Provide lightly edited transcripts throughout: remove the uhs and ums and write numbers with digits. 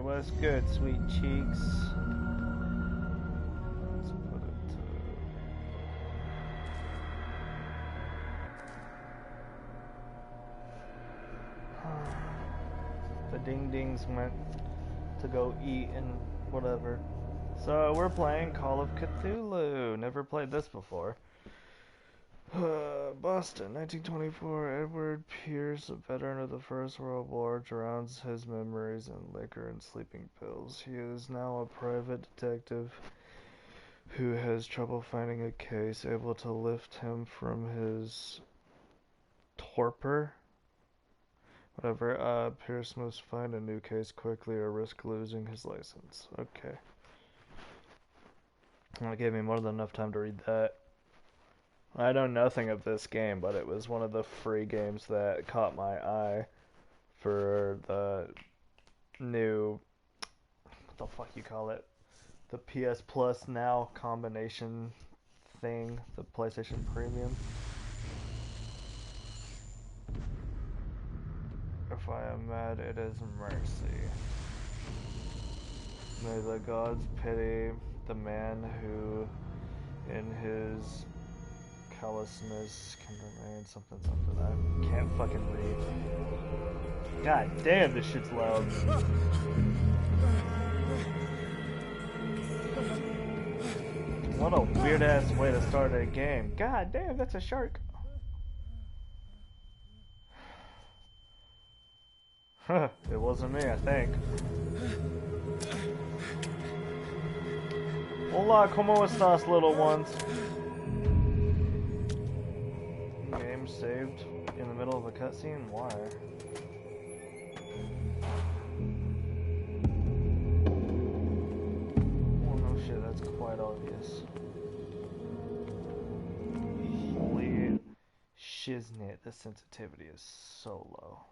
what's good, sweet cheeks? Let's put it to... The ding dings went to go eat and whatever. So we're playing Call of Cthulhu. Never played this before. Boston, 1924. Edward Pierce, a veteran of the First World War, drowns his memories in liquor and sleeping pills. He is now a private detective who has trouble finding a case able to lift him from his torpor. Whatever. Pierce must find a new case quickly or risk losing his license. Okay. That gave me more than enough time to read that. I know nothing of this game, but it was one of the free games that caught my eye for the new, what the fuck you call it? The PS Plus Now combination thing, the PlayStation Premium. If I am mad, it is mercy. May the gods pity the man who, in his callousness, can remain something. I can't fucking read. God damn, this shit's loud. What a weird ass way to start a game. God damn, that's a shark. It wasn't me, I think. Hola, ¿cómo estás, little ones? Game saved in the middle of a cutscene? Why? Well, no shit, that's quite obvious. Holy shiznit, the sensitivity is so low.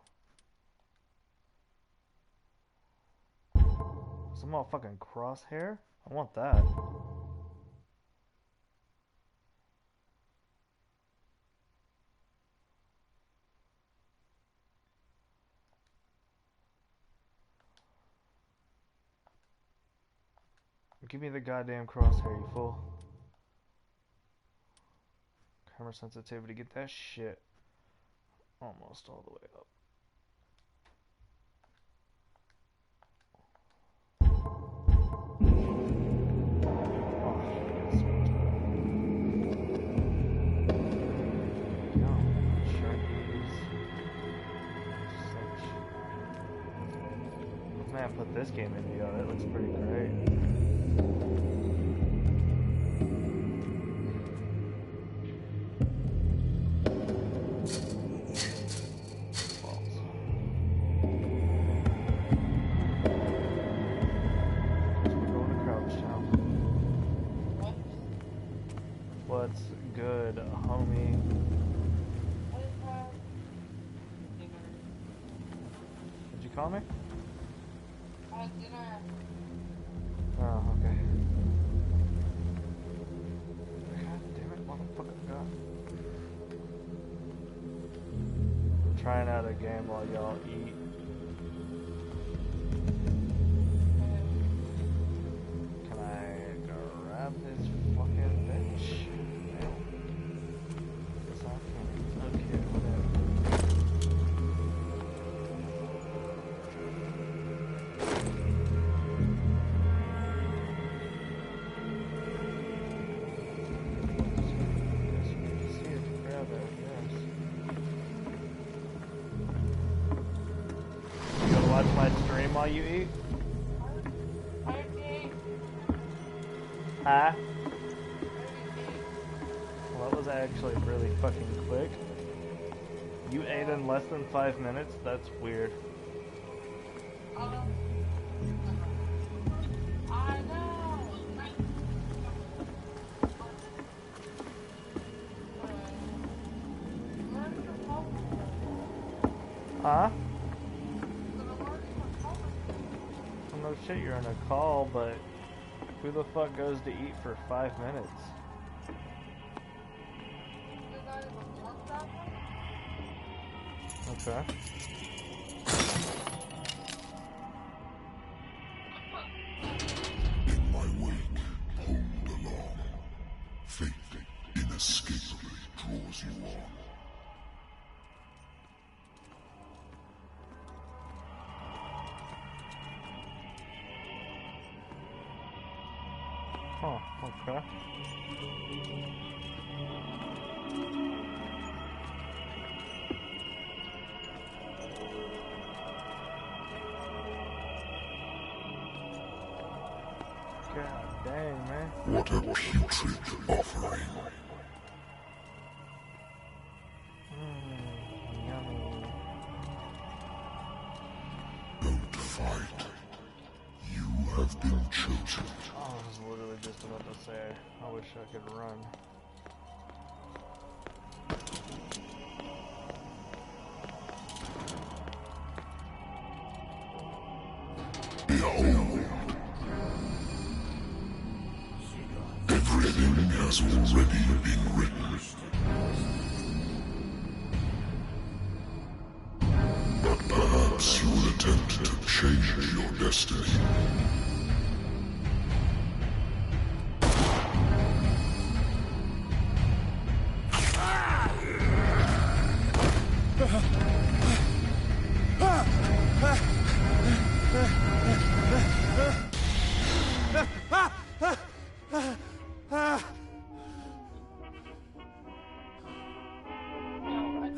Some motherfucking crosshair? I want that. Give me the goddamn crosshair, you fool. Camera sensitivity, get that shit almost all the way up. Man, put this game in VR, it looks pretty great. What's good, homie? Did you call me? Dinner. Oh, okay. God damn it, motherfucker. God. I'm trying out a game while y'all eat. Can I grab this fucking bitch? No. Guess I can't. Okay, whatever. Watch my stream while you eat? Huh? Well, that was actually really fucking quick. You ate in less than 5 minutes? That's weird. I know. Huh? No shit, you're in a call, but who the fuck goes to eat for 5 minutes? Okay. Oh, okay. God dang, man. What a putrid offering. Yummy. Don't fight. You have been chosen. Oh, I was literally just about to say, I wish I could run. Behold. Everything has already been written. But perhaps you will attempt to change your destiny.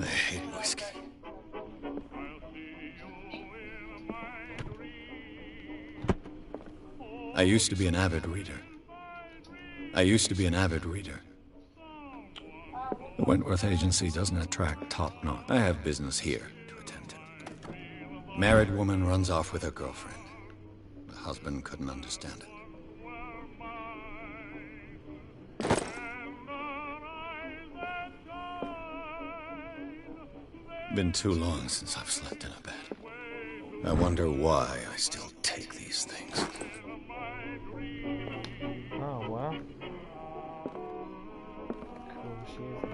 I hate whiskey. I used to be an avid reader. The Wentworth Agency doesn't attract top-notch. I have business here to attend to. Married woman runs off with her girlfriend. The husband couldn't understand it. Been too long since I've slept in a bed. I wonder why I still take these things. Oh, well. Cool machines.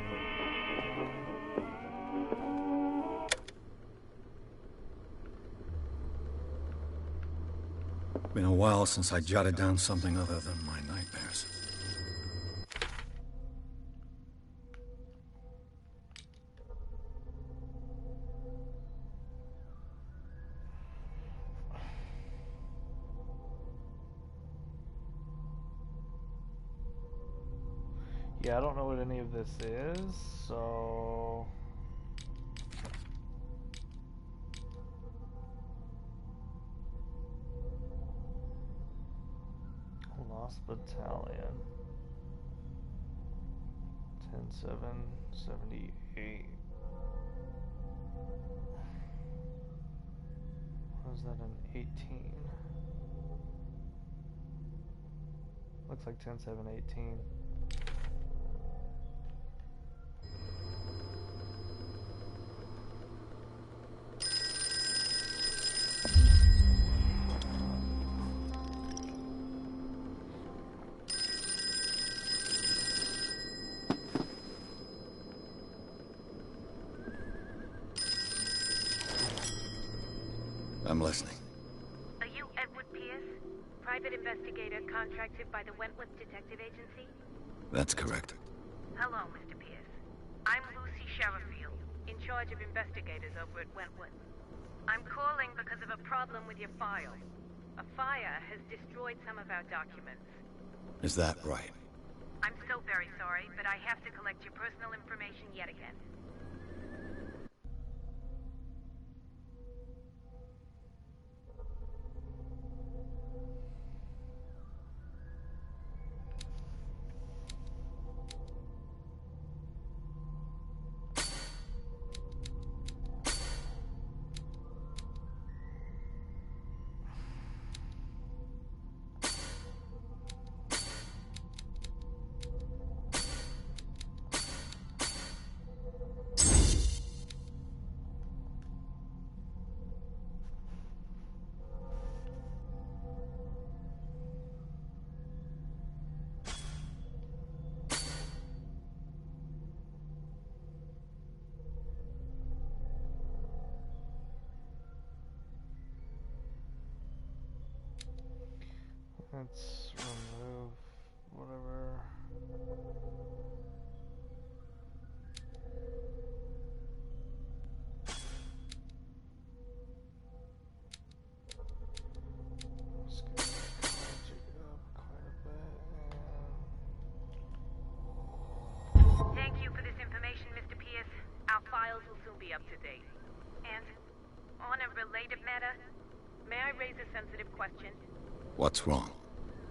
Been a while since I jotted down something other than my nightmares. Yeah, I don't know what any of this is, so... Lost Battalion. 10-7-78. Was that an 18? Looks like 10-7-18. I'm listening. Are you Edward Pierce? Private investigator contracted by the Wentworth Detective Agency? That's correct. Hello, Mr. Pierce. I'm Lucy Sherifield, in charge of investigators over at Wentworth. I'm calling because of a problem with your file. A fire has destroyed some of our documents. Is that right? I'm so very sorry, but I have to collect your personal information yet again. Let's remove whatever. Let's get it up quite a bit. may I raise a sensitive question? What's wrong?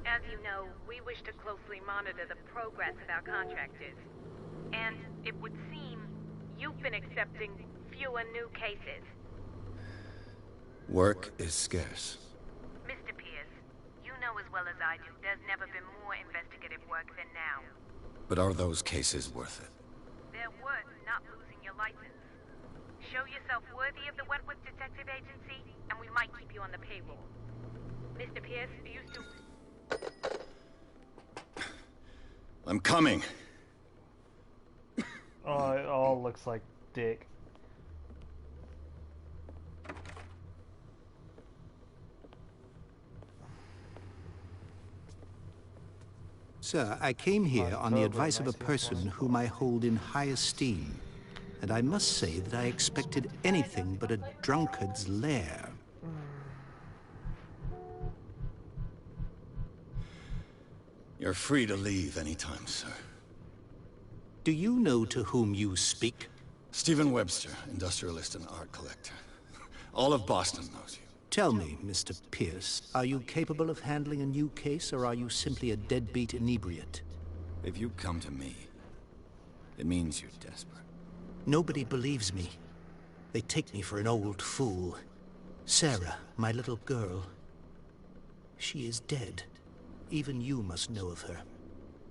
As you know, we wish to closely monitor the progress of our contractors. And it would seem you've been accepting fewer new cases. Work is scarce. Mr. Pierce, you know as well as I do, there's never been more investigative work than now. But are those cases worth it? They're worth not losing your license. Show yourself worthy of the Wentworth Detective Agency, and we might keep you on the payroll. Mr. Pierce, are you still... I'm coming. Oh, it all looks like dick. Sir, I came here on the advice of a person whom I hold in high esteem, and I must say that I expected anything but a drunkard's lair. You're free to leave anytime, sir. Do you know to whom you speak? Stephen Webster, industrialist and art collector. All of Boston knows you. Tell me, Mr. Pierce, are you capable of handling a new case, or are you simply a deadbeat inebriate? If you come to me, it means you're desperate. Nobody believes me. They take me for an old fool. Sarah, my little girl, she is dead. Even you must know of her.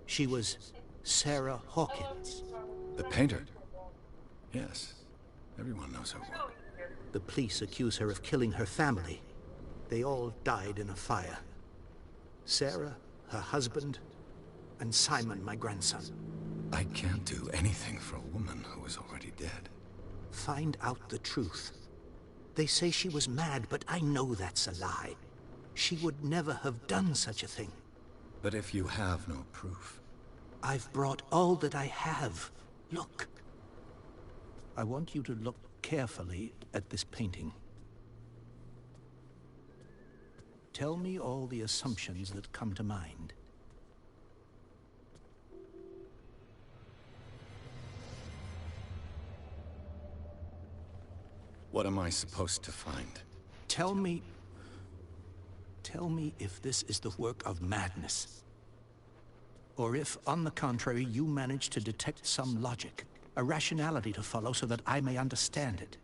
She was Sarah Hawkins. The painter? Yes. Everyone knows her work. The police accuse her of killing her family. They all died in a fire. Sarah, her husband, and Simon, my grandson. I can't do anything for a woman who is already dead. Find out the truth. They say she was mad, but I know that's a lie. She would never have done such a thing. But if you have no proof... I've brought all that I have. Look. I want you to look carefully at this painting. Tell me all the assumptions that come to mind. What am I supposed to find? Tell me if this is the work of madness. Or if, on the contrary, you manage to detect some logic, a rationality to follow so that I may understand it.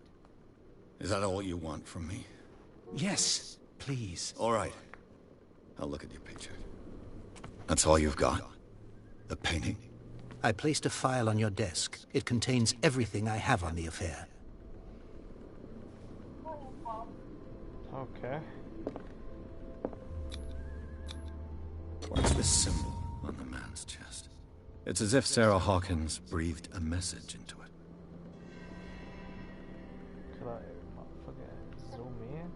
Is that all you want from me? Yes, please. All right. I'll look at your picture. That's all you've got? The painting? I placed a file on your desk. It contains everything I have on the affair. Okay. What's this symbol on the man's chest? It's as if Sarah Hawkins breathed a message into it. Could I motherfucker zoom in?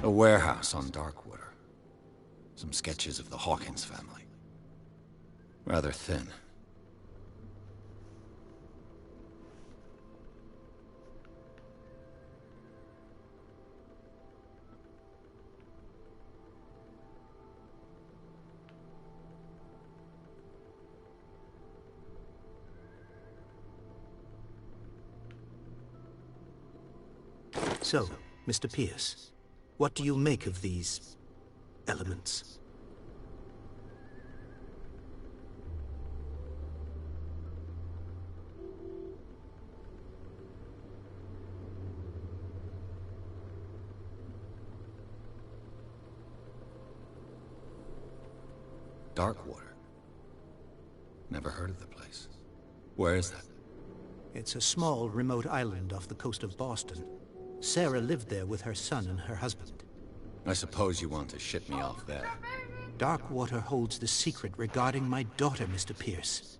A warehouse on Darkwater. Some sketches of the Hawkins family. Rather thin. So, Mr. Pierce, what do you make of these elements? Darkwater. Never heard of the place. Where is that? It's a small, remote island off the coast of Boston. Sarah lived there with her son and her husband. I suppose you want to ship me off there. Darkwater holds the secret regarding my daughter, Mr. Pierce.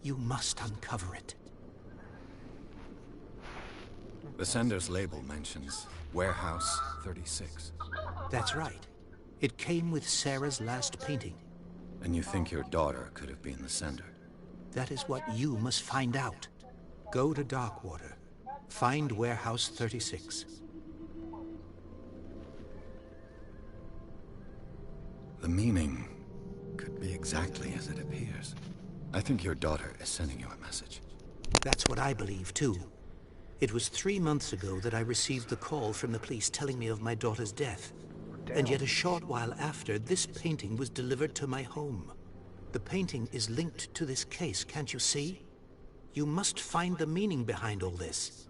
You must uncover it. The sender's label mentions Warehouse 36. That's right. It came with Sarah's last painting. And you think your daughter could have been the sender? That is what you must find out. Go to Darkwater. Find Warehouse 36. the meaning could be exactly as it appears. I think your daughter is sending you a message. That's what I believe, too. It was 3 months ago that I received the call from the police telling me of my daughter's death. And yet a short while after, this painting was delivered to my home. The painting is linked to this case, can't you see? You must find the meaning behind all this.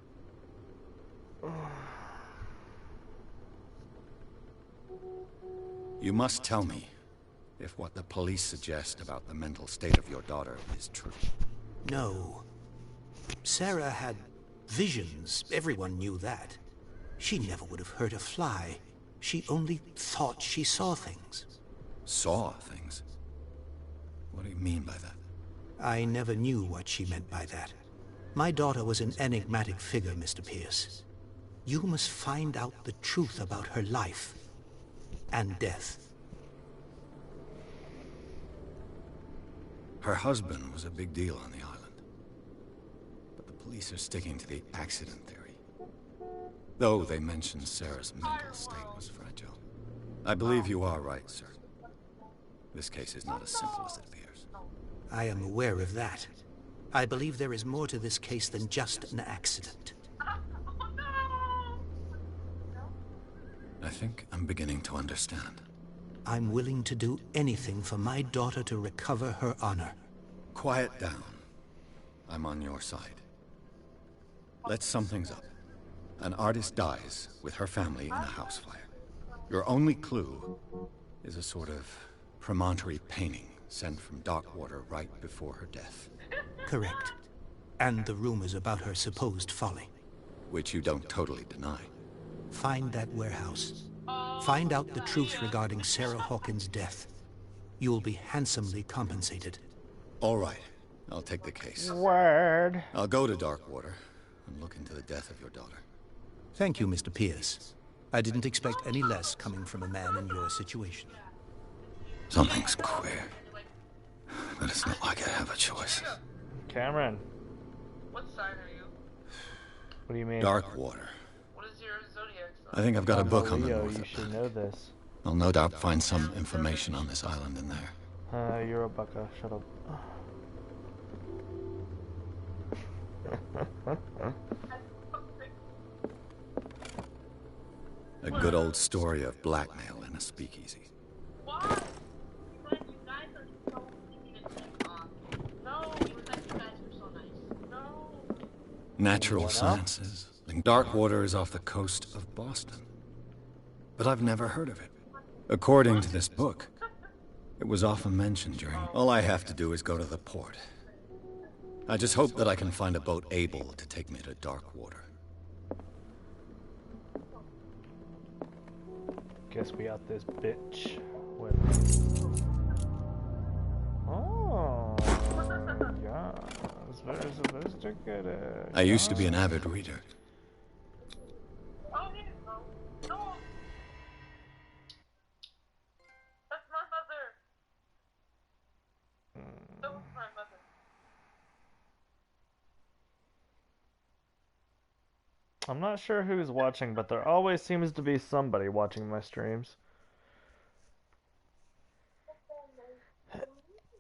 You must tell me if what the police suggest about the mental state of your daughter is true. No. Sarah had visions. Everyone knew that. She never would have hurt a fly. She only thought she saw things. Saw things? What do you mean by that? I never knew what she meant by that. My daughter was an enigmatic figure, Mr. Pierce. You must find out the truth about her life and death. Her husband was a big deal on the island. But the police are sticking to the accident theory. Though they mentioned Sarah's mental state was fragile. I believe you are right, sir. This case is not as simple as it appears. I am aware of that. I believe there is more to this case than just an accident. I think I'm beginning to understand. I'm willing to do anything for my daughter to recover her honor. Quiet down. I'm on your side. Let's sum things up. An artist dies with her family in a house fire. Your only clue is a sort of promontory painting sent from Darkwater right before her death. Correct. And the rumors about her supposed folly. Which you don't totally deny. Find that warehouse. Find out the truth regarding Sarah Hawkins' death. You'll be handsomely compensated. All right. I'll take the case. Word. I'll go to Darkwater and look into the death of your daughter. Thank you, Mr. Pierce. I didn't expect any less coming from a man in your situation. Something's queer. But it's not like I have a choice. Cameron. What sign are you? What do you mean? What Darkwater. is your zodiac sign? I think I've got a I'm book on the Leo, North you Atlantic. should know this. I'll no doubt find some information on this island in there. You're a bucka. Shut up. A good old story of blackmail in a speakeasy. Why? You guys are so easy to take on. No, you guys are so nice. No. Natural Anyone else? sciences. And Darkwater is off the coast of Boston. But I've never heard of it. According to this book, it was often mentioned during... All I have to do is go to the port. I just hope that I can find a boat able to take me to Darkwater. Guess we out this bitch with. Oh, yeah, it's very sophisticated. I used to be an avid reader. Oh, no. No. That's my mother. That was my mother. I'm not sure who's watching, but there always seems to be somebody watching my streams.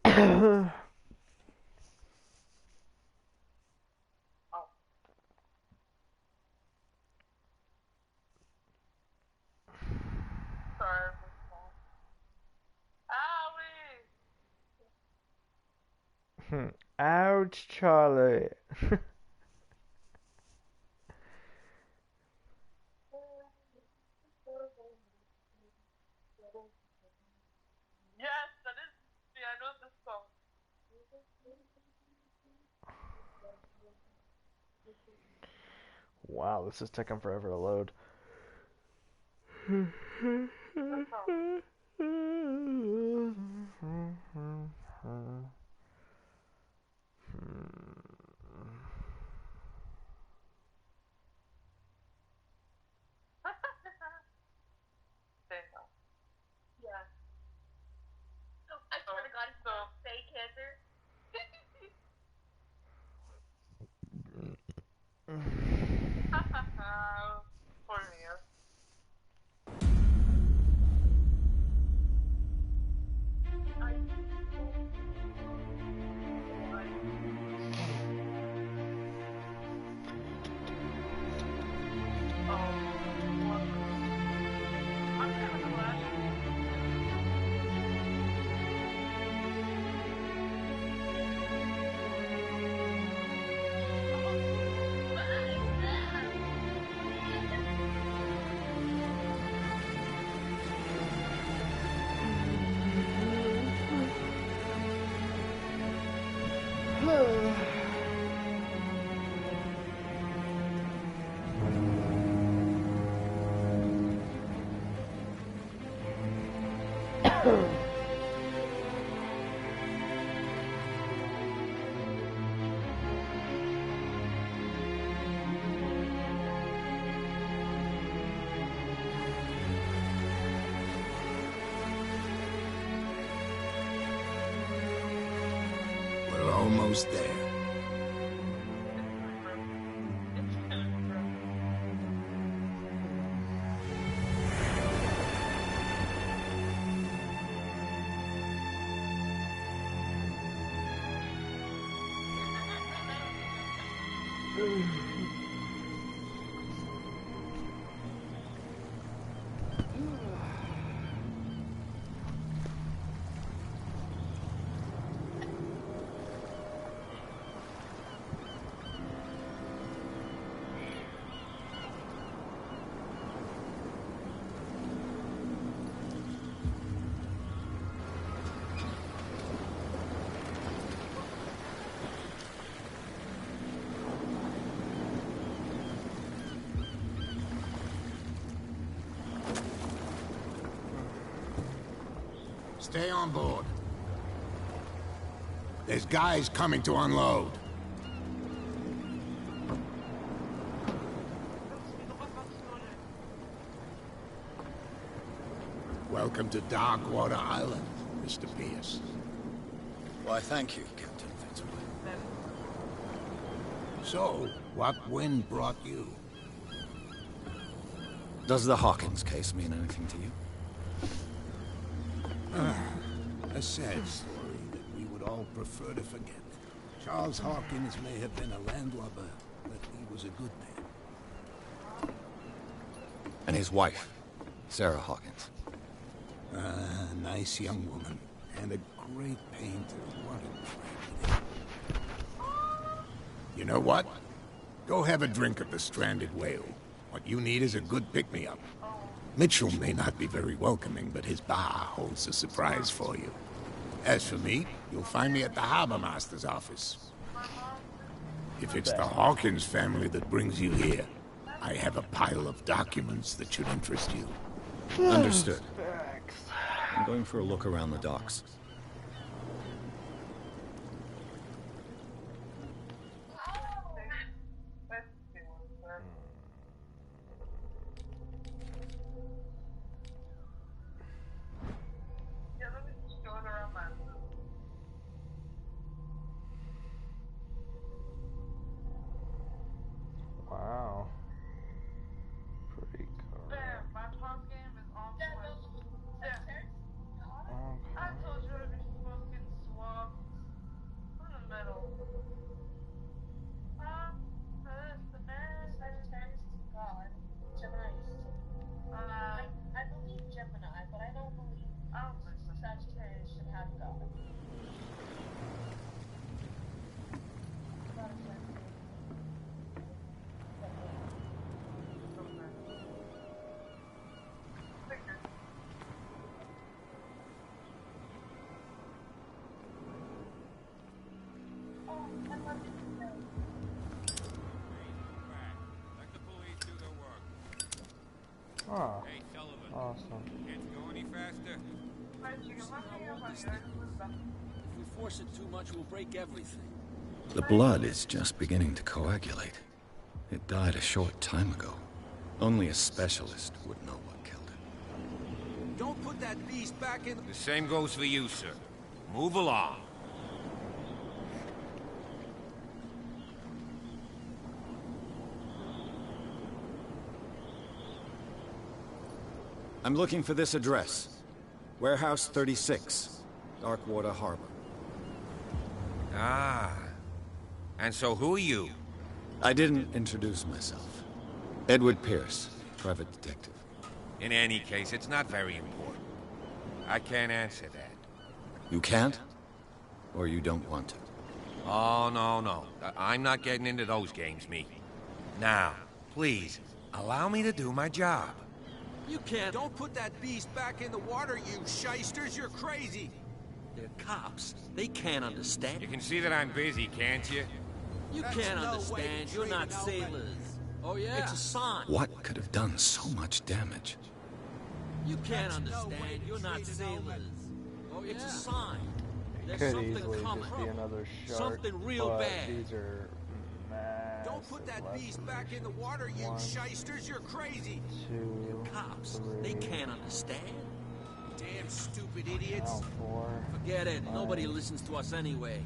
Sorry, I'm small. Owie! Ouch, Charlie. Yes, that is me. I know this song. Wow, this is taking forever to load. Yeah. I swear to God, it's not fake cancer. Poor Mia. We're almost there. Stay on board. There's guys coming to unload. Welcome to Darkwater Island, Mr. Pierce. Why, thank you, Captain Fitzroy. So, what wind brought you? Does the Hawkins case mean anything to you? A sad story that we would all prefer to forget. Charles Hawkins may have been a landlubber, but he was a good man. And his wife, Sarah Hawkins. A nice young woman, and a great painter. What a tragedy. You know what? Go have a drink at the Stranded Whale. What you need is a good pick-me-up. Mitchell may not be very welcoming, but his bar holds a surprise for you. As for me, you'll find me at the Harbor Master's office. If it's the Hawkins family that brings you here, I have a pile of documents that should interest you. Understood. I'm going for a look around the docks. Wow. Pretty cool. There, my top game is on Switch. There. I Okay. told you to be fucking swap. In the middle. That's the man. Sagittarius is God. Gemini is I believe Gemini, but I don't believe I don't think so. Sagittarius should have God. Not a Sagittarius. Oh, Hey, Sullivan. awesome. Can't go any faster? If we force it too much, we'll break everything. The blood is just beginning to coagulate. It died a short time ago. Only a specialist would know what killed it. Don't put that beast back in... The same goes for you, sir. Move along. I'm looking for this address. Warehouse 36, Darkwater Harbor. Ah. And so who are you? I didn't introduce myself. Edward Pierce, private detective. In any case, it's not very important. I can't answer that. You can't? Or you don't want to? Oh, no. I'm not getting into those games, me. Now, please, allow me to do my job. You can't... Don't put that beast back in the water, you shysters! You're crazy! They're cops. They can't understand. You can see that I'm busy, can't you? You can't understand. You're not sailors. Oh, yeah? It's a sign. What could have done so much damage? You can't understand. You're not sailors. Oh, yeah? It's a sign. There's Could something easily coming. just be another shark. Something real but bad. These are massive. Don't put that beast back in the water, you One, shysters. You're crazy. Two, Cops. three, They can't understand. Damn stupid idiots. now 4, Forget it. Nobody Five. listens to us anyway.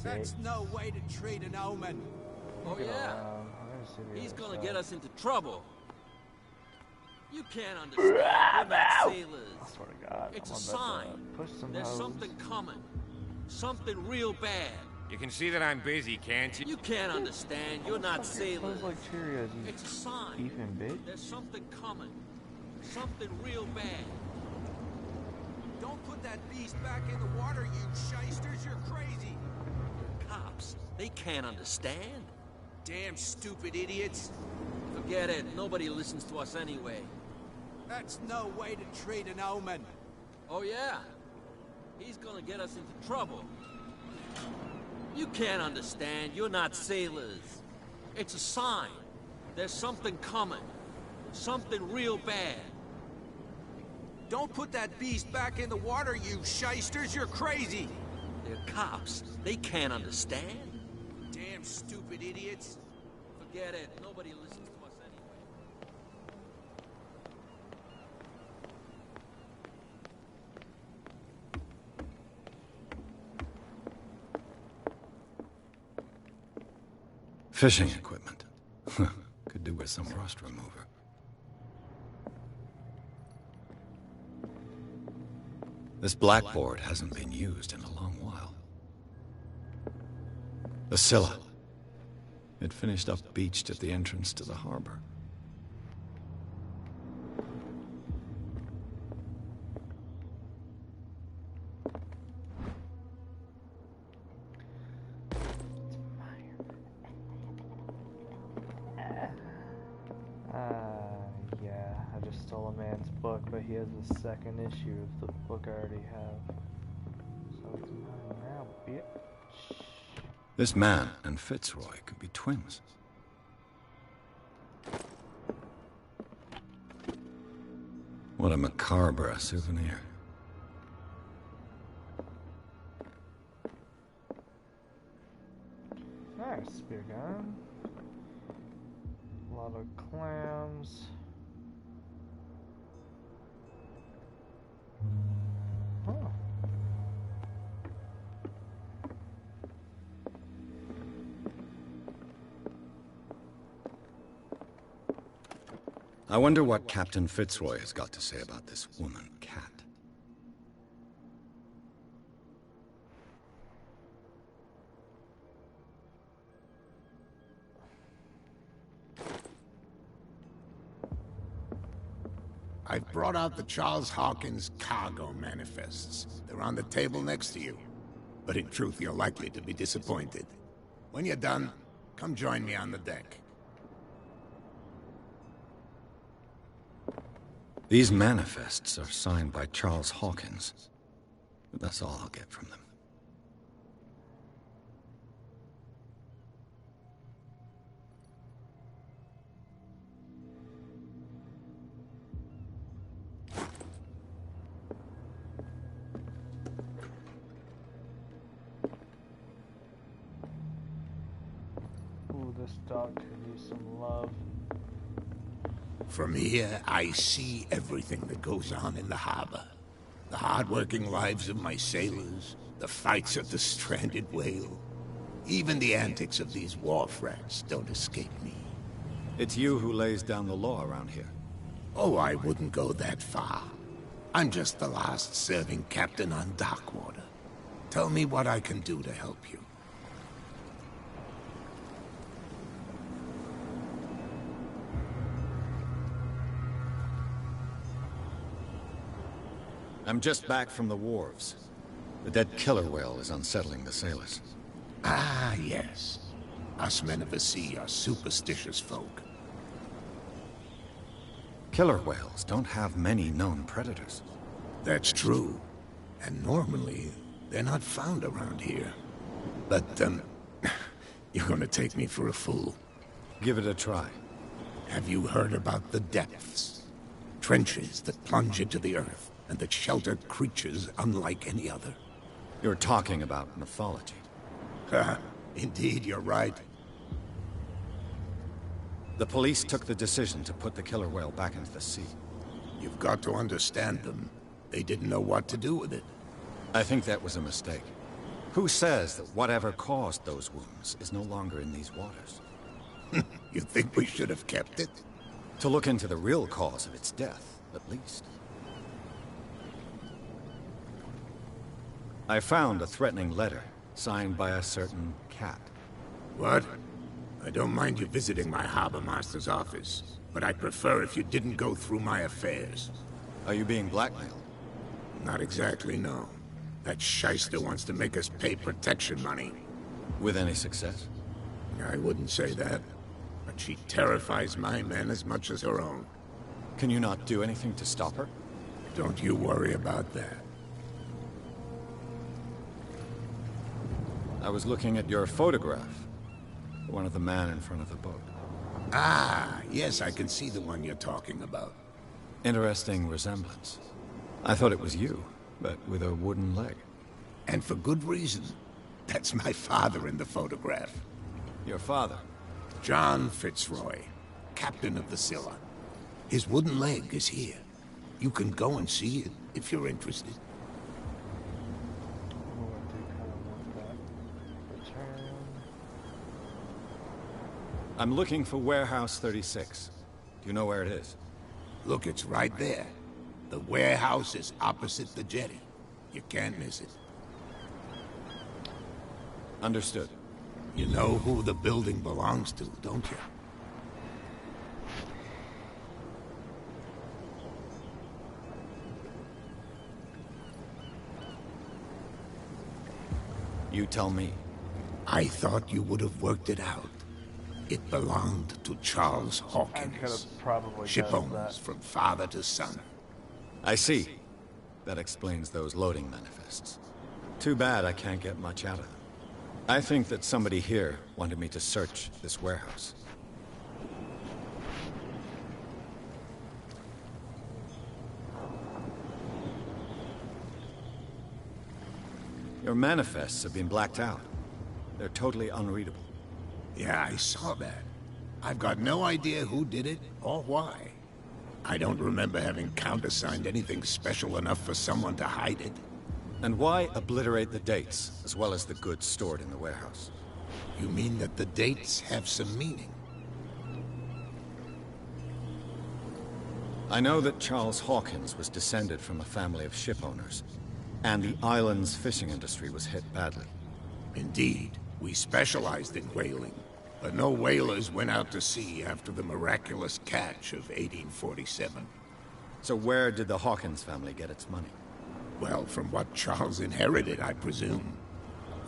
6. no way to treat an omen. Oh, yeah? He's gonna get us into trouble. You can't understand. You're not I sailors. swear to God. It's I'm a about to sign. Push some There's hose. something coming. Something real bad. You can see that I'm busy, can't you? You can't understand. You're not sailors. Smells like Cheerios, you It's a sign. beefing bitch. There's something coming. Something real bad. Don't put that beast back in the water, you shysters. You're crazy. Cops. They can't understand. Damn stupid idiots. Forget it. Nobody listens to us anyway. That's no way to treat an omen. Oh, yeah? He's gonna get us into trouble. You can't understand. You're not sailors. It's a sign. There's something coming. Something real bad. Don't put that beast back in the water, you shysters. You're crazy. They're cops. They can't understand. Damn stupid idiots. Forget it. Nobody listens to us anyway. Fishing equipment. Could do with some rust remover. This blackboard hasn't been used in a long while. The Scylla. It finished up beached at the entrance to the harbor. Yeah, I just stole a man's book, but he has the second issue of the book I already have. So it's mine now, bitch. This man and Fitzroy could be twins. What a macabre souvenir. Nice spear gun. A lot of clams. Oh. I wonder what Captain Fitzroy has got to say about this woman cat. I've brought out the Charles Hawkins cargo manifests. They're on the table next to you. But in truth, you're likely to be disappointed. When you're done, come join me on the deck. These manifests are signed by Charles Hawkins. But that's all I'll get from them. Ooh, this dog could use some love. From here, I see everything that goes on in the harbor. The hard-working lives of my sailors, the fights of the stranded whale. Even the antics of these wharf rats don't escape me. It's you who lays down the law around here. Oh, I wouldn't go that far. I'm just the last serving captain on Darkwater. Tell me what I can do to help you. I'm just back from the wharves. The dead killer whale is unsettling the sailors. Ah, yes. Us men of the sea are superstitious folk. Killer whales don't have many known predators. That's true. And normally, They're not found around here. But, you're gonna take me for a fool. Give it a try. Have you heard about the depths? Trenches that plunge into the earth, and that shelter creatures unlike any other. You're talking about mythology. Indeed, you're right. The police took the decision to put the killer whale back into the sea. You've got to understand them. They didn't know what to do with it. I think that was a mistake. Who says that whatever caused those wounds is no longer in these waters? You think we should have kept it? To look into the real cause of its death, at least. I found a threatening letter, signed by a certain cat. What? I don't mind you visiting my harbor master's office, but I'd prefer if you didn't go through my affairs. Are you being blackmailed? Not exactly, no. That shyster wants to make us pay protection money. With any success? I wouldn't say that, but she terrifies my men as much as her own. Can you not do anything to stop her? Don't you worry about that. I was looking at your photograph. One of the man in front of the boat. Ah, yes, I can see the one you're talking about. Interesting resemblance. I thought it was you, but with a wooden leg. And for good reason. That's my father in the photograph. Your father? John Fitzroy, captain of the Scylla. His wooden leg is here. You can go and see it if you're interested. I'm looking for Warehouse 36. Do you know where it is? Look, it's right there. The warehouse is opposite the jetty. You can't miss it. Understood. You know who the building belongs to, don't you? You tell me. I thought you would have worked it out. It belonged to Charles I could Hawkins. have probably Ship guessed owners that. from father to son. I see. That explains those loading manifests. Too bad I can't get much out of them. I think that somebody here wanted me to search this warehouse. Your manifests have been blacked out. They're totally unreadable. Yeah, I saw that. I've got no idea who did it or why. I don't remember having countersigned anything special enough for someone to hide it. And why obliterate the dates, as well as the goods stored in the warehouse? You mean that the dates have some meaning? I know that Charles Hawkins was descended from a family of ship owners, and the island's fishing industry was hit badly. Indeed, we specialized in whaling, but no whalers went out to sea after the miraculous catch of 1847. So where did the Hawkins family get its money? Well, from what Charles inherited, I presume.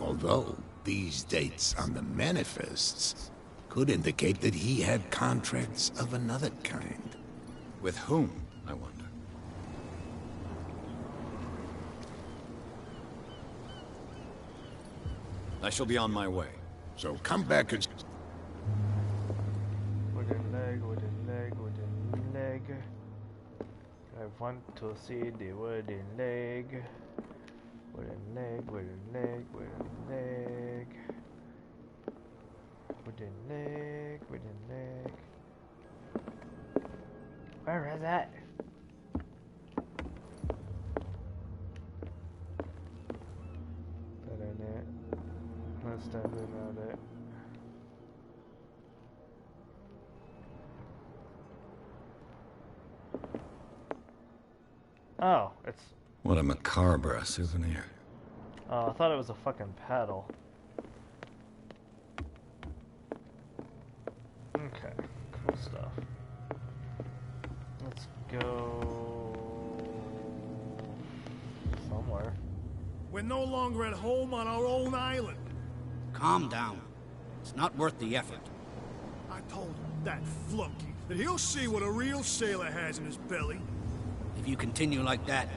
Although, these dates on the manifests could indicate that he had contracts of another kind. With whom, I wonder? I shall be on my way. So come back and... Wooden leg, wooden leg, wooden leg. I want to see the wooden leg. Wooden leg, wooden leg, wooden leg. Wooden leg, wooden leg. Where is it? That ain't it. That's definitely not it. Oh, it's... What a macabre souvenir. Oh, I thought it was a fucking paddle. Okay, cool stuff. Let's go... somewhere. We're no longer at home on our own island. Calm down. It's not worth the effort. I told that flunky that he'll see what a real sailor has in his belly. If you continue like that,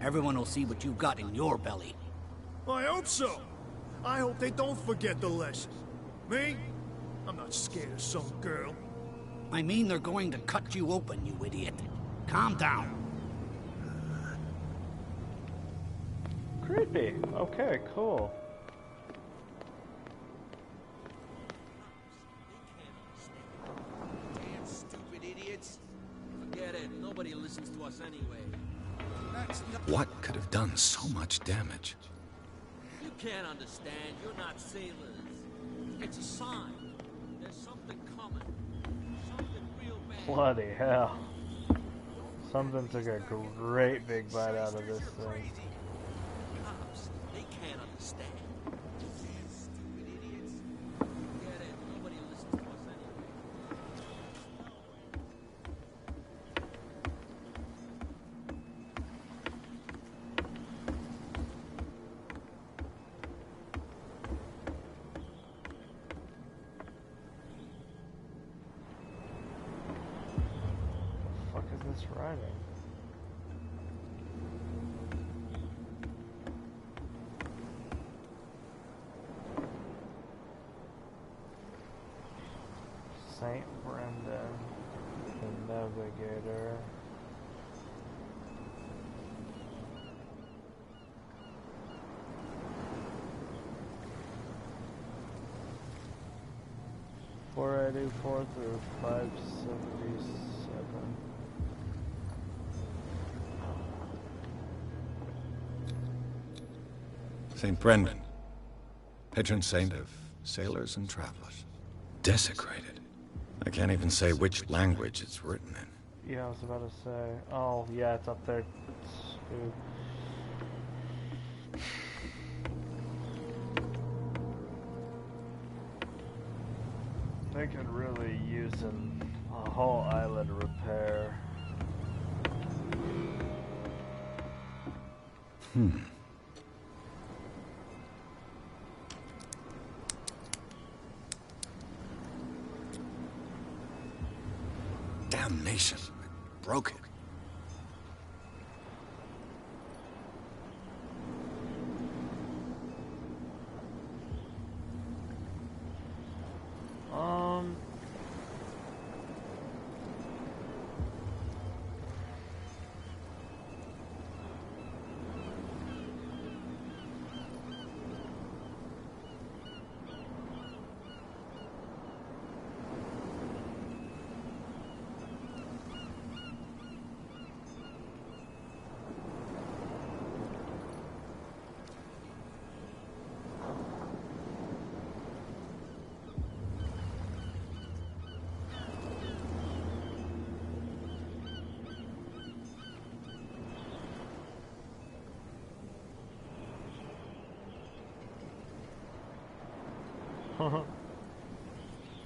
everyone will see what you've got in your belly. I hope so. I hope they don't forget the lesson. Me? I'm not scared of some girl. I mean they're going to cut you open, you idiot. Calm down. Creepy. Okay, cool. Damn stupid idiots. Forget it. Nobody listens to us anyway. What could have done so much damage? You can't understand. You're not sailors. It's a sign. There's something coming. Something real bad. Bloody hell. Something took a great big bite out of this thing. Cops, they can't understand. Damn stupid idiots. Forget it. Nobody listens to us anyway. What the fuck is this writing? Saint Brendan, the Navigator. .484 through 577. St. Brendan, patron saint of sailors and travelers. Desecrated. I can't even say which language it's written in. Yeah, I was about to say. Oh, yeah, it's up there too. They could really use a whole island repair. Damnation. Broke it.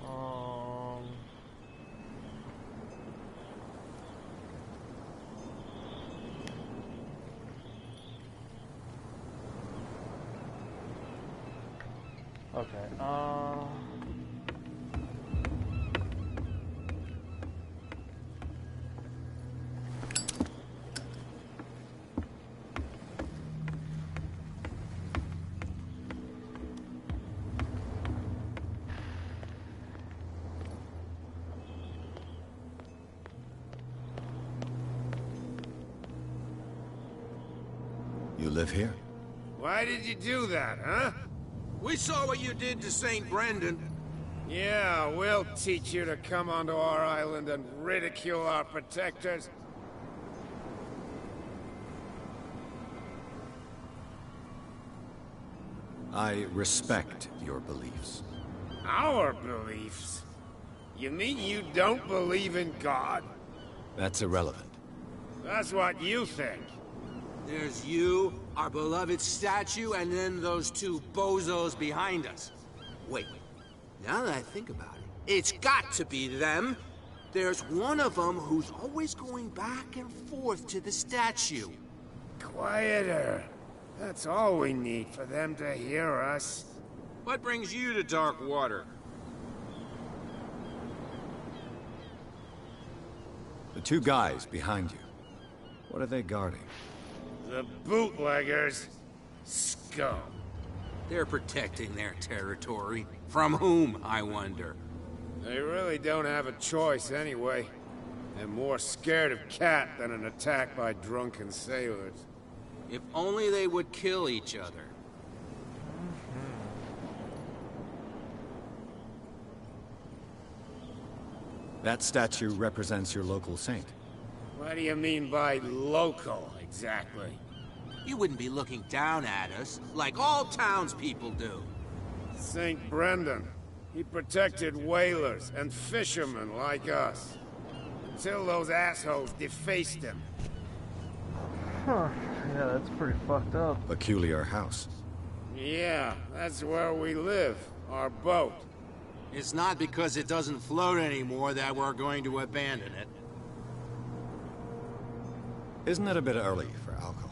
um, okay, You live here? Why did you do that, huh? We saw what you did to St. Brendan. Yeah, we'll teach you to come onto our island and ridicule our protectors. I respect your beliefs. Our beliefs? You mean you don't believe in God? That's irrelevant. That's what you think. There's you, our beloved statue, and then those two bozos behind us. Wait, now that I think about it, it's got to be them. There's one of them who's always going back and forth to the statue. Quieter. That's all we need for them to hear us. What brings you to dark water? The two guys behind you. What are they guarding? The bootleggers. Scum. They're protecting their territory. From whom, I wonder? They really don't have a choice anyway. They're more scared of Cat than an attack by drunken sailors. If only they would kill each other. That statue represents your local saint. What do you mean by local, exactly? You wouldn't be looking down at us, like all townspeople do. St. Brendan. He protected whalers and fishermen like us. Until those assholes defaced him. Huh. Yeah, that's pretty fucked up. Peculiar house. Yeah, that's where we live. Our boat. It's not because it doesn't float anymore that we're going to abandon it. Isn't it a bit early for alcohol?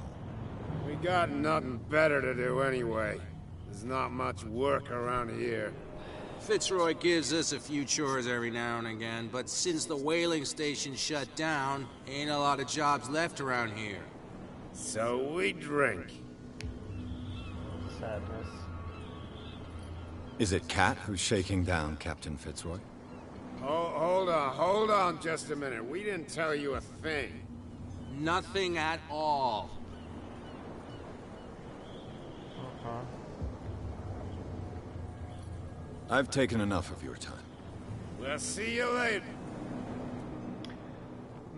We got nothing better to do anyway. There's not much work around here. Fitzroy gives us a few chores every now and again, but since the whaling station shut down, ain't a lot of jobs left around here. So we drink. Sadness. Is it Cat who's shaking down Captain Fitzroy? Oh, hold on just a minute. We didn't tell you a thing. Nothing at all. I've taken enough of your time. We'll see you later.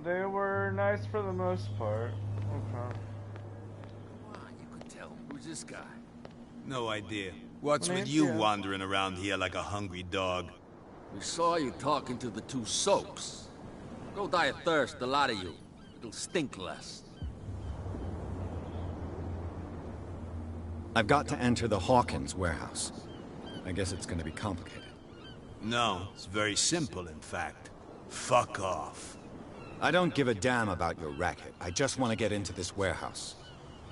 They were nice for the most part. Okay. You could tell. Who's this guy? No idea. What's Well, with you yeah. wandering around here like a hungry dog? We saw you talking to the two soaks. Go die of thirst, the lot of you. It'll stink less. I've got to enter the Hawkins warehouse. I guess it's going to be complicated. No, it's very simple, in fact. Fuck off. I don't give a damn about your racket. I just want to get into this warehouse.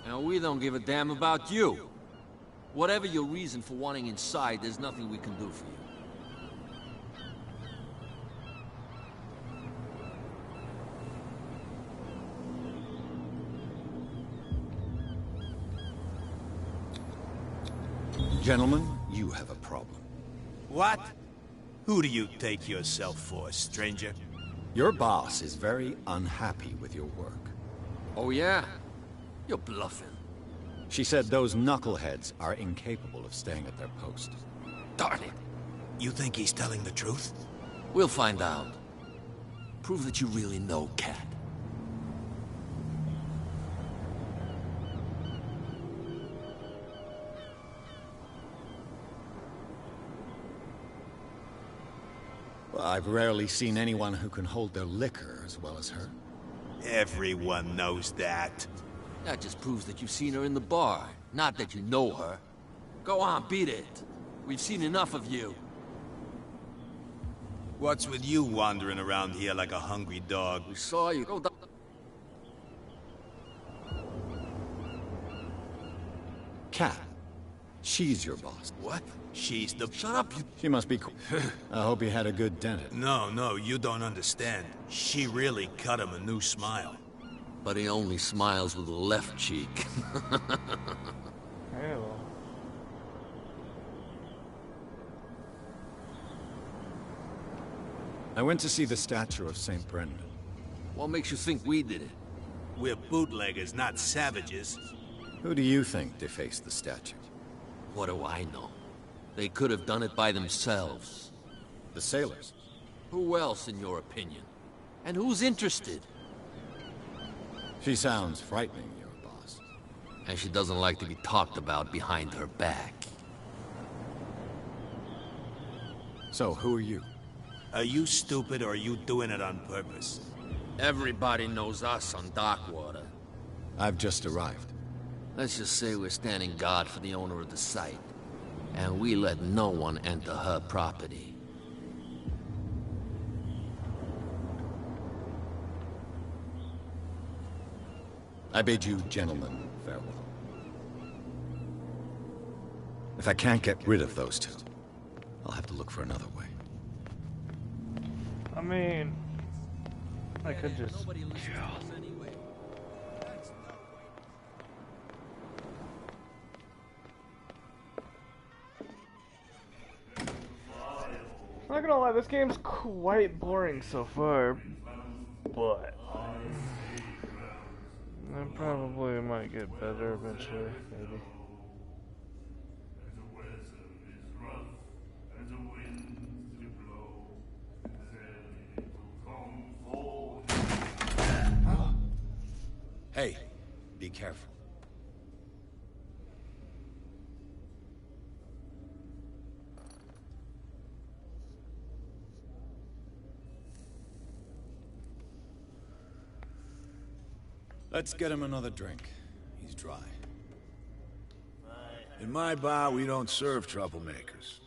And we don't give a damn about you. Whatever your reason for wanting inside, there's nothing we can do for you. Gentlemen, you have a problem. What? Who do you take yourself for, stranger? Your boss is very unhappy with your work. Oh yeah? You're bluffing. She said those knuckleheads are incapable of staying at their post. Darn it. You think he's telling the truth? We'll find out. Prove that you really know Cat. Well, I've rarely seen anyone who can hold their liquor as well as her. Everyone knows that. That just proves that you've seen her in the bar, not that you know her. Go on, beat it. We've seen enough of you. What's with you wandering around here like a hungry dog? We saw you. Go down. Cat. She's your boss. What? She's the... Shut up, you... She must be... I hope he had a good dentist. No, you don't understand. She really cut him a new smile. But he only smiles with the left cheek. Ew. I went to see the statue of St. Brendan. What makes you think we did it? We're bootleggers, not savages. Who do you think defaced the statue? What do I know? They could have done it by themselves. The sailors. Who else, in your opinion? And who's interested? She sounds frightening, your boss. And she doesn't like to be talked about behind her back. So, who are you? Are you stupid or are you doing it on purpose? Everybody knows us on Darkwater. I've just arrived. Let's just say we're standing guard for the owner of the site. And we let no one enter her property. I bid you gentlemen farewell. If I can't get rid of those two, I'll have to look for another way. I mean, I could just... Nobody listens to us anyway. gonna lie, this game's quite boring so far, but it probably might get better eventually, maybe. Hey, be careful. Let's get him another drink. He's dry. In my bar, we don't serve troublemakers.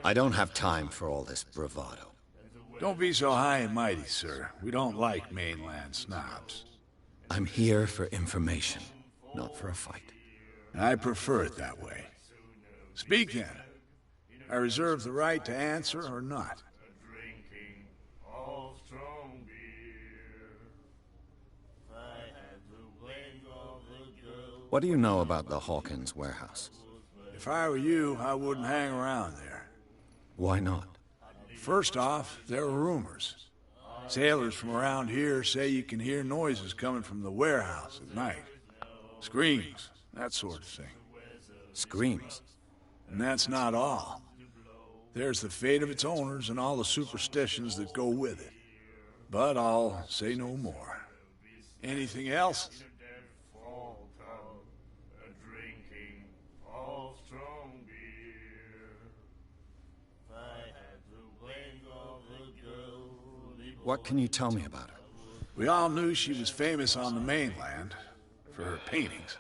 I don't have time for all this bravado. Don't be so high and mighty, sir. We don't like mainland snobs. I'm here for information, not for a fight. I prefer it that way. Speak then. I reserve the right to answer or not. What do you know about the Hawkins warehouse? If I were you, I wouldn't hang around there. Why not? First off, there are rumors. Sailors from around here say you can hear noises coming from the warehouse at night. Screams, that sort of thing. Screams? And that's not all. There's the fate of its owners and all the superstitions that go with it. But I'll say no more. Anything else? What can you tell me about her? We all knew she was famous on the mainland for her paintings.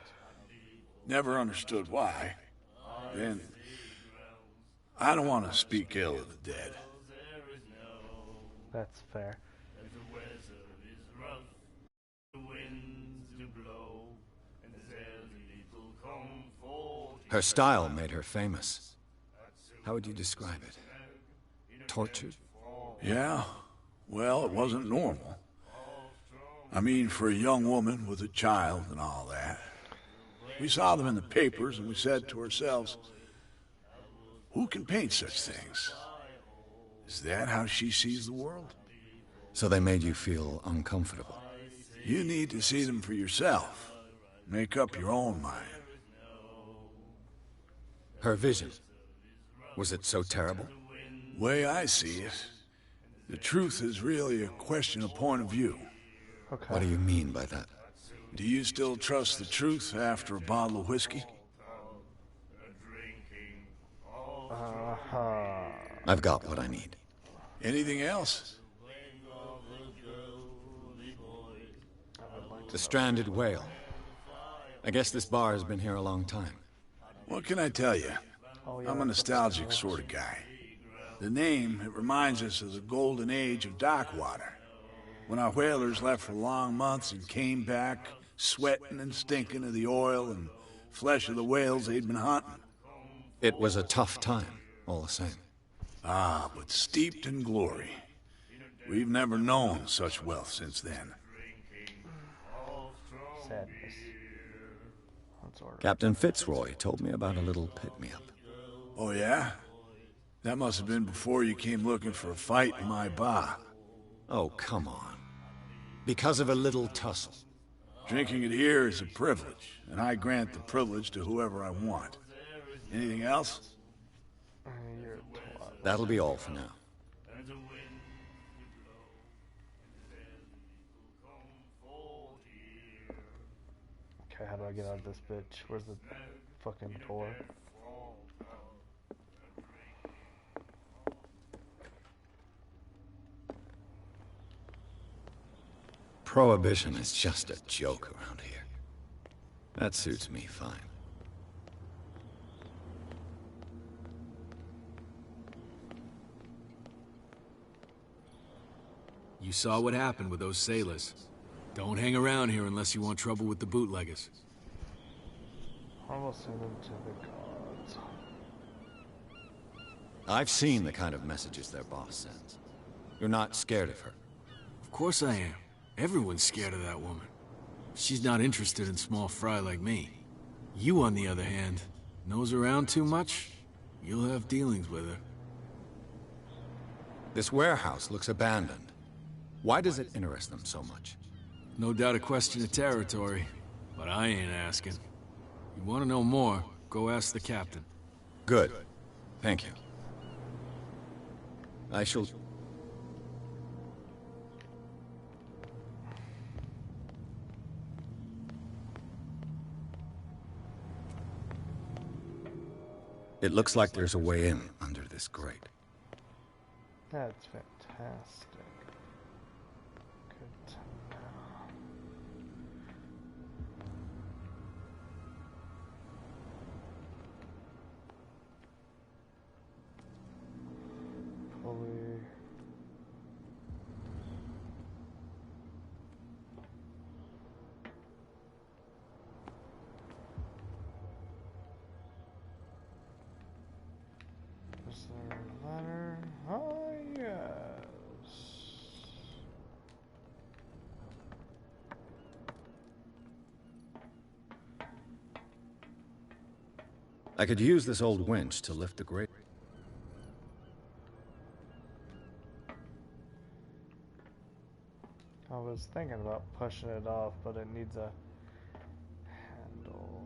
Never understood why. Then, I don't want to speak ill of the dead. That's fair. Her style made her famous. How would you describe it? Tortured? Yeah? Well, it wasn't normal. I mean, for a young woman with a child and all that. We saw them in the papers and we said to ourselves, who can paint such things? Is that how she sees the world? So they made you feel uncomfortable? You need to see them for yourself. Make up your own mind. Her vision, was it so terrible? Way I see it, the truth is really a question of point of view. Okay. What do you mean by that? Do you still trust the truth after a bottle of whiskey? I've got what I need. Anything else? The stranded whale. I guess this bar has been here a long time. What can I tell you? I'm a nostalgic sort of guy. The name, it reminds us of the golden age of dockwater. When our whalers left for long months and came back, sweating and stinking of the oil and flesh of the whales they'd been hunting. It was a tough time, all the same. Ah, but steeped in glory. We've never known such wealth since then. Sadness. That's all right. Captain Fitzroy told me about a little pick-me-up. Oh, yeah? That must have been before you came looking for a fight in my bar. Oh, come on. Because of a little tussle. Drinking it here is a privilege, and I grant the privilege to whoever I want. Anything else? You're a twat. That'll be all for now. Okay, how do I get out of this bitch? Where's the fucking door? Prohibition is just a joke around here. That suits me fine. You saw what happened with those sailors. Don't hang around here unless you want trouble with the bootleggers. I will send them to the gods. I've seen the kind of messages their boss sends. You're not scared of her? Of course I am. Everyone's scared of that woman. She's not interested in small fry like me. You, on the other hand, nose around too much, you'll have dealings with her. This warehouse looks abandoned. Why does it interest them so much? No doubt a question of territory, but I ain't asking. You want to know more, go ask the captain. Good. Thank you. I shall... It looks like there's a way in under this grate. That's fantastic. Good to know. Pulley. Is there a ladder? Oh, yes. I could use this old winch to lift the grate. I was thinking about pushing it off, but it needs a handle.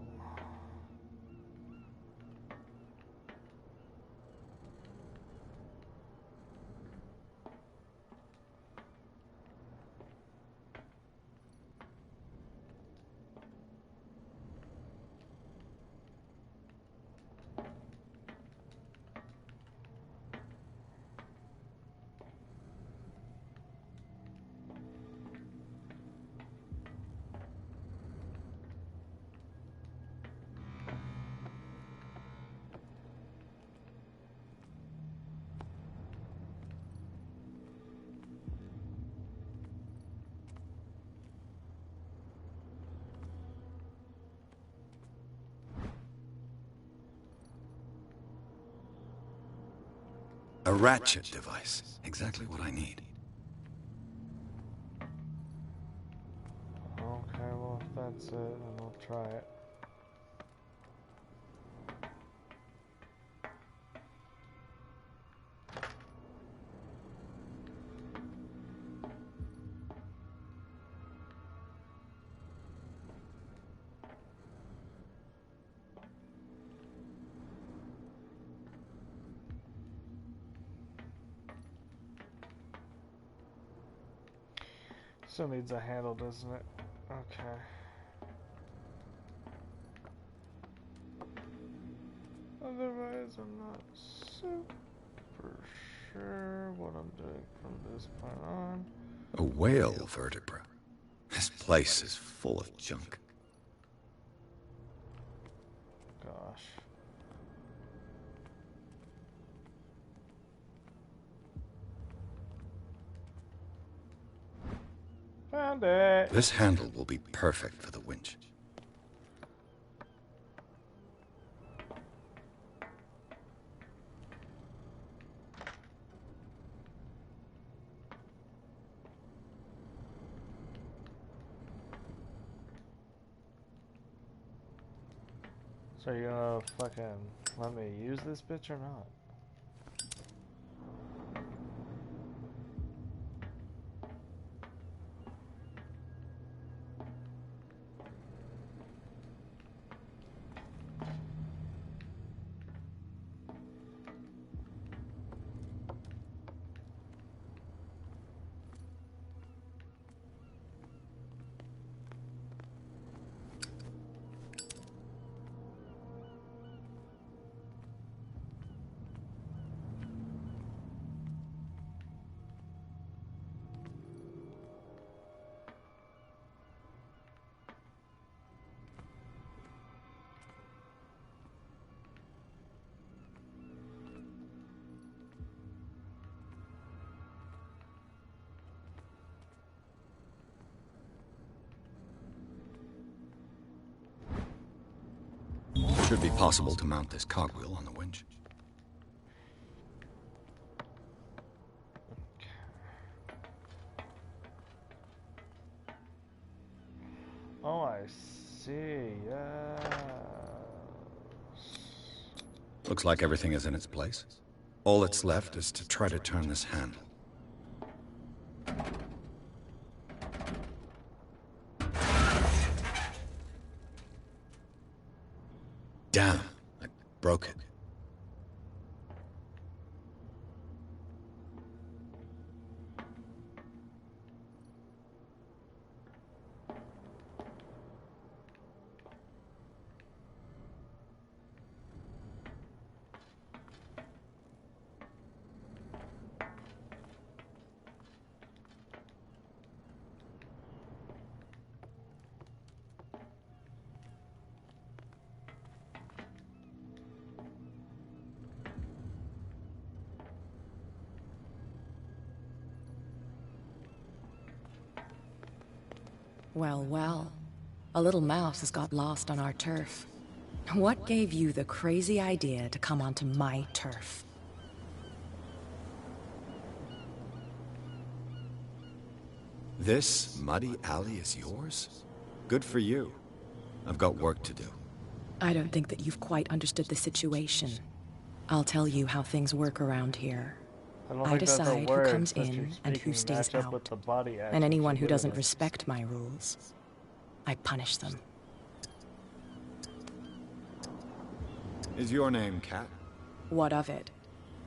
A ratchet device. Exactly what I need. Okay, well, if that's it, then I'll try it. Still needs a handle, doesn't it? Okay. Otherwise, I'm not super sure what I'm doing from this point on. A whale vertebra. This place is full of junk. Gosh. Found it! This handle will be perfect for the winch. So you gonna fucking let me use this bitch or not? Should be possible to mount this cogwheel on the winch. Yes. Looks like everything is in its place. All that's left is to try to turn this handle. Damn, I broke it. Well, well. A little mouse has got lost on our turf. What gave you the crazy idea to come onto my turf? This muddy alley is yours? Good for you. I've got work to do. I don't think that you've quite understood the situation. I'll tell you how things work around here. I decide who comes in and who stays out. And anyone who doesn't respect my rules, I punish them. Is your name Cat? What of it?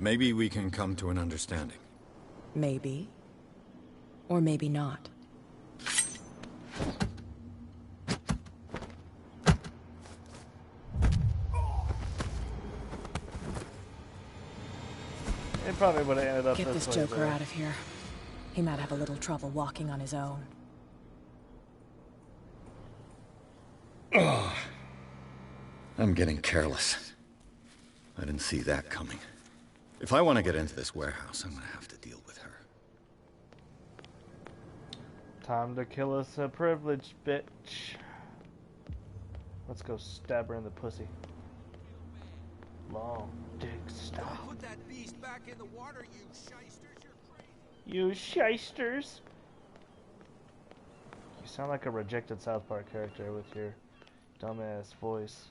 Maybe we can come to an understanding. Maybe. Or maybe not. It probably would have ended up Get this this way, joker out of here. He might have a little trouble walking on his own. Oh, I'm getting careless. I didn't see that coming. If I want to get into this warehouse, I'm gonna have to deal with her. Time to kill us a privileged bitch. Let's go stab her in the pussy. Long dick style. Put that beast back in the water, you shysters. You're crazy. You shysters. You sound like a rejected South Park character with your dumbass voice.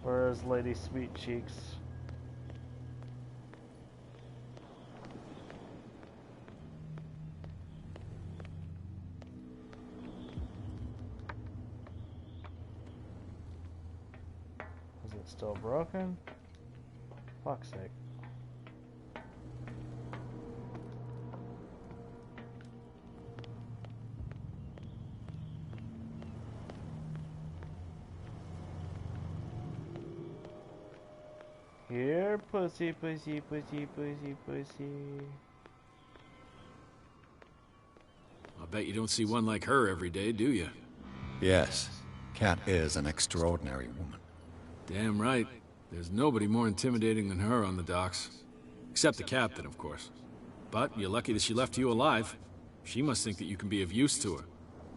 Where's Lady Sweet Cheeks? Is it still broken? Fuck's sake. Here, pussy, pussy, pussy, pussy, pussy. I'll bet you don't see one like her every day, do you? Yes, Cat is an extraordinary woman. Damn right. There's nobody more intimidating than her on the docks. Except the captain, of course. But you're lucky that she left you alive. She must think that you can be of use to her.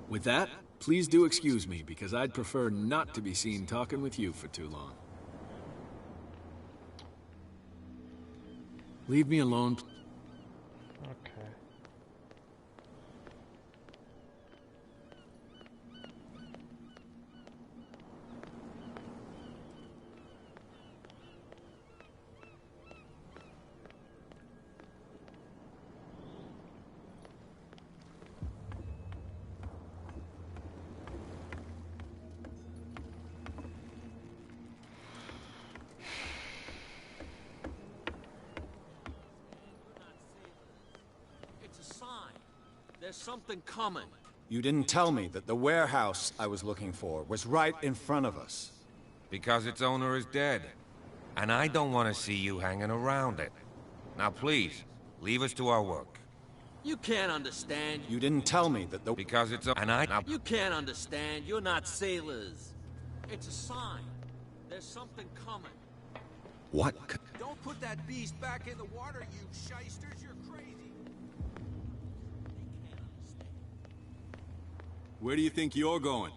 With that, please do excuse me, because I'd prefer not to be seen talking with you for too long. Leave me alone. Okay. There's something coming. You didn't tell me that the warehouse I was looking for was right in front of us. Because its owner is dead. And I don't want to see you hanging around it. Now please, leave us to our work. You can't understand. You didn't tell me that the... Because it's a... And I... Now, you can't understand. You're not sailors. It's a sign. There's something coming. What? Don't put that beast back in the water, you shysters. You're crazy. Where do you think you're going?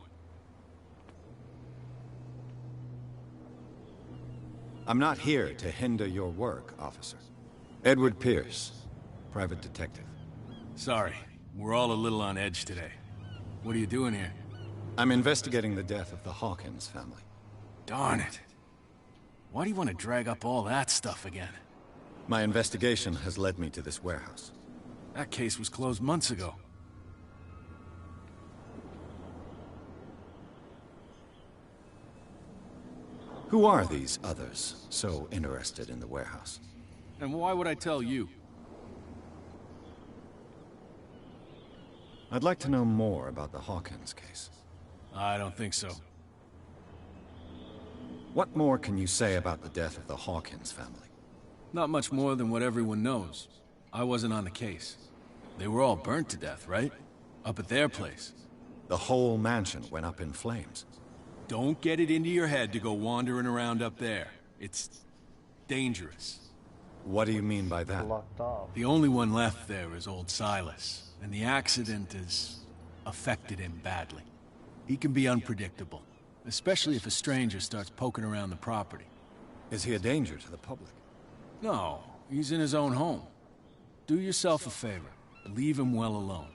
I'm not here to hinder your work, officer. Edward Pierce, private detective. Sorry, we're all a little on edge today. What are you doing here? I'm investigating the death of the Hawkins family. Darn it. Why do you want to drag up all that stuff again? My investigation has led me to this warehouse. That case was closed months ago. Who are these others so interested in the warehouse? And why would I tell you? I'd like to know more about the Hawkins case. I don't think so. What more can you say about the death of the Hawkins family? Not much more than what everyone knows. I wasn't on the case. They were all burnt to death, right? Up at their place. The whole mansion went up in flames. Don't get it into your head to go wandering around up there. It's dangerous. What do you mean by that? The only one left there is old Silas, and the accident has affected him badly. He can be unpredictable, especially if a stranger starts poking around the property. Is he a danger to the public? No, he's in his own home. Do yourself a favor. Leave him well alone.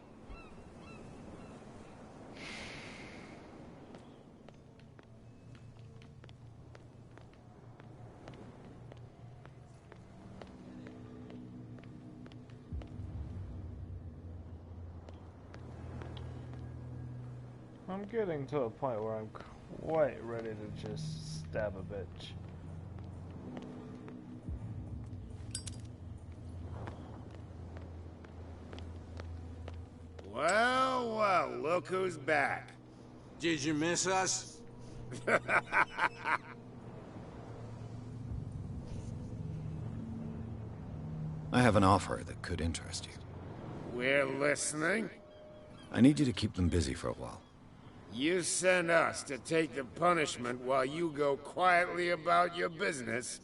I'm getting to a point where I'm quite ready to just stab a bitch. Well, well, look who's back. Did you miss us? I have an offer that could interest you. We're listening. I need you to keep them busy for a while. You send us to take the punishment while you go quietly about your business.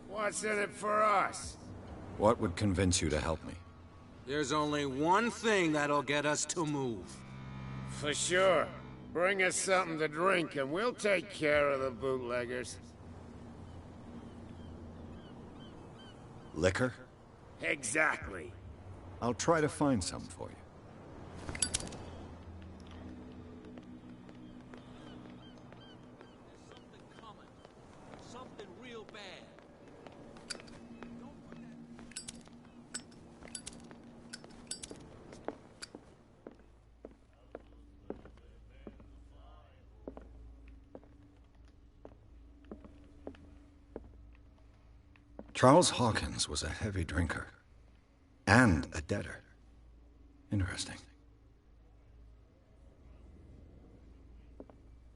What's in it for us? What would convince you to help me? There's only one thing that'll get us to move. For sure. Bring us something to drink and we'll take care of the bootleggers. Liquor? Exactly. I'll try to find some for you. Charles Hawkins was a heavy drinker. And a debtor. Interesting.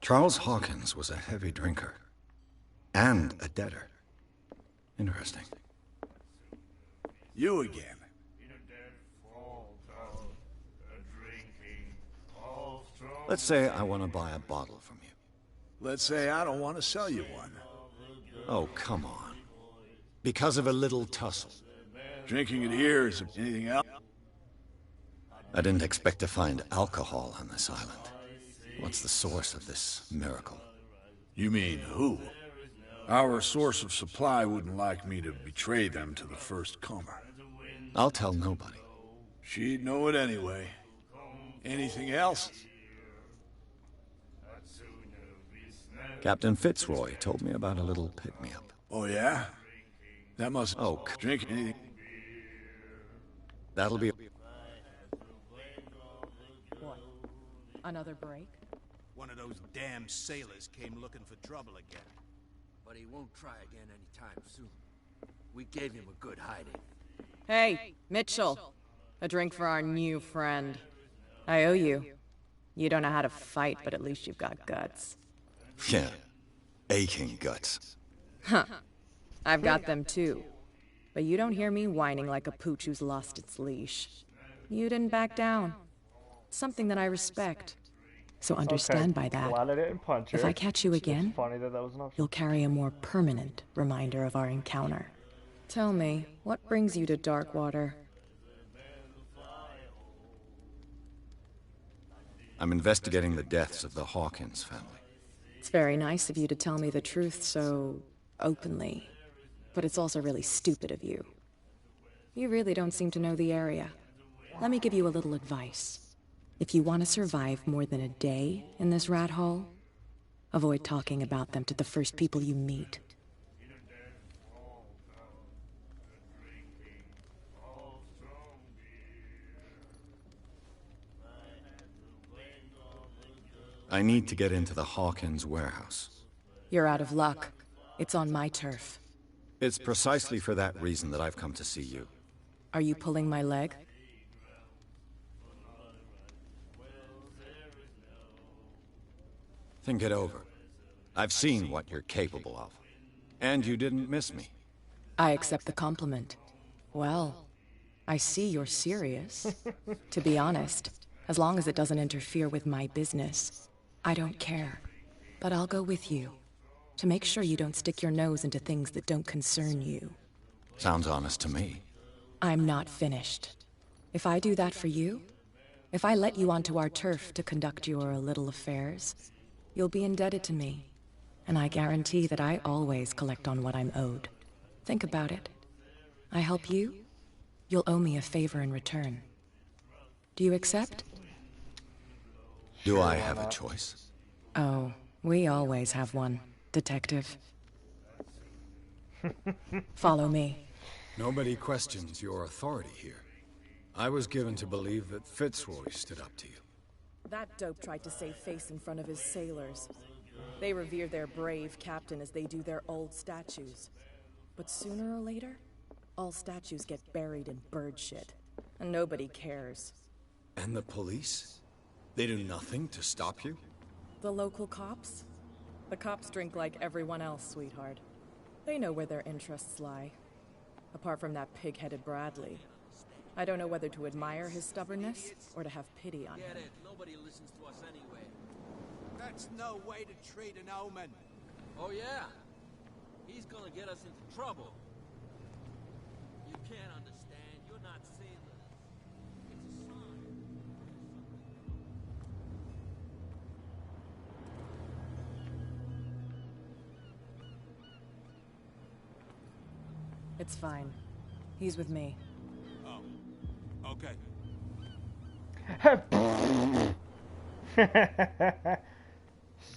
Charles Hawkins was a heavy drinker. And a debtor. Interesting. You again. Let's say I want to buy a bottle from you. Let's say I don't want to sell you one. Oh, come on. Because of a little tussle. Drinking it here is anything else? I didn't expect to find alcohol on this island. What's the source of this miracle? You mean who? Our source of supply wouldn't like me to betray them to the first comer. I'll tell nobody. She'd know it anyway. Anything else? Captain Fitzroy told me about a little pick-me-up. Oh, yeah? That must... Oh, drink anything. That'll be... What? Another break? One of those damn sailors came looking for trouble again. But he won't try again anytime soon. We gave him a good hiding. Hey, Mitchell. A drink for our new friend. I owe you. You don't know how to fight, but at least you've got guts. Yeah. Aching guts. Huh. I've got them too. But you don't hear me whining like a pooch who's lost its leash. You didn't back down. Something that I respect. So understand by that, glad I didn't punch her. if I catch you again, It's funny that was an option. you'll carry a more permanent reminder of our encounter. Tell me, what brings you to Darkwater? I'm investigating the deaths of the Hawkins family. It's very nice of you to tell me the truth so openly. but it's also really stupid of you. You really don't seem to know the area. Let me give you a little advice. If you want to survive more than a day in this rat hole, avoid talking about them to the first people you meet. I need to get into the Hawkins warehouse. You're out of luck. It's on my turf. It's precisely for that reason that I've come to see you. Are you pulling my leg? Think it over. I've seen what you're capable of. And you didn't miss me. I accept the compliment. Well, I see you're serious. To be honest, as long as it doesn't interfere with my business, I don't care. But I'll go with you, to make sure you don't stick your nose into things that don't concern you. Sounds honest to me. I'm not finished. If I do that for you, if I let you onto our turf to conduct your little affairs, you'll be indebted to me. And I guarantee that I always collect on what I'm owed. Think about it. I help you, you'll owe me a favor in return. Do you accept? Do I have a choice? Oh, we always have one, Detective. Follow me. Nobody questions your authority here. I was given to believe that Fitzroy stood up to you. That dope tried to save face in front of his sailors. They revere their brave captain as they do their old statues. But sooner or later, all statues get buried in bird shit. And nobody cares. And the police? They do nothing to stop you? The local cops? The cops drink like everyone else, sweetheart. They know where their interests lie. Apart from that pig-headed Bradley. I don't know whether to admire his stubbornness or to have pity on him. Get it. Nobody listens to us anyway. That's no way to treat an omen. Oh, yeah? He's gonna get us into trouble. You can't understand. You're not sailors. It's a sign. It's fine. He's with me. Oh. Okay.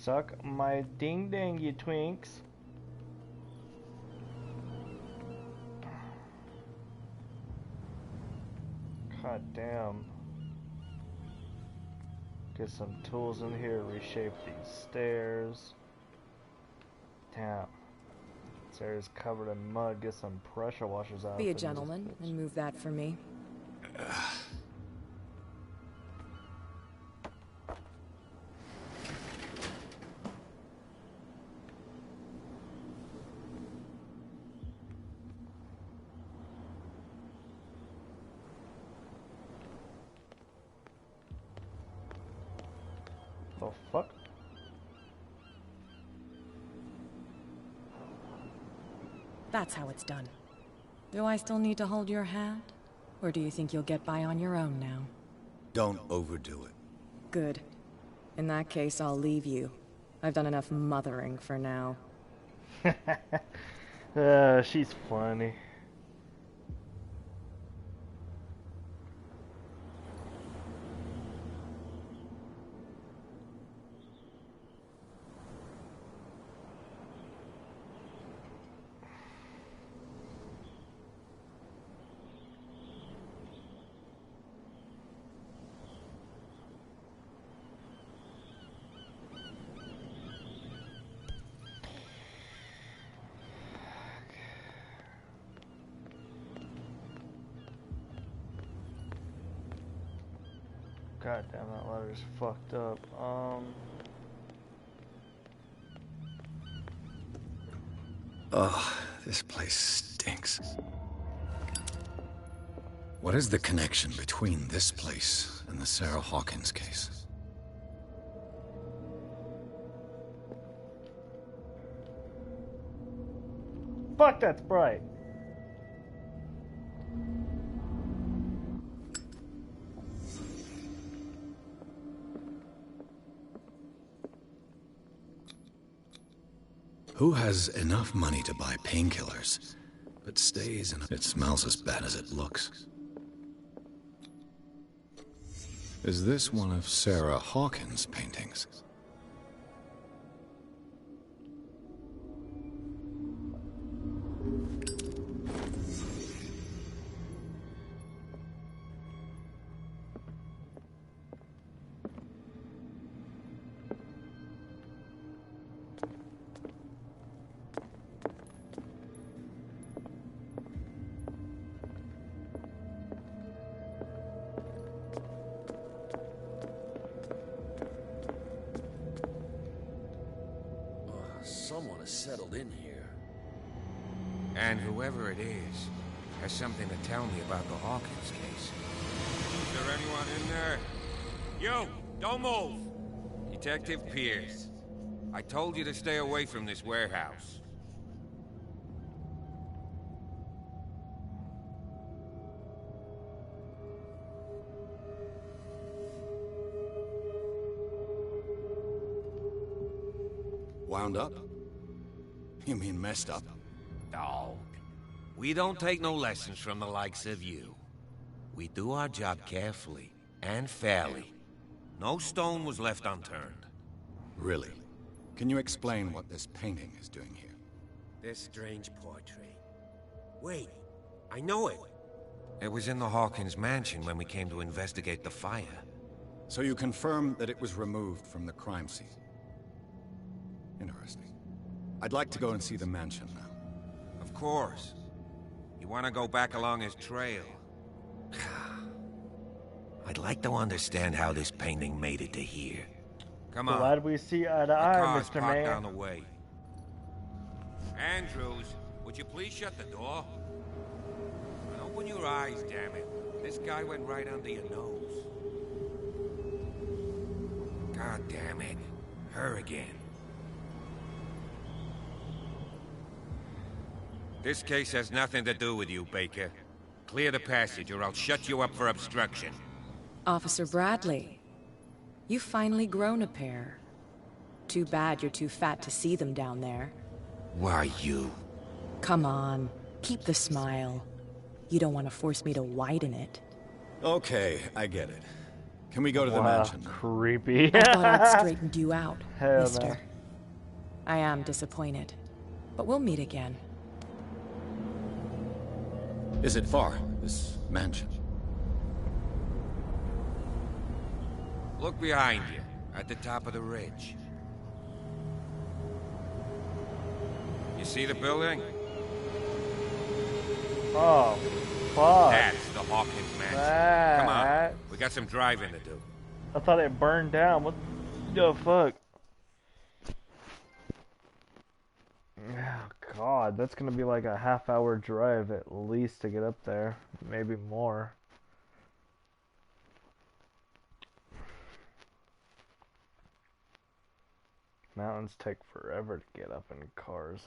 Suck my ding ding, you twinks. God damn. Get some tools in here, reshape these stairs. Damn. Stairs covered in mud, get some pressure washers out. Be a gentleman and move that for me. The fuck? That's how it's done. Do I still need to hold your hand? Or do you think you'll get by on your own now? Don't overdo it. Good. In that case, I'll leave you. I've done enough mothering for now. She's funny. God damn, that ladder's fucked up. Ugh, this place stinks. What is the connection between this place and the Sarah Hawkins case? Fuck, that's bright. Who has enough money to buy painkillers but stays in a... It smells as bad as it looks. Is this one of Sarah Hawkins' paintings? Someone has settled in here. And whoever it is has something to tell me about the Hawkins case. Is there anyone in there? You! Don't move! Detective Pierce. I told you to stay away from this warehouse. Wound up? You mean messed up? Dog. We don't take no lessons from the likes of you. We do our job carefully and fairly. No stone was left unturned. Really? Can you explain what this painting is doing here? This strange portrait. Wait, I know it. It was in the Hawkins mansion when we came to investigate the fire. So you confirm that it was removed from the crime scene? Interesting. I'd like to go and see the mansion now. Of course. You want to go back along his trail? I'd like to understand how this painting made it to here. Come on. Glad we see eye to The eye, car's Mr. parked Man. down the way. Andrews, would you please shut the door? And open your eyes, damn it. This guy went right under your nose. God damn it. Her again. This case has nothing to do with you, Baker. Clear the passage, or I'll shut you up for obstruction. Officer Bradley, you've finally grown a pair. Too bad you're too fat to see them down there. Why, you? Come on, keep the smile. You don't want to force me to widen it. Okay, I get it. Can we go to the mansion? Creepy. I thought I'd straightened you out, Hell mister. no. I am disappointed, but we'll meet again. Is it far, this mansion? Look behind you, at the top of the ridge. You see the building? Oh, fuck. That's the Hawkins mansion. Come on, we got some driving to do. I thought it burned down. What the fuck? Oh, God, that's gonna be like a half-hour drive at least to get up there. Maybe more. Mountains take forever to get up in cars.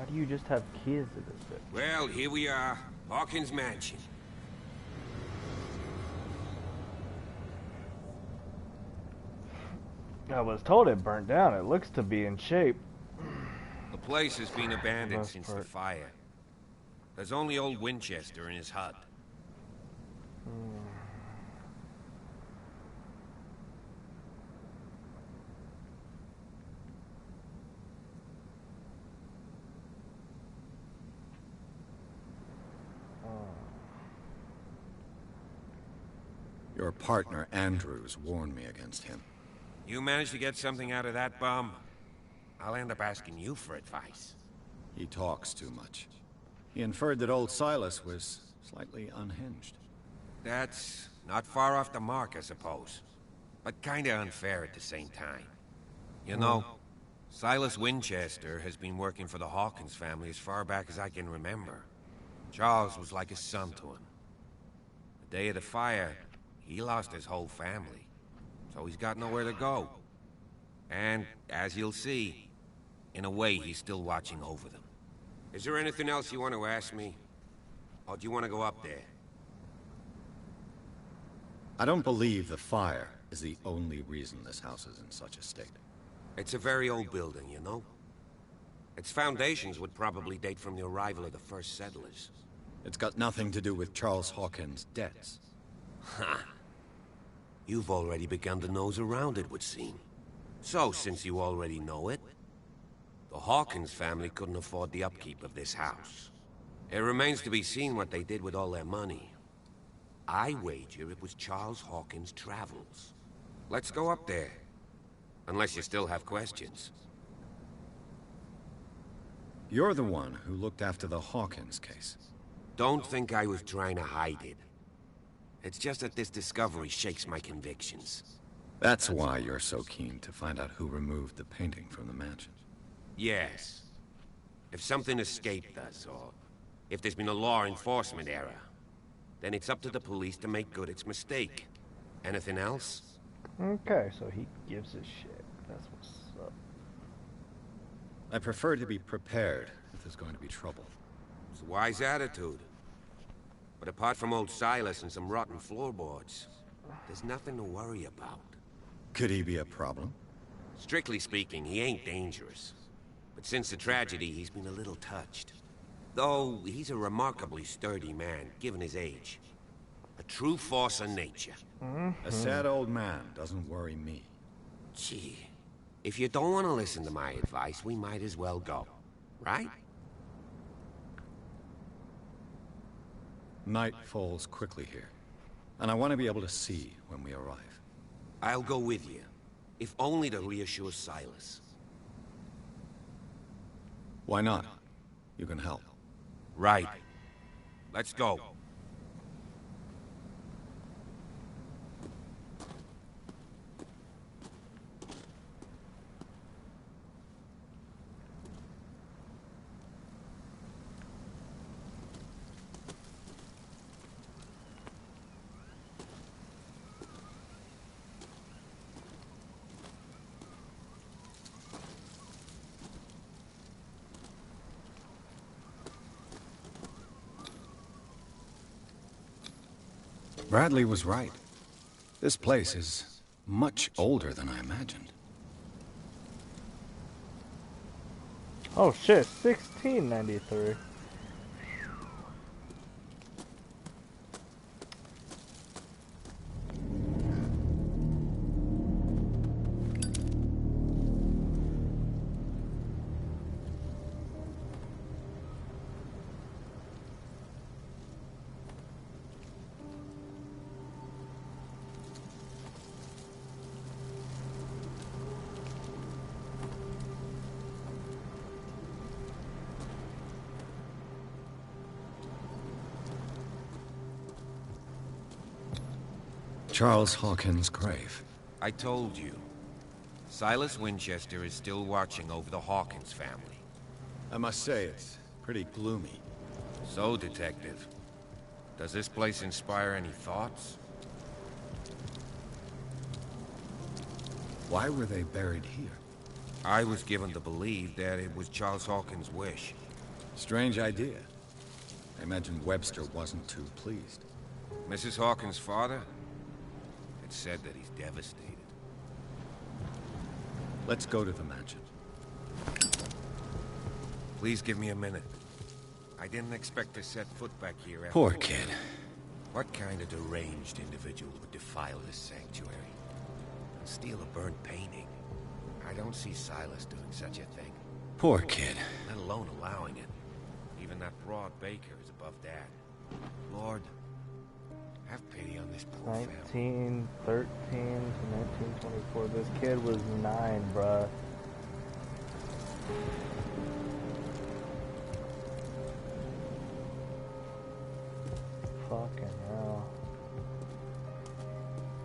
Why do you just have keys to this bit? Well, here we are, Hawkins mansion. I was told it burnt down. It looks to be in shape. The place has been abandoned Most since part. the fire. There's only old Winchester in his hut. Your partner, Andrews, warned me against him. You managed to get something out of that bum? I'll end up asking you for advice. He talks too much. He inferred that old Silas was slightly unhinged. That's not far off the mark, I suppose. But kinda unfair at the same time. You know, Silas Winchester has been working for the Hawkins family as far back as I can remember. Charles was like a son to him. The day of the fire, he lost his whole family. So he's got nowhere to go. And, as you'll see, in a way he's still watching over them. Is there anything else you want to ask me? Or do you want to go up there? I don't believe the fire is the only reason this house is in such a state. It's a very old building, you know? Its foundations would probably date from the arrival of the first settlers. It's got nothing to do with Charles Hawkins' debts. Ha! You've already begun to nose around it, would seem. So, since you already know it, the Hawkins family couldn't afford the upkeep of this house. It remains to be seen what they did with all their money. I wager it was Charles Hawkins' travels. Let's go up there. Unless you still have questions. You're the one who looked after the Hawkins case. Don't think I was trying to hide it. It's just that this discovery shakes my convictions. That's why you're so keen to find out who removed the painting from the mansion. Yes. If something escaped us, or if there's been a law enforcement error, then it's up to the police to make good its mistake. Anything else? Okay, so he gives a shit. That's what's up. I prefer to be prepared if there's going to be trouble. It's a wise attitude. But apart from old Silas and some rotten floorboards, there's nothing to worry about. Could he be a problem? Strictly speaking, he ain't dangerous. But since the tragedy, he's been a little touched. Though, he's a remarkably sturdy man, given his age. A true force of nature. A sad old man doesn't worry me. Gee, if you don't want to listen to my advice, we might as well go. Right? Night falls quickly here, and I want to be able to see when we arrive. I'll go with you, if only to reassure Silas. Why not? You can help. Right. Let's go. Bradley was right. This place is much older than I imagined. Oh shit, 1693. Charles Hawkins' grave. I told you. Silas Winchester is still watching over the Hawkins family. I must say, it's pretty gloomy. So, Detective, does this place inspire any thoughts? Why were they buried here? I was given to believe that it was Charles Hawkins' wish. Strange idea. I imagine Webster wasn't too pleased. Mrs. Hawkins' father? It's said that he's devastated. Let's go to the mansion. Please give me a minute. I didn't expect to set foot back here after... Poor kid. What kind of deranged individual would defile this sanctuary? And steal a burnt painting? I don't see Silas doing such a thing. Poor kid. Let alone allowing it. Even that broad baker is above that. Lord, have pity on this poor family. 1913 to 1924. This kid was 9, bruh. Fucking hell.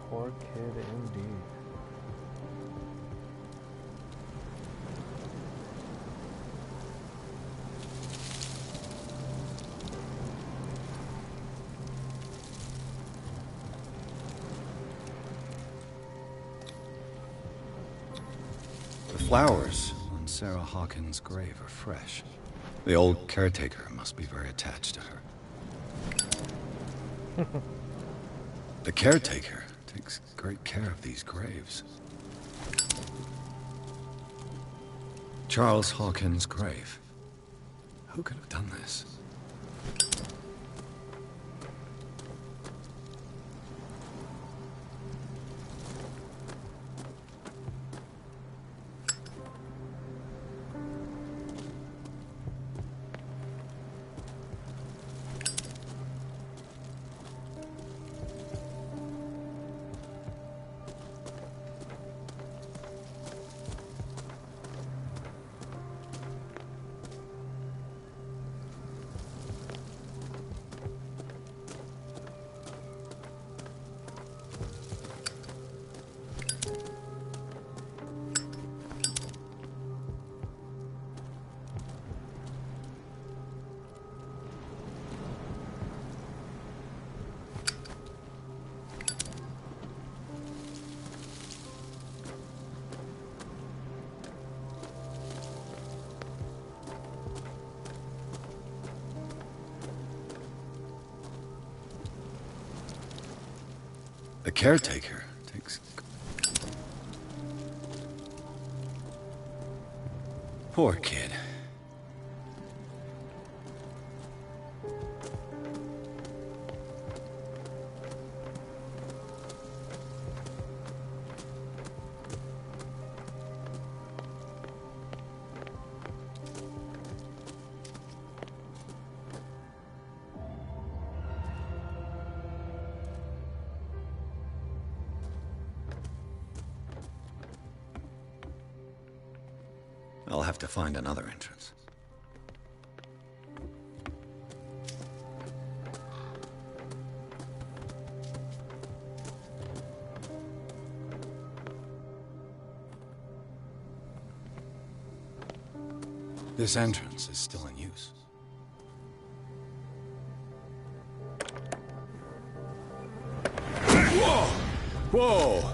Poor kid indeed. The flowers on Sarah Hawkins' grave are fresh. The old caretaker must be very attached to her. The caretaker takes great care of these graves. Charles Hawkins' grave. Who could have done this? The caretaker takes... Poor kid. I'll have to find another entrance. This entrance is still in use. Whoa! Whoa!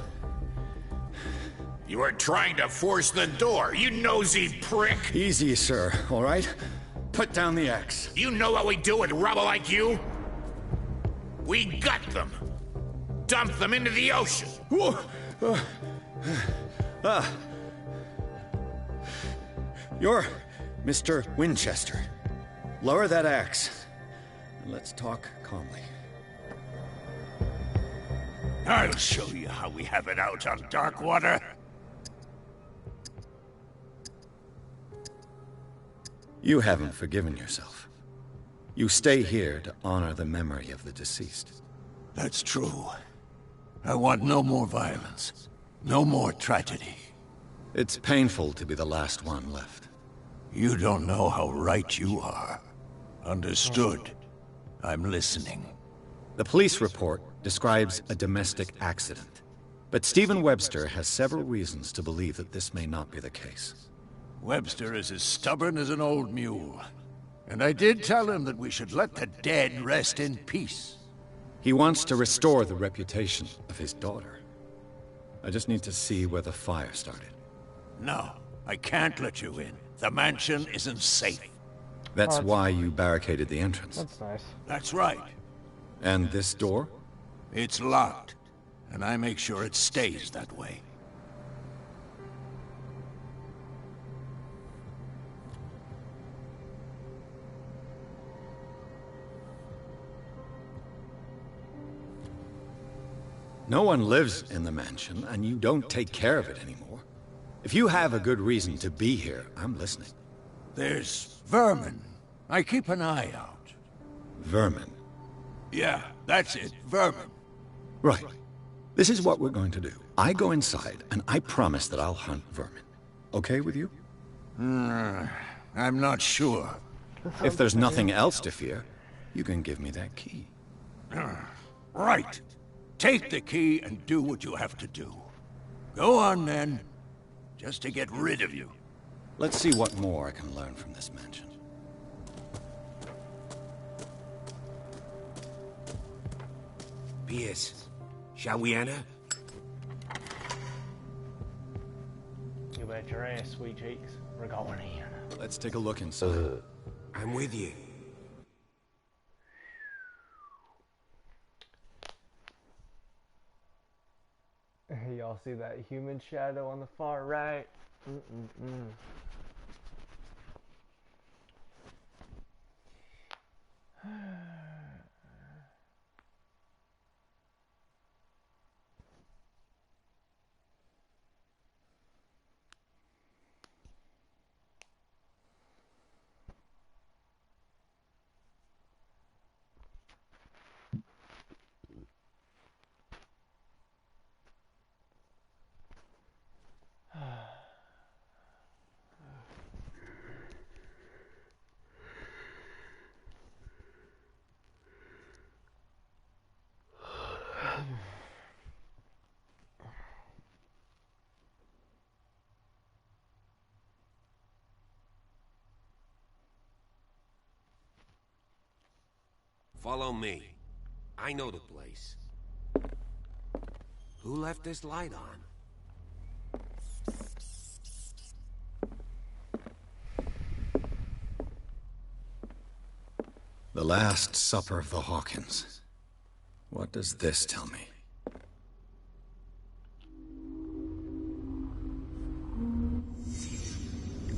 You were trying to force the door, you nosy prick! Easy, sir, all right? Put down the axe. You know what we do with rubble like you? We gut them. Dump them into the ocean. Whoa! You're Mr. Winchester. Lower that axe, and let's talk calmly. I'll show you how we have it out on Darkwater. You haven't forgiven yourself. You stay here to honor the memory of the deceased. That's true. I want no more violence. No more tragedy. It's painful to be the last one left. You don't know how right you are. Understood. I'm listening. The police report describes a domestic accident, but Stephen Webster has several reasons to believe that this may not be the case. Webster is as stubborn as an old mule. And I did tell him that we should let the dead rest in peace. He wants to restore the reputation of his daughter. I just need to see where the fire started. No, I can't let you in. The mansion isn't safe. That's why you barricaded the entrance. That's nice. That's right. And this door? It's locked, and I make sure it stays that way. No one lives in the mansion, and you don't take care of it anymore. If you have a good reason to be here, I'm listening. There's vermin. I keep an eye out. Vermin? Yeah, that's it, vermin. Right. This is what we're going to do. I go inside, and I promise that I'll hunt vermin. Okay with you? I'm not sure. If there's nothing else to fear, you can give me that key. Right. Take the key and do what you have to do. Go on, then. Just to get rid of you. Let's see what more I can learn from this mansion. Pierce, shall we enter? You bet your ass, sweet cheeks. We're going in. Let's take a look inside. I'm with you. Y'all see that human shadow on the far right? Follow me. I know the place. Who left this light on? The Last Supper of the Hawkins. What does this tell me?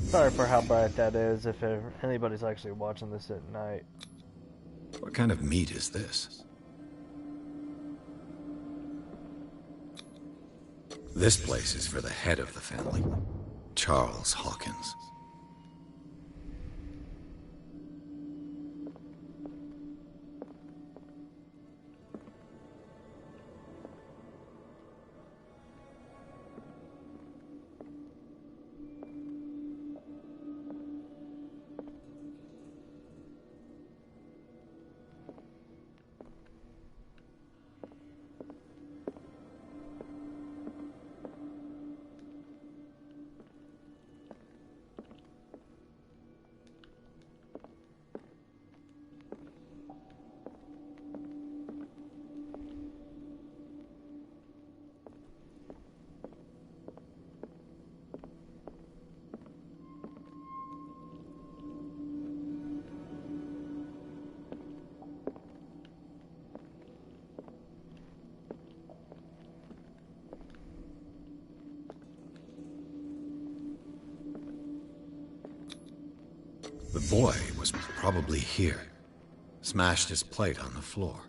Sorry for how bright that is if anybody's actually watching this at night. What kind of meat is this? This place is for the head of the family, Charles Hawkins. The boy was probably here. Smashed his plate on the floor.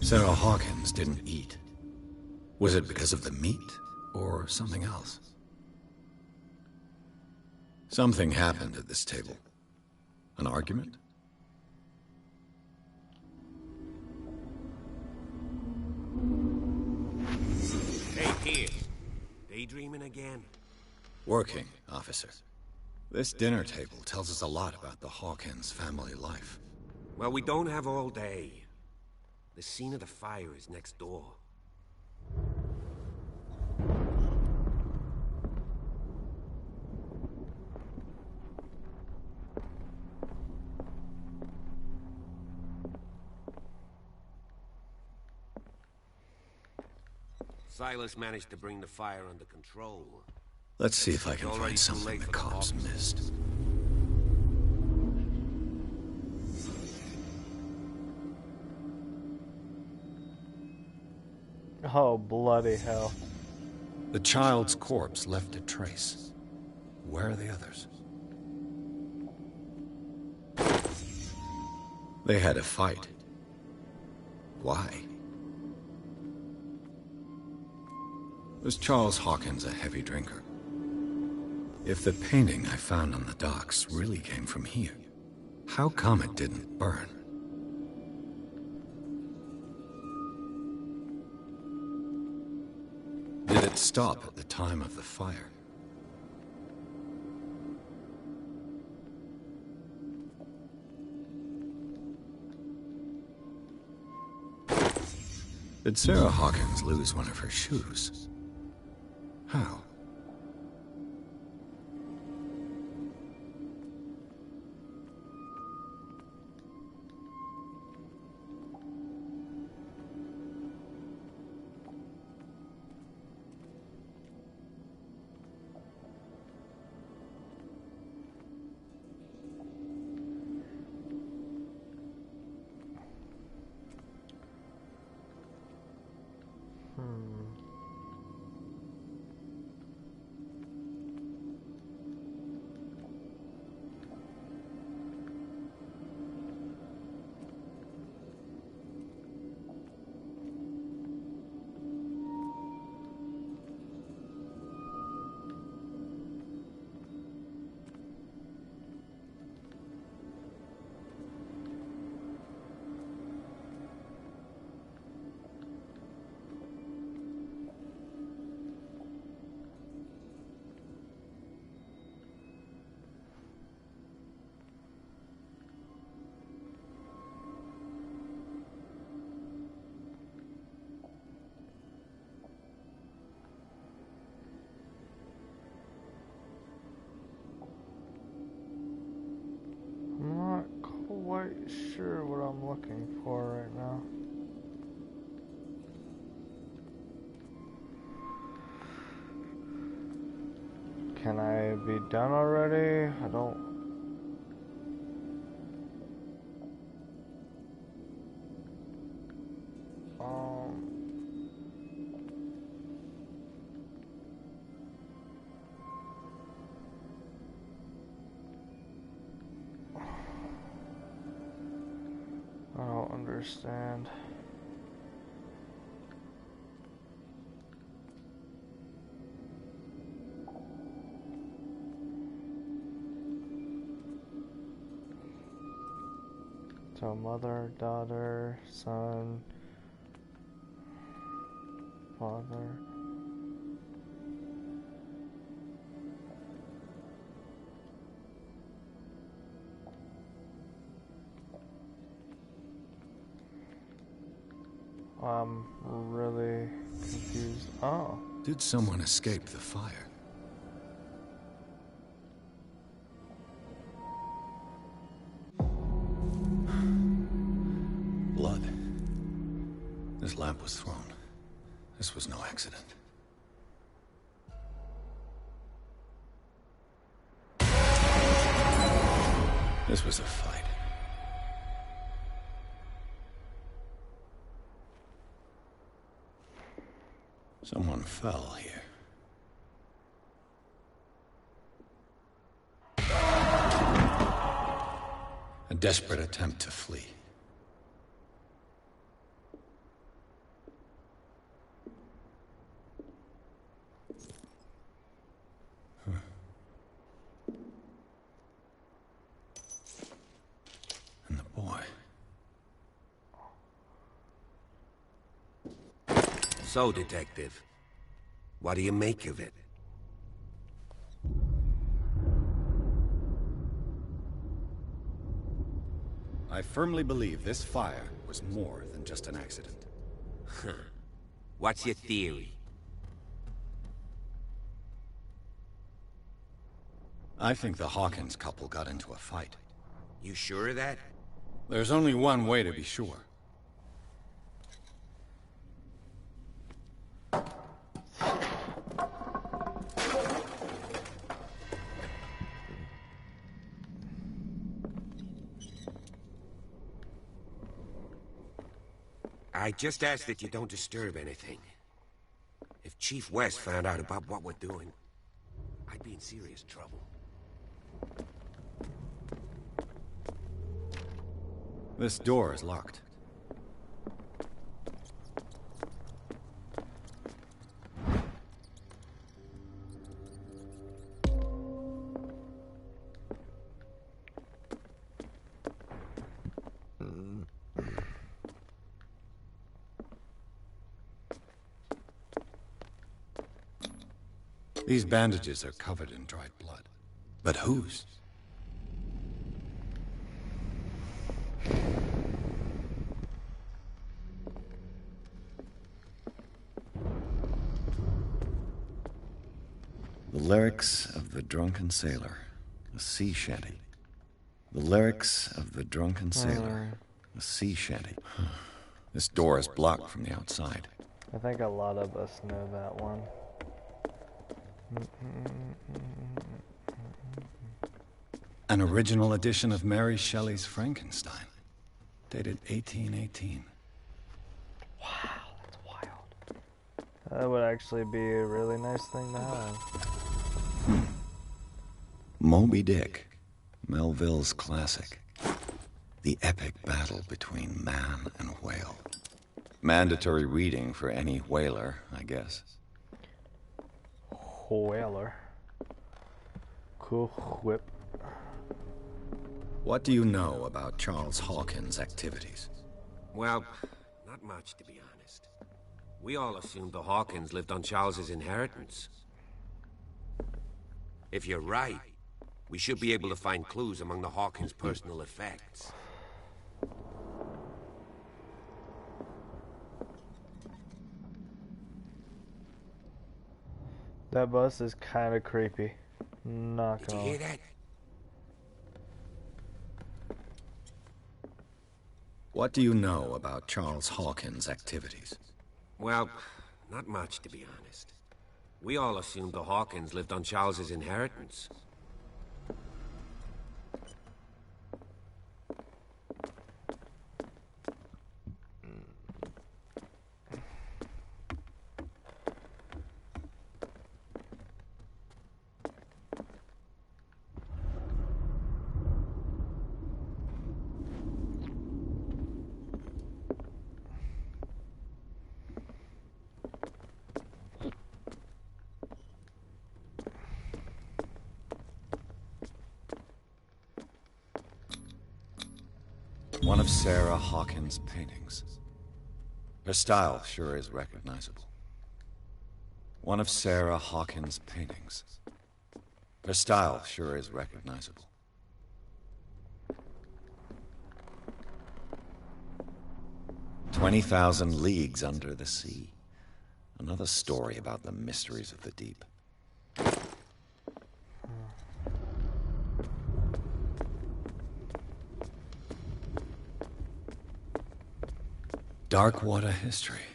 Sarah Hawkins didn't eat. Was it because of the meat, or something else? Something happened at this table. An argument? Hey, Pierce. Daydreaming again? Working, officer. This dinner table tells us a lot about the Hawkins family life. Well, we don't have all day. The scene of the fire is next door. Silas managed to bring the fire under control. Let's see if I can find something the cops missed. Oh, bloody hell. The child's corpse left a trace. Where are the others? They had a fight. Why? Was Charles Hawkins a heavy drinker? If the painting I found on the docks really came from here, how come it didn't burn? Did it stop at the time of the fire? Did Sarah Hawkins lose one of her shoes? How? Quite sure what I'm looking for right now. Can I be done already? I don't... I don't understand. So mother, daughter, son, father. I'm really confused. Oh. Did someone escape the fire? Blood. This lamp was thrown. This was no accident. This was a fight. Someone fell here. A desperate attempt to flee. And the boy. So, Detective, what do you make of it? I firmly believe this fire was more than just an accident. What's your theory? I think the Hawkins couple got into a fight. You sure of that? There's only one way to be sure. I just ask that you don't disturb anything. If Chief West found out about what we're doing, I'd be in serious trouble. This door is locked. These bandages are covered in dried blood. But whose? The lyrics of the drunken sailor, a sea shanty. The lyrics of the drunken sailor, a sea shanty. This door is blocked from the outside. I think a lot of us know that one. An original edition of Mary Shelley's Frankenstein, dated 1818. Wow, that's wild. That would actually be a really nice thing to have. Moby Dick, Melville's classic. The epic battle between man and whale. Mandatory reading for any whaler, I guess. Whaler. Cool whip. What do you know about Charles Hawkins' activities? Well, not much, to be honest. We all assumed the Hawkins lived on Charles's inheritance. If you're right, we should be able to find clues among the Hawkins' personal effects. That bus is kind of creepy. Not gonna. Did you hear that? What do you know about Charles Hawkins' activities? Well, not much, to be honest. We all assumed the Hawkins lived on Charles's inheritance. One of Sarah Hawkins' paintings. Her style sure is recognizable. One of Sarah Hawkins' paintings. Her style sure is recognizable. 20,000 Leagues Under the Sea. Another story about the mysteries of the deep. Darkwater history.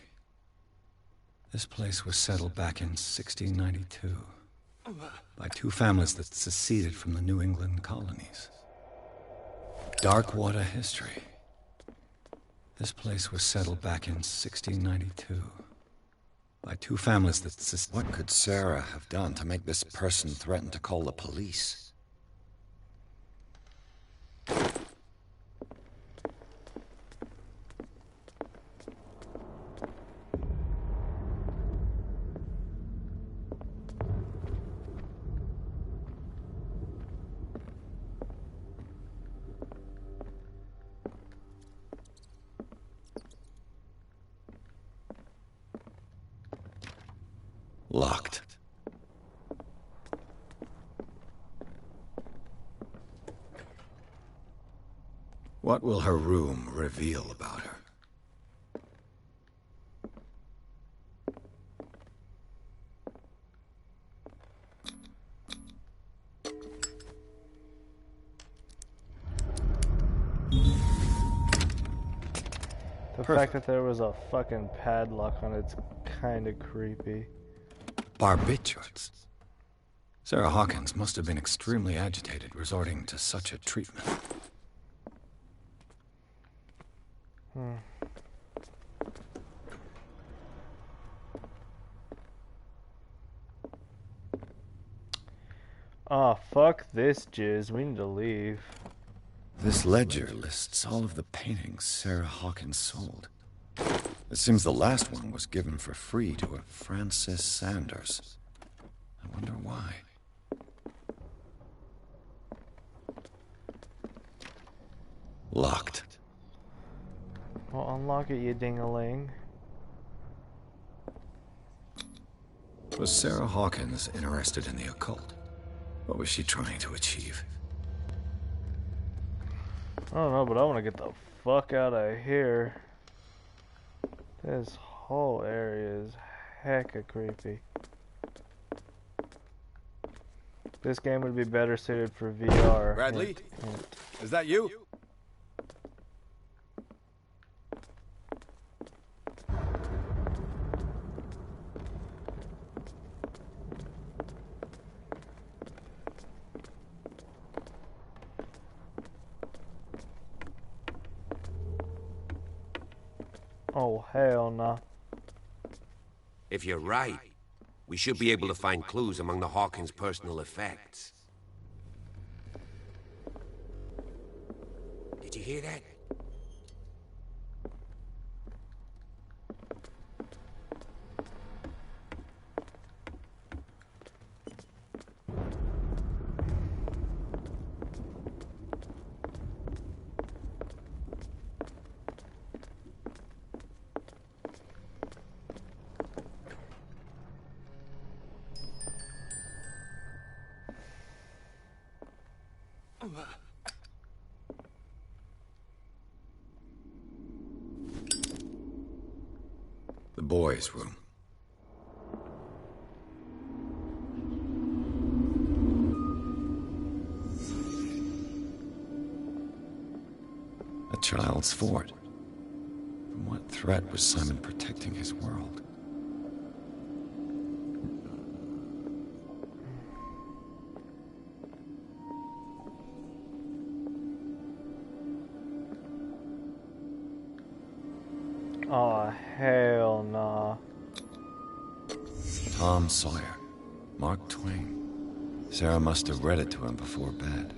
This place was settled back in 1692 by two families that seceded from the New England colonies. Darkwater history. This place was settled back in 1692 by two families that seceded. What could Sarah have done to make this person threaten to call the police? Locked. What will her room reveal about her? The fact that there was a fucking padlock on it's kind of creepy. Barbiturates. Sarah Hawkins must have been extremely agitated resorting to such a treatment. Oh, fuck this jizz. We need to leave. This ledger lists all of the paintings Sarah Hawkins sold. It seems the last one was given for free to a Francis Sanders. I wonder why. Locked. Well, unlock it, you ding-a-ling. Was Sarah Hawkins interested in the occult? What was she trying to achieve? I don't know, but I want to get the fuck out of here. This whole area is hecka creepy. This game would be better suited for VR. Bradley? Hint, hint. Is that you? Oh, hell no. If you're right, we should be able to find clues among the Hawkins' personal effects. Did you hear that? The boys' room. A child's fort. From what threat was Simon protecting his world? Oh, hell nah. Tom Sawyer. Mark Twain. Sarah must have read it to him before bed.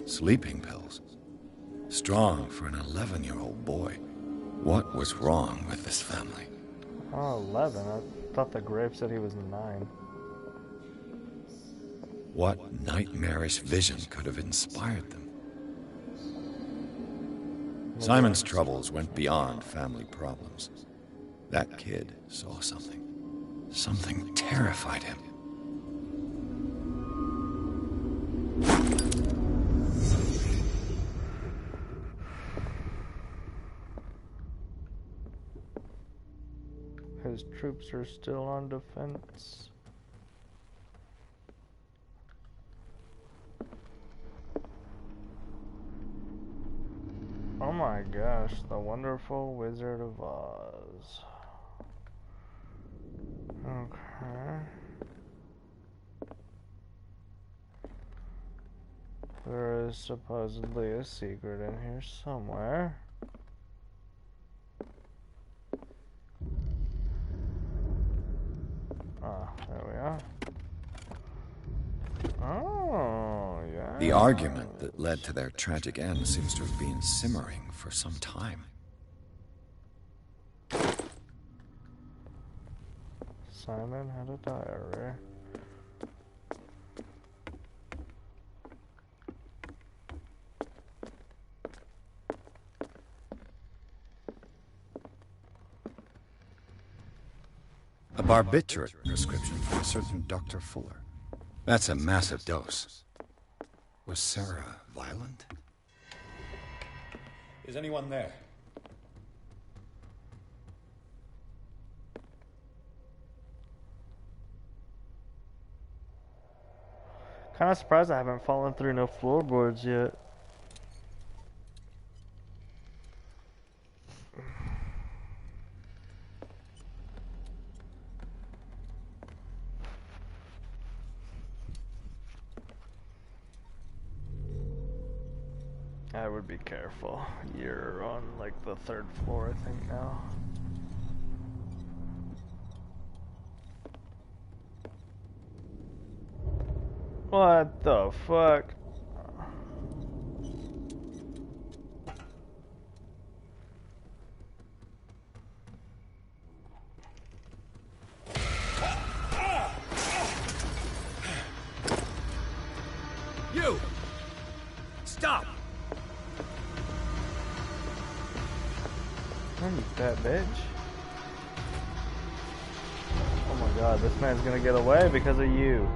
Sleeping pills. Strong for an 11-year-old boy. What was wrong with this family? Oh, 11. I thought the grave said he was 9. What nightmarish vision could have inspired them? Simon's troubles went beyond family problems. That kid saw something. Something terrified him. His troops are still on defense. Oh my gosh, the wonderful Wizard of Oz. Okay. There is supposedly a secret in here somewhere. Ah, there we are. Oh, yeah. The argument that led to their tragic end seems to have been simmering for some time. Simon had a diary. A barbiturate prescription from a certain Dr. Fuller. That's a massive dose. Was Sarah violent? Is anyone there? Kinda surprised I haven't fallen through no floorboards yet. I would be careful. You're on like the 3rd floor, I think now. What the fuck? You! Stop! Oh, you fat bitch. Oh my god, this man's gonna get away because of you.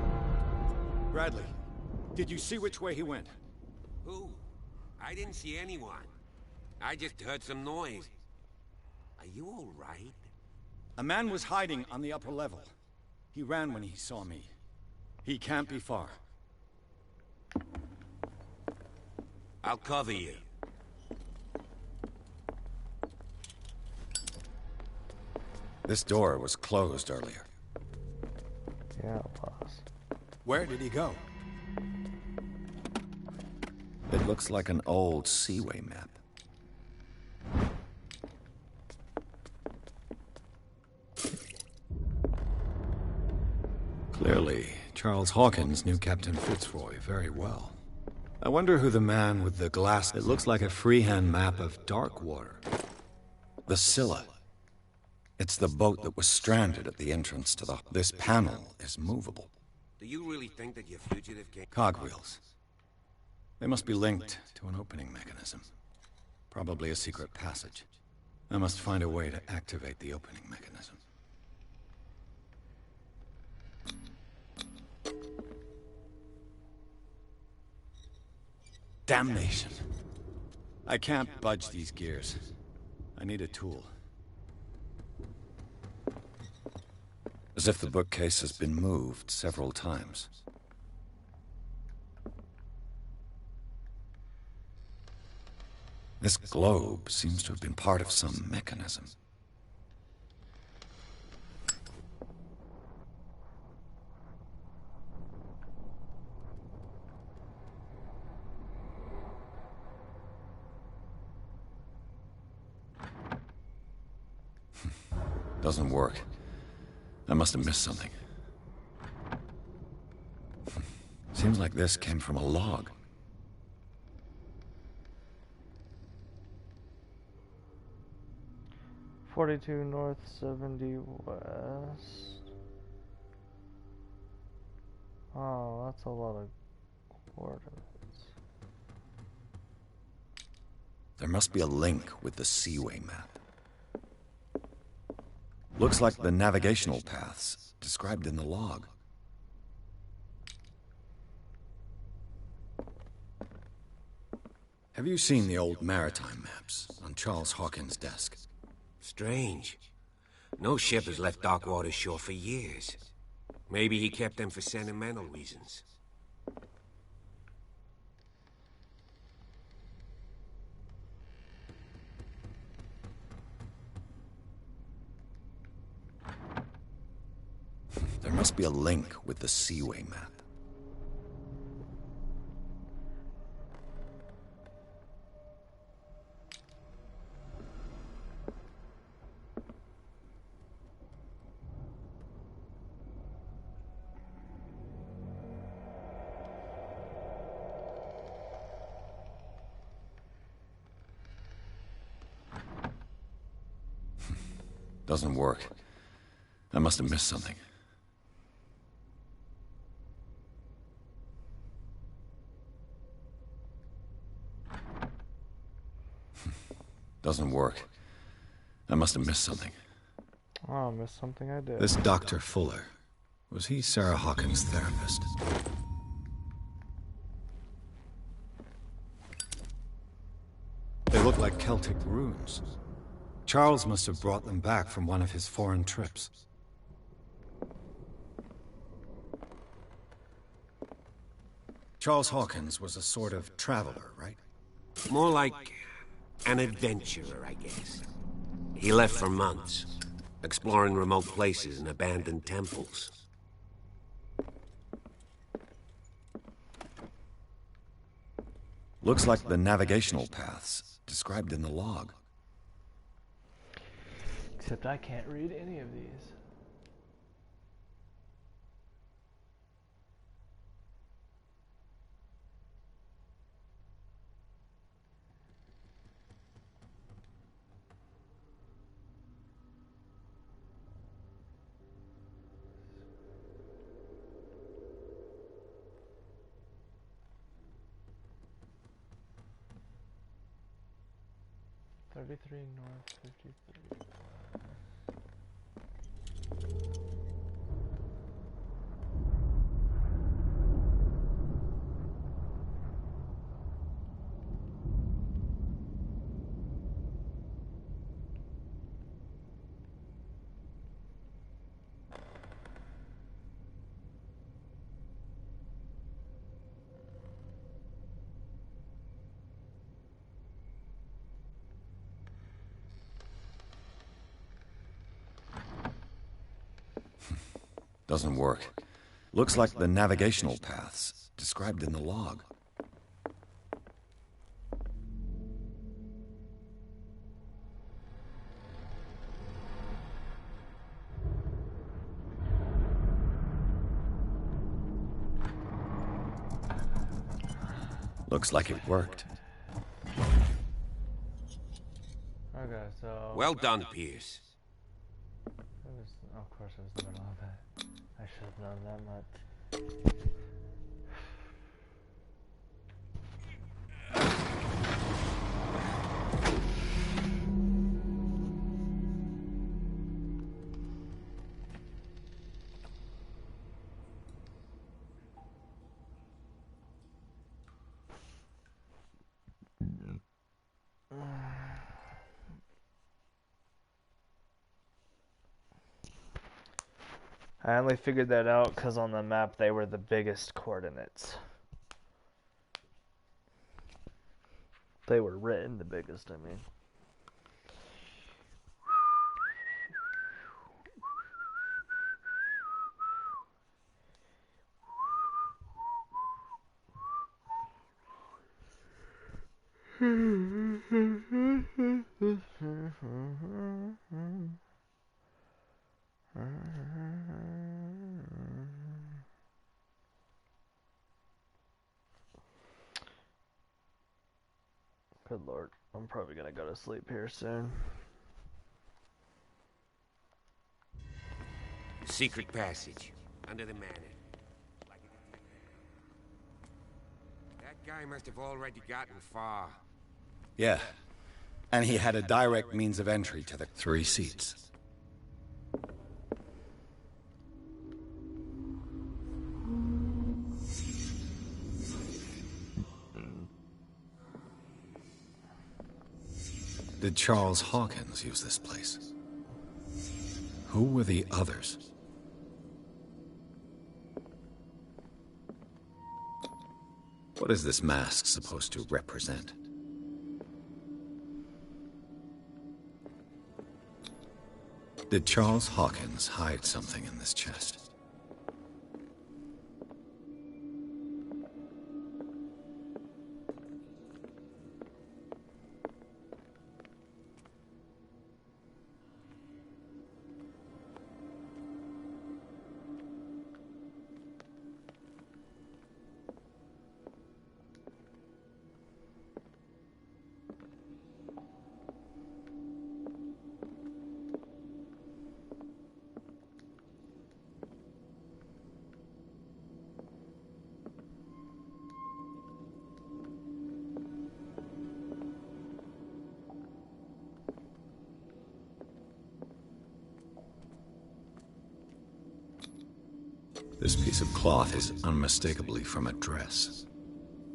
Bradley, did you see which way he went? Who? I didn't see anyone. I just heard some noise. Are you all right? A man was hiding on the upper level. He ran when he saw me. He can't be far. I'll cover you. This door was closed earlier. Yeah, boss. Where did he go? It looks like an old Seaway map. Clearly, Charles Hawkins knew Captain Fitzroy very well. I wonder who the man with the glass... It looks like a freehand map of Darkwater. The Scylla. It's the boat that was stranded at the entrance to the... This panel is movable. Do you really think that your fugitive came... Cogwheels. They must be linked to an opening mechanism. Probably a secret passage. I must find a way to activate the opening mechanism. Damnation. I can't budge these gears. I need a tool. As if the bookcase has been moved several times. This globe seems to have been part of some mechanism. Doesn't work. I must have missed something. Seems like this came from a log. "42 north, 70 west." Oh, that's a lot of coordinates. There must be a link with the Seaway map. Looks like the navigational paths described in the log. Have you seen the old maritime maps on Charles Hawkins' desk? Strange. No ship has left Darkwater shore for years. Maybe he kept them for sentimental reasons. There must be a link with the Seaway map. Doesn't work. I must have missed something. Doesn't work. I must have missed something. Oh, I missed something I did. This Dr. Fuller, was he Sarah Hawkins' therapist? They look like Celtic runes. Charles must have brought them back from one of his foreign trips. Charles Hawkins was a sort of traveler, right? More like an adventurer, I guess. He left for months, exploring remote places and abandoned temples. Looks like the navigational paths described in the log. Except I can't read any of these. 33 north, 53. Doesn't work. Looks like the navigational paths described in the log. Looks like it worked. Okay, so... Well done, Pierce. Of course it was the middle of it. I should have known that much. I only figured that out because on the map they were the biggest coordinates. They were written the biggest, I mean. Good lord, I'm probably gonna go to sleep here soon. Secret passage under the manor. That guy must have already gotten far. Yeah. And he had a direct means of entry to the 3 seats. Did Charles Hawkins use this place? Who were the others? What is this mask supposed to represent? Did Charles Hawkins hide something in this chest? This piece of cloth is unmistakably from a dress.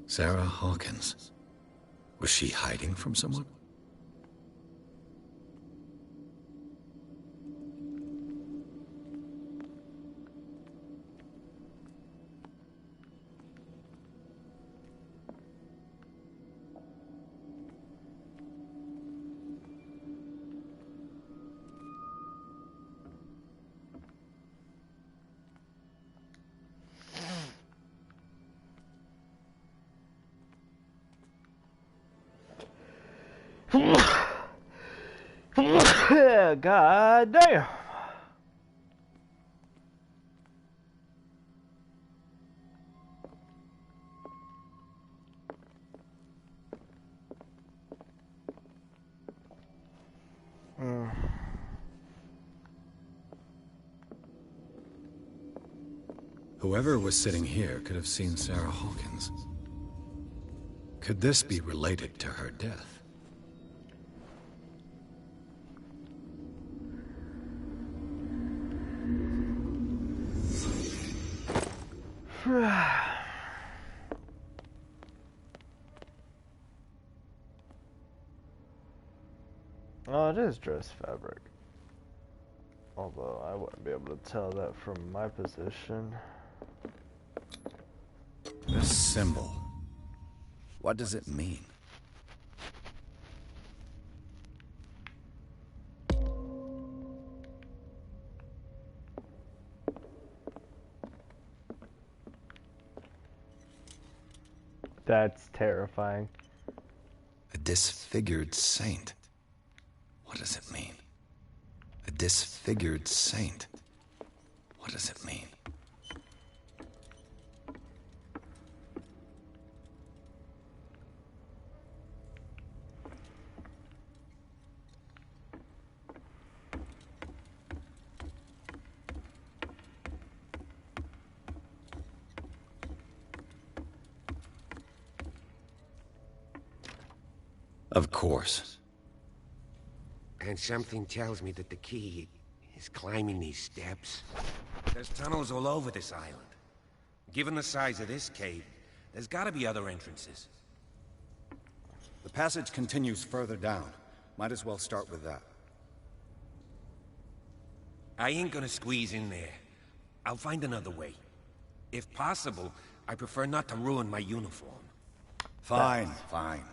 Sarah Hawkins. Was she hiding from someone? God damn. Whoever was sitting here could have seen Sarah Hawkins. Could this be related to her death? Oh, it is dress fabric. Although I wouldn't be able to tell that from my position. This symbol, what does it mean? That's terrifying. A disfigured saint. What does it mean? A disfigured saint. What does it mean? Of course. And something tells me that the key is climbing these steps. There's tunnels all over this island. Given the size of this cave, there's gotta be other entrances. The passage continues further down. Might as well start with that. I ain't gonna squeeze in there. I'll find another way. If possible, I prefer not to ruin my uniform. Fine, fine.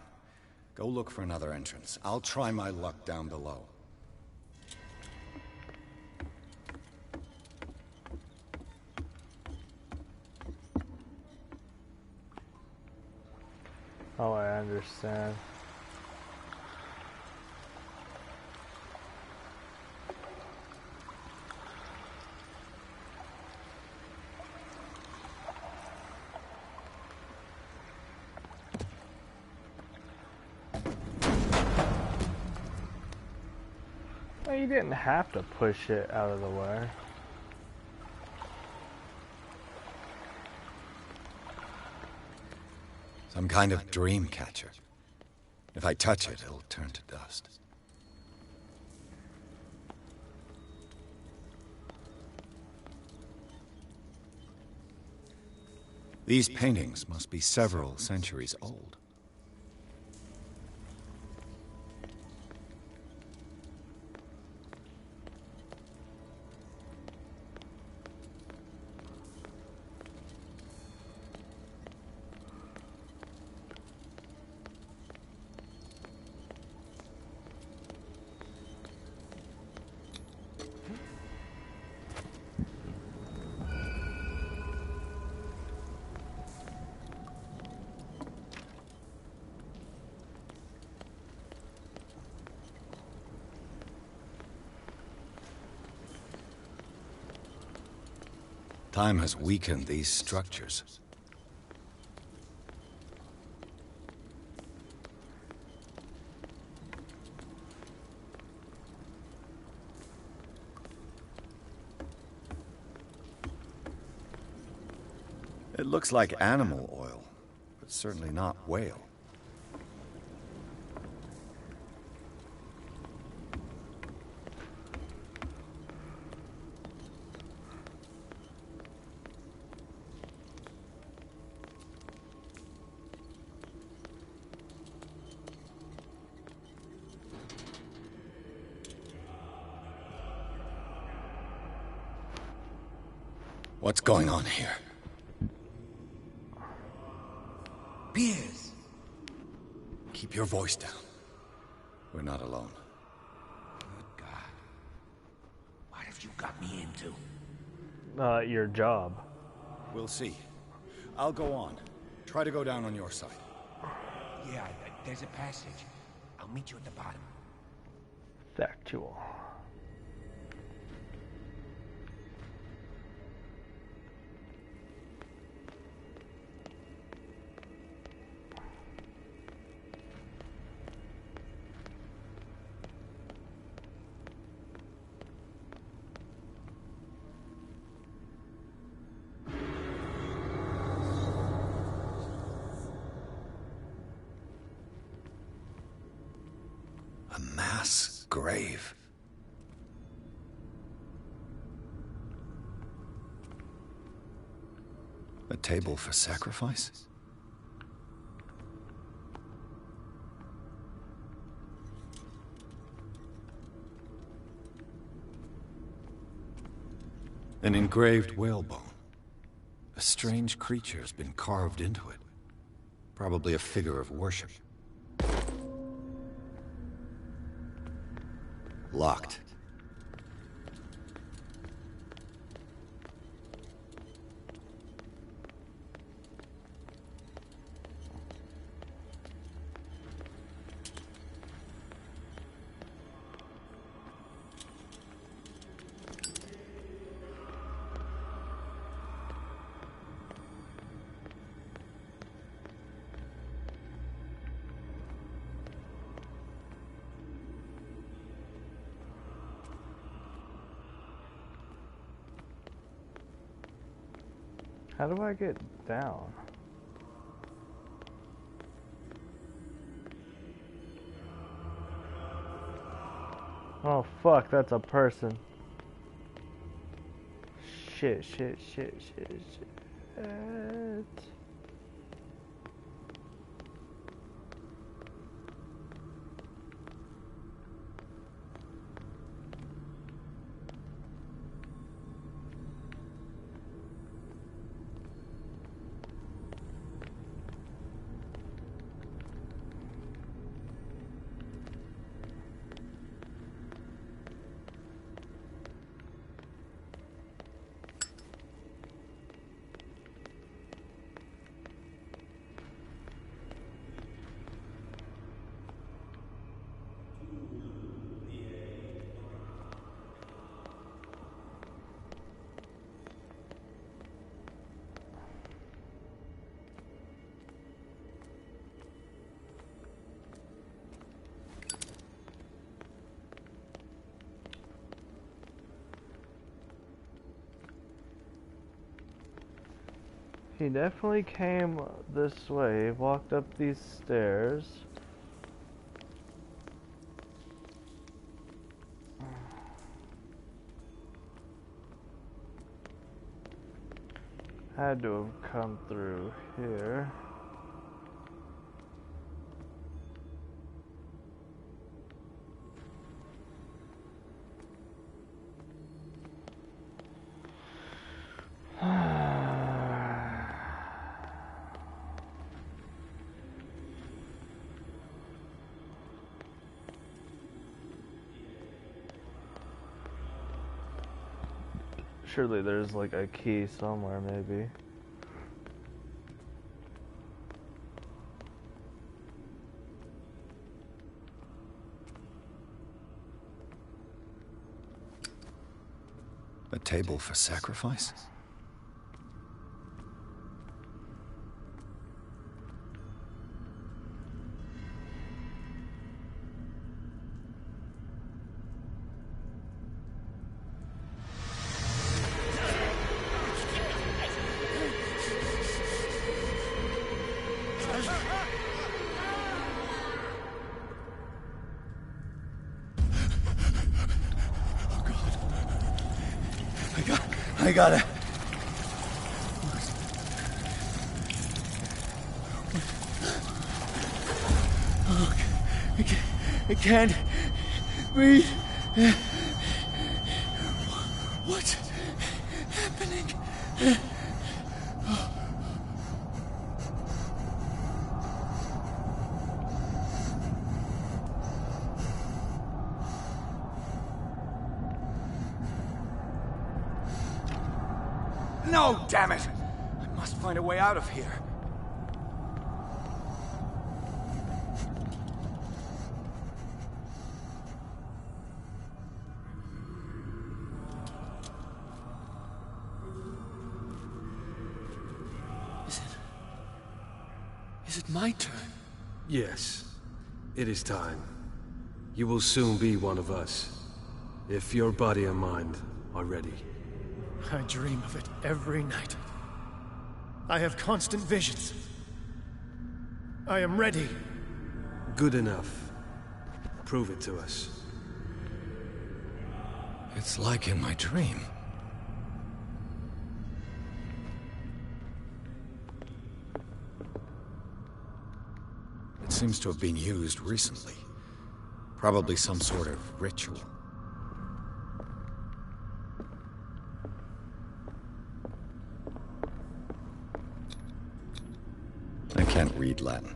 Go look for another entrance. I'll try my luck down below. Oh, I understand. Well, you didn't have to push it out of the way. Some kind of dream catcher. If I touch it, it'll turn to dust. These paintings must be several centuries old. Time has weakened these structures. It looks like animal oil, but certainly not whale. What's going on here? Piers! Keep your voice down. We're not alone. Good God. What have you got me into? Your job. We'll see. I'll go on. Try to go down on your side. Yeah, there's a passage. I'll meet you at the bottom. Factual. A mass grave. A table for sacrifice? An engraved whalebone. A strange creature has been carved into it. Probably a figure of worship. Locked. How do I get down? Oh fuck, that's a person. Shit. He definitely came this way, walked up these stairs. Had to have come through here. Surely there's like a key somewhere, maybe. A table for sacrifice? I gotta... Oh, I can't breathe. What's happening? No, damn it! I must find a way out of here. Is it my turn? Yes. It is time. You will soon be one of us. If your body and mind are ready. I dream of it every night. I have constant visions. I am ready. Good enough. Prove it to us. It's like in my dream. It seems to have been used recently. Probably some sort of ritual. read Latin.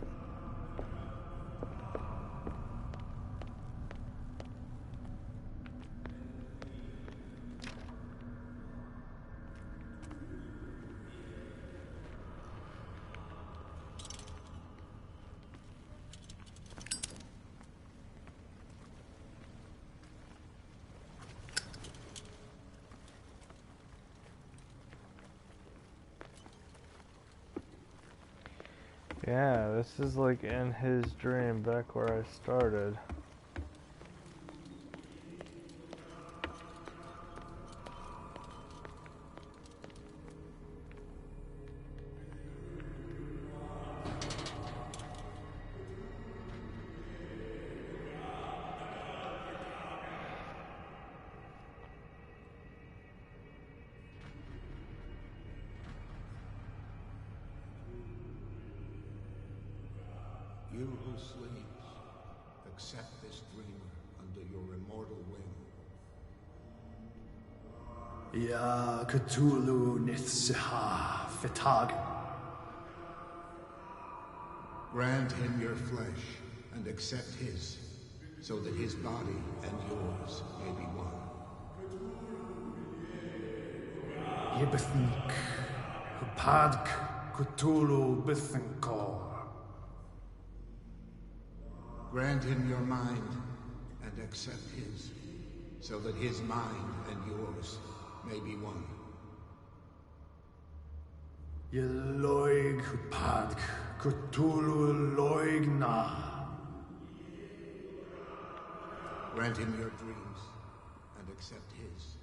Yeah, this is like in his dream back where I started. You who sleeps, accept this dreamer under your immortal wing. Ya Cthulhu Nithsiha Fitag. Grant him your flesh and accept his, so that his body and yours may be one. Yibithnik Hupadk Cthulhu Bithinkor. Grant him your mind and accept his, so that his mind and yours may be one. Yeloig Hupadk Cthulhu Loigna. Grant him your dreams and accept his,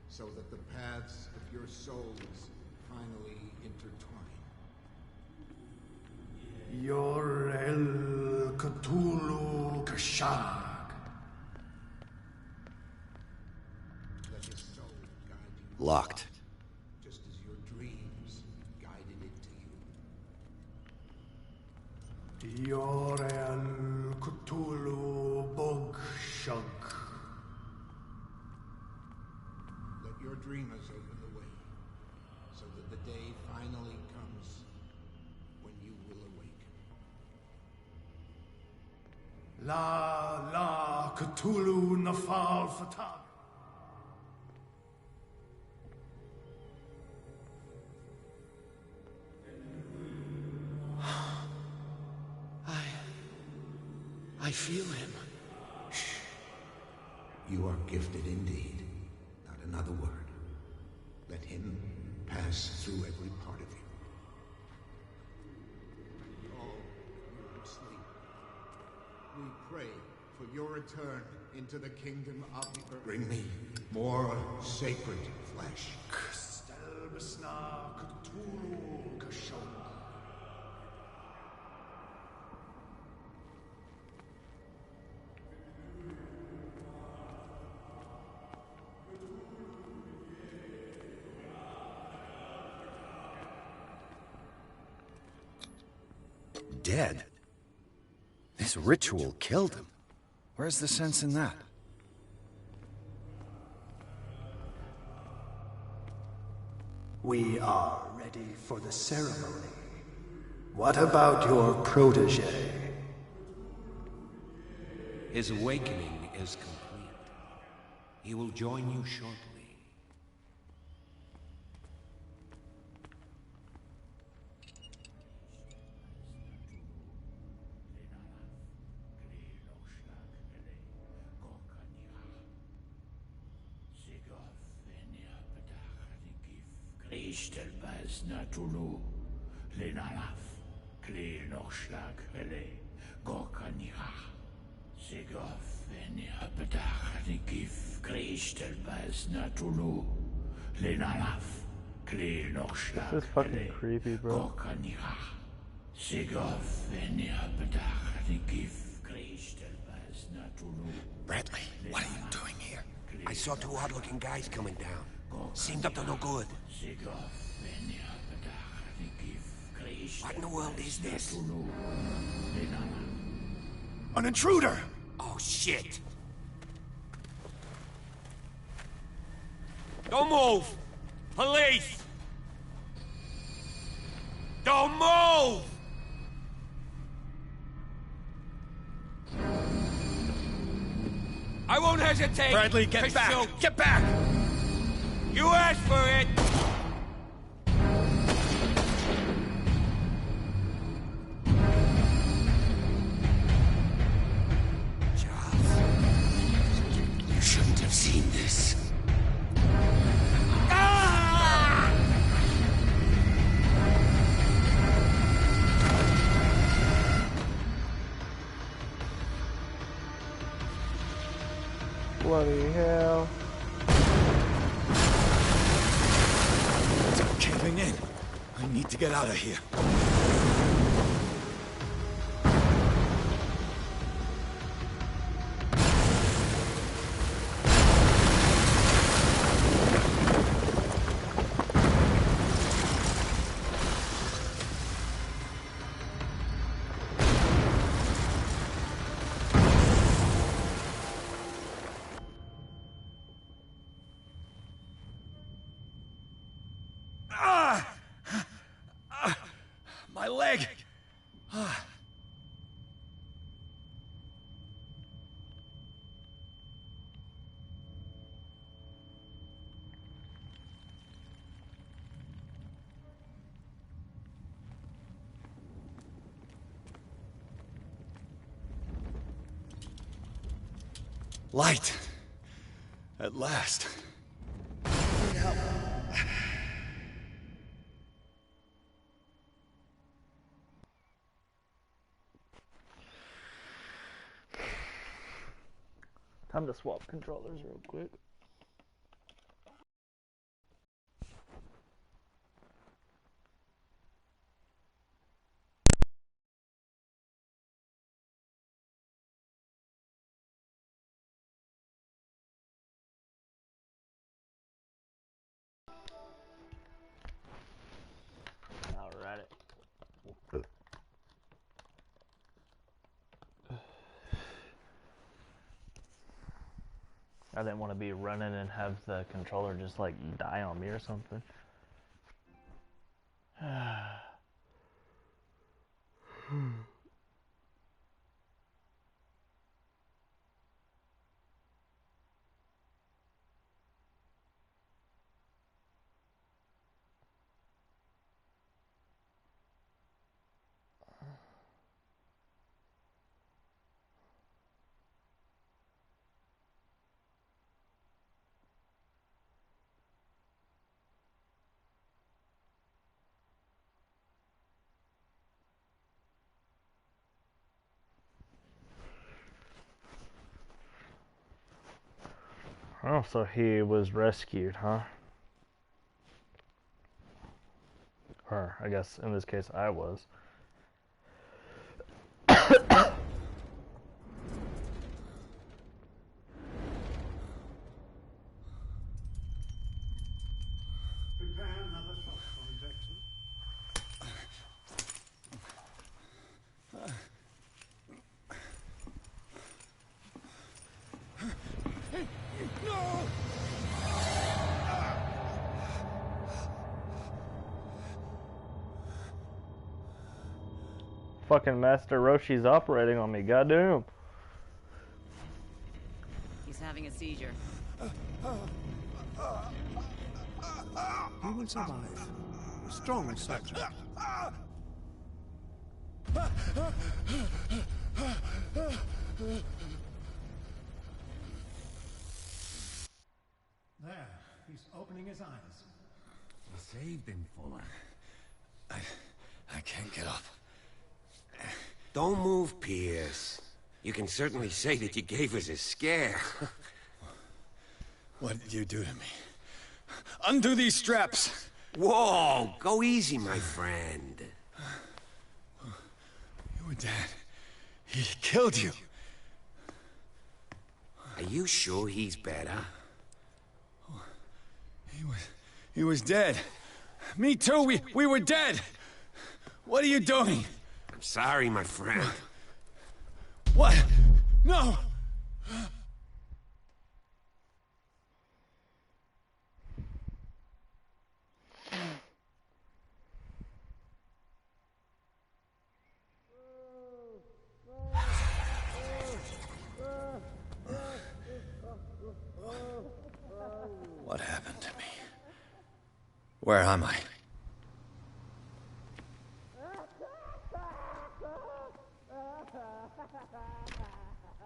so that the paths of your souls finally intertwine. Yor El Cthulhu Kashag. Let his soul guide you. Locked. Just as your dreams guided it to you. Yor El Cthulhu Bogshug. Let your dreamers open the way, so that the day finally comes when you will awaken. La Cthulhu Nafal Fatag. I feel him. You are gifted indeed. Not another word. Let him pass through every part of you. All you who sleep, we pray for your return into the kingdom of the earth. Bring me more sacred flesh. Stelbisna Cthulhu Kashog. Dead? This ritual killed him. Where's the sense in that? We are ready for the ceremony. What about your protege? His awakening is complete. He will join you shortly. Ishtelbaz Natulu, Lenalaf, Kle Nochschlag, Rele, Gorkanira, Segof, Venapetach, Nikif, Krishtelbaz Natulu, Lenalaf, Kle Nochschlag, This is fucking creepy, bro. Gorkanira, Segof, Venapetach, Nikif, Krishtelbaz Natulu. Bradley, what are you doing here? I saw two odd-looking guys coming down. Seemed up to no good. What in the world is this? An intruder! Oh, shit! Don't move! Police! Don't move! I won't hesitate. Bradley, get back! Shoot. Get back! You asked for it. You shouldn't have seen this. Bloody hell. It's caving in. I need to get out of here. My leg! Light! At last. Time to swap controllers real quick. Alrighty. I didn't want to be running and have the controller just like die on me or something. Oh, so he was rescued, huh? Or, I guess, in this case, I was. Prepare another shot for injection. No! Fucking Master Roshi's operating on me, goddamn. He's having a seizure. You will survive. Strong subject. There, he's opening his eyes. You saved him, Fuller. I can't get up. Don't move, Pierce. You can certainly say that you gave us a scare. What did you do to me? Undo these straps! Whoa! Go easy, my friend. You were dead. He killed you. Are you sure he's better? He was dead. Me too, we were dead! What are you doing? I'm sorry, my friend. What? No! What happened to me? Where am I?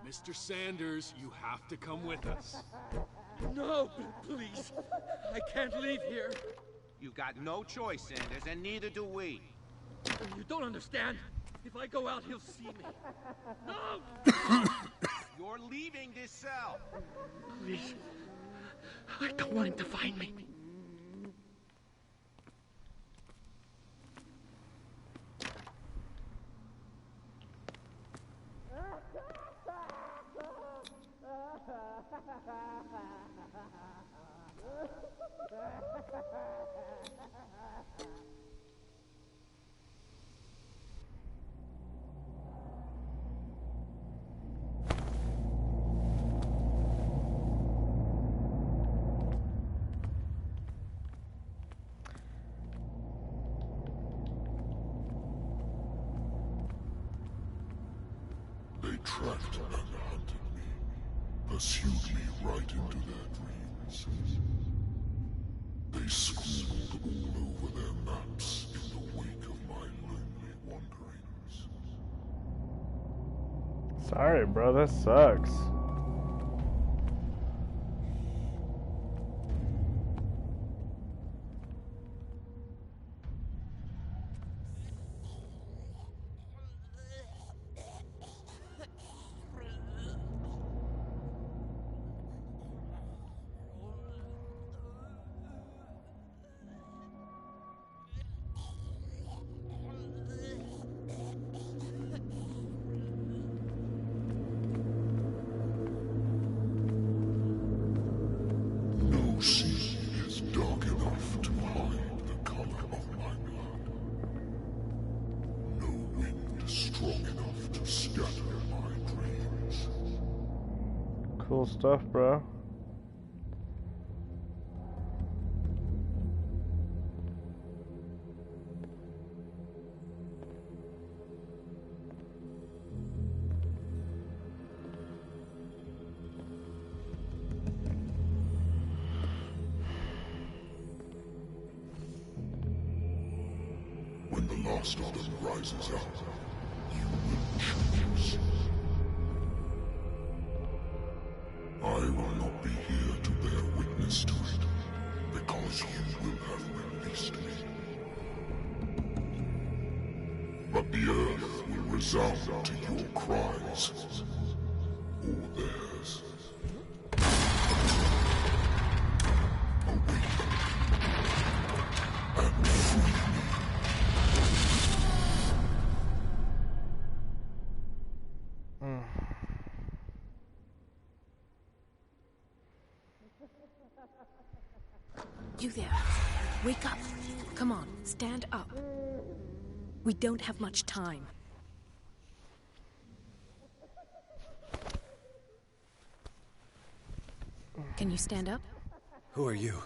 Mr. Sanders, you have to come with us. No, please. I can't leave here. You got no choice, Sanders, and neither do we. You don't understand. If I go out, he'll see me. No! You're leaving this cell. Please. I don't want him to find me. They tracked and hunted me, pursued me right into their dreams. They scrawled all over their maps in the wake of my lonely wanderings. Sorry, bro, that sucks. No sea is dark enough to hide the color of my blood. No wind strong enough to scatter my dreams. Cool stuff, bro. When the last of them rises up, you will choose. I will not be here to bear witness to it, because you will have released me. But the earth will resound to your cries, or theirs. Awake and free me. You there. Wake up. Come on, stand up. We don't have much time. Can you stand up? Who are you?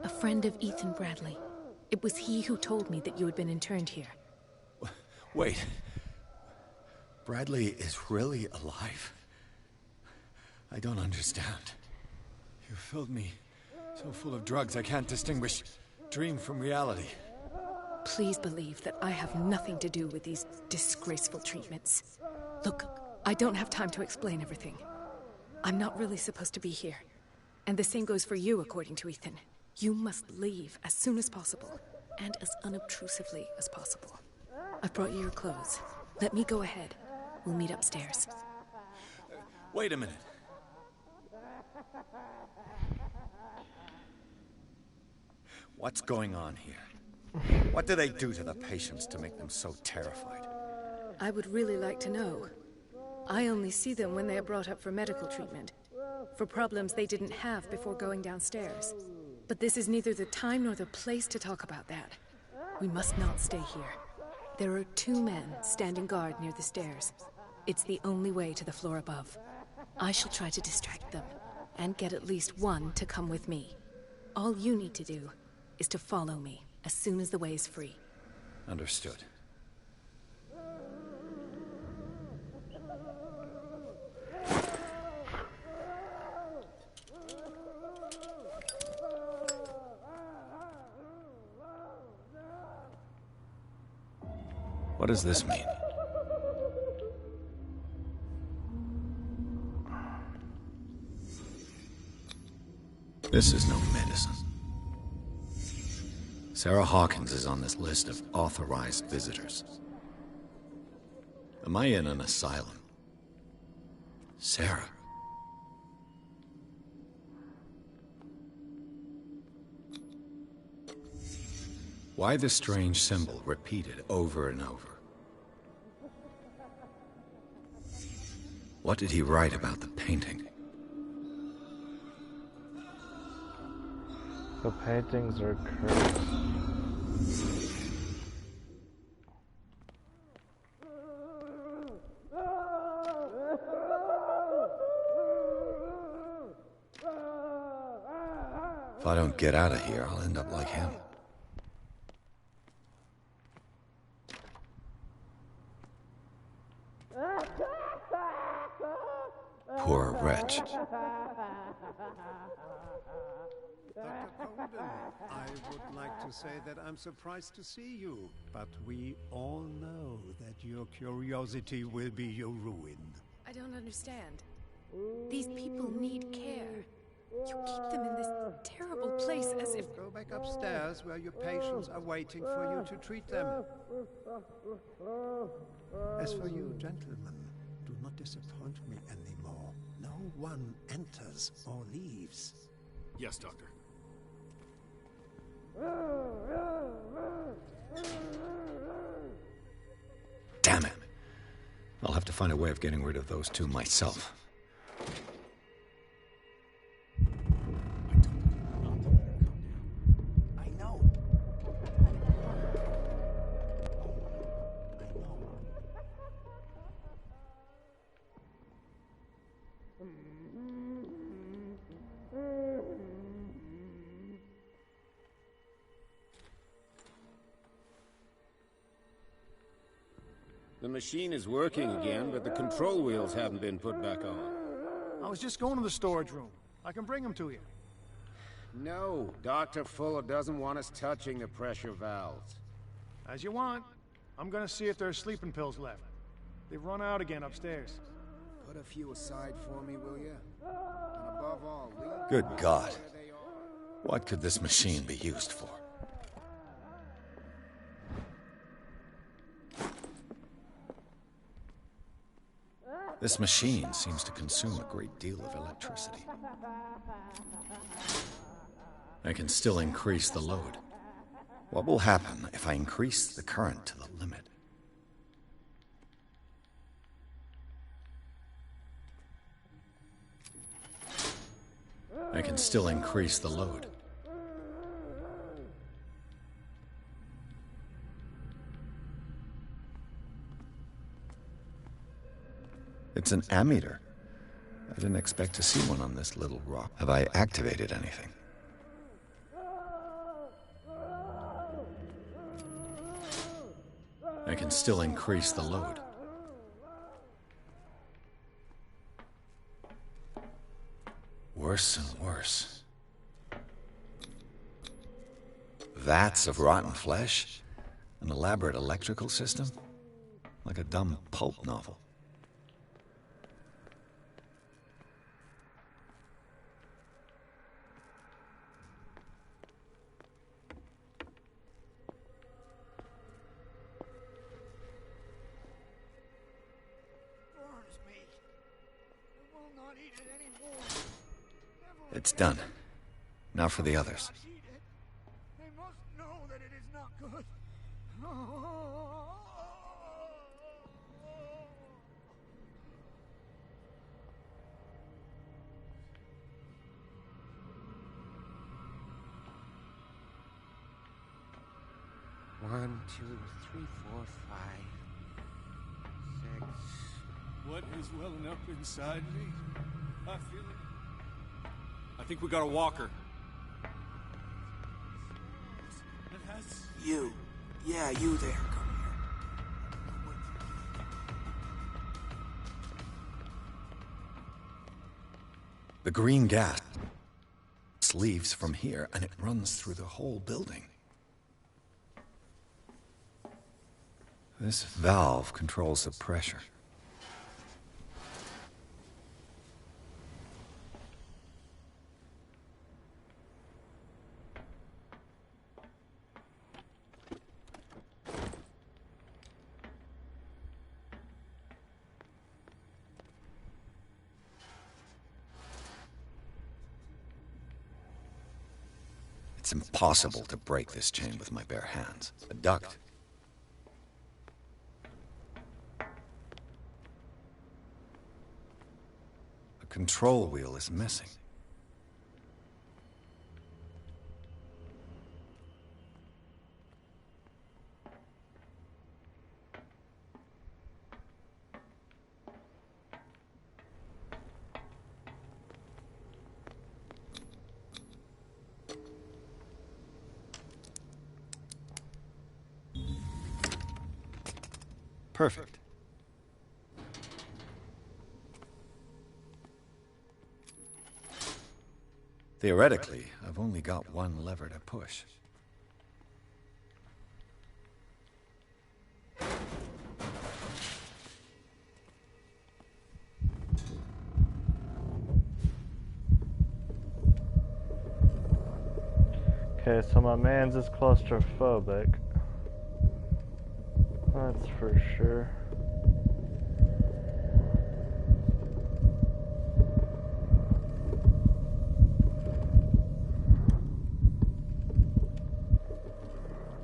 A friend of Ethan Bradley. It was he who told me that you had been interned here. Wait. Bradley is really alive? I don't understand. You filled me so full of drugs I can't distinguish dream from reality. Please believe that I have nothing to do with these disgraceful treatments. Look, I don't have time to explain everything. I'm not really supposed to be here. And the same goes for you, according to Ethan. You must leave as soon as possible, and as unobtrusively as possible. I've brought you your clothes. Let me go ahead. We'll meet upstairs. Wait a minute. What's going on here? What do they do to the patients to make them so terrified? I would really like to know. I only see them when they are brought up for medical treatment, for problems they didn't have before going downstairs. But this is neither the time nor the place to talk about that. We must not stay here. There are 2 men standing guard near the stairs. It's the only way to the floor above. I shall try to distract them, and get at least one to come with me. All you need to do is to follow me as soon as the way is free. Understood. What does this mean? This is no medicine. Sarah Hawkins is on this list of authorized visitors. Am I in an asylum? Sarah. Why the strange symbol repeated over and over? What did he write about the painting? The paintings are cursed. If I don't get out of here, I'll end up like him. Poor wretch. Dr. Colden, I would like to say that I'm surprised to see you, but we all know that your curiosity will be your ruin. I don't understand. These people need care. You keep them in this terrible place as if... Go back upstairs where your patients are waiting for you to treat them. As for you, gentlemen, do not disappoint me anymore. No one enters or leaves. Yes, Doctor. Damn it. I'll have to find a way of getting rid of those two myself. I know. The machine is working again, but the control wheels haven't been put back on. I was just going to the storage room. I can bring them to you. No, Dr. Fuller doesn't want us touching the pressure valves. As you want. I'm gonna see if there's sleeping pills left. They've run out again upstairs. Put a few aside for me, will you? And above all, leave Good God. What could this machine be used for? This machine seems to consume a great deal of electricity. I can still increase the load. What will happen if I increase the current to the limit? I can still increase the load. It's an ammeter. I didn't expect to see one on this little rock. Have I activated anything? I can still increase the load. Worse and worse. Vats of rotten flesh? An elaborate electrical system? Like a dumb pulp novel. It's done. Now for the others. They must know that it is not good. One, two, three, four, 5, 6. What is welling up inside me? I feel it. I think we got a walker. You. Yeah, you there. Come here. The green gas leaves from here and it runs through the whole building. This valve controls the pressure. It's impossible to break this chain with my bare hands. A duct. A control wheel is missing. Perfect. Theoretically, I've only got one lever to push. Okay, so my man's is claustrophobic. That's for sure.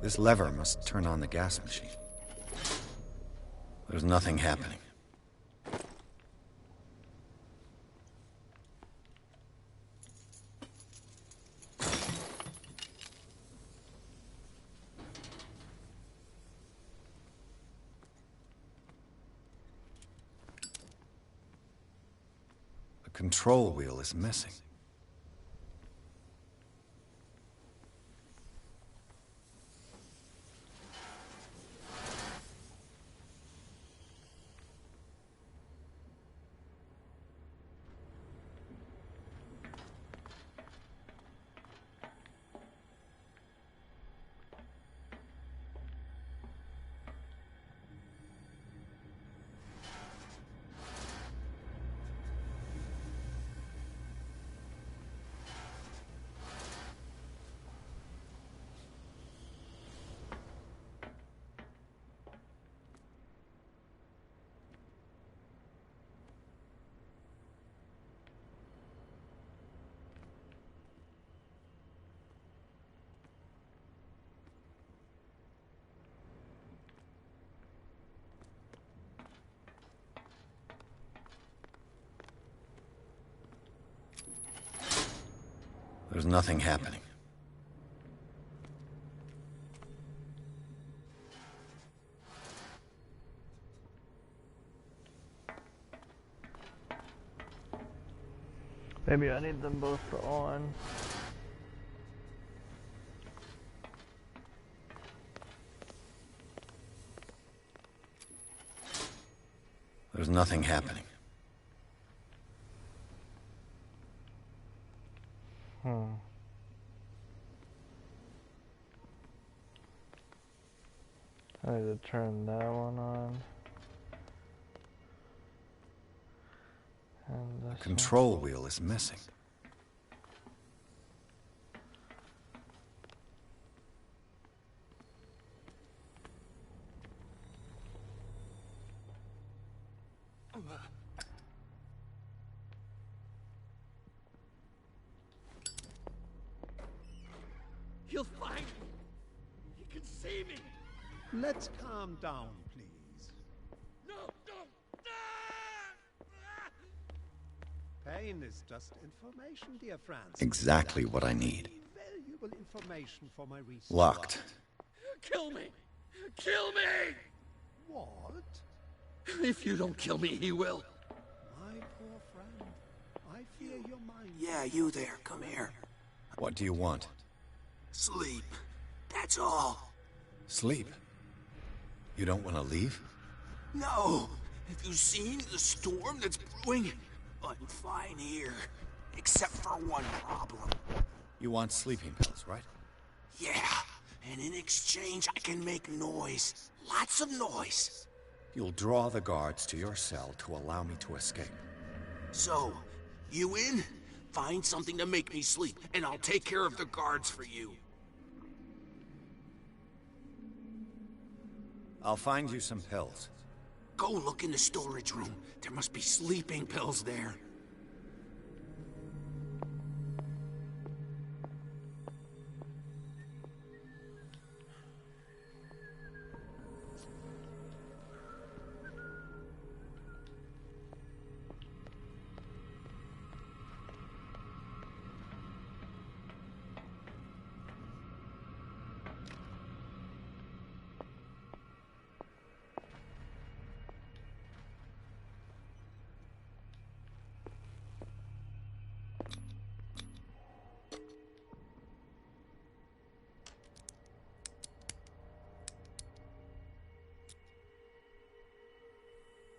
This lever must turn on the gas machine. There's nothing happening. The control wheel is missing. There's nothing happening. Maybe I need them both on. There's nothing happening. I need to turn that one on. And the control wheel is missing. He'll find me. He can see me. Let's calm down, please. No, no. Pain is just information, dear Francis. Exactly what I need. Valuable information for my research. Locked. Kill me. Kill me. What? If you don't kill me, he will. My poor friend. I fear your mind. Yeah, you there. Come here. What do you want? Sleep. That's all. Sleep? You don't want to leave? No. Have you seen the storm that's brewing? I'm fine here. Except for one problem. You want sleeping pills, right? Yeah. And in exchange, I can make noise. Lots of noise. You'll draw the guards to your cell to allow me to escape. So, you in? Find something to make me sleep, and I'll take care of the guards for you. I'll find you some pills. Go look in the storage room. There must be sleeping pills there.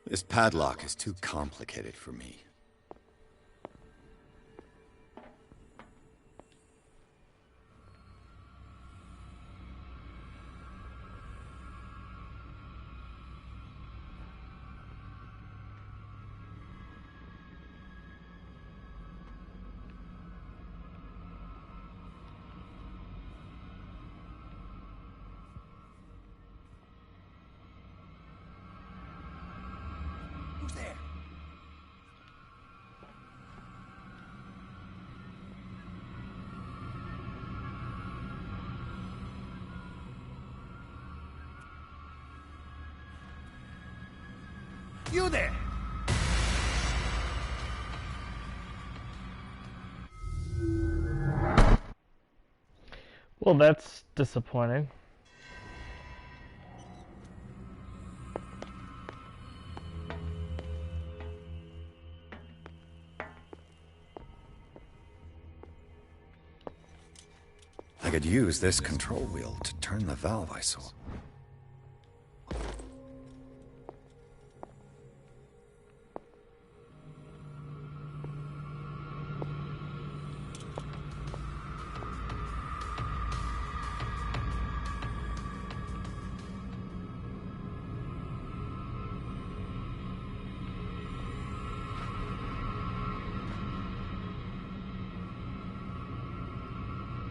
This padlock is too complicated for me. Who's there? You there! Well, that's disappointing. I could use this control wheel to turn the valve I saw.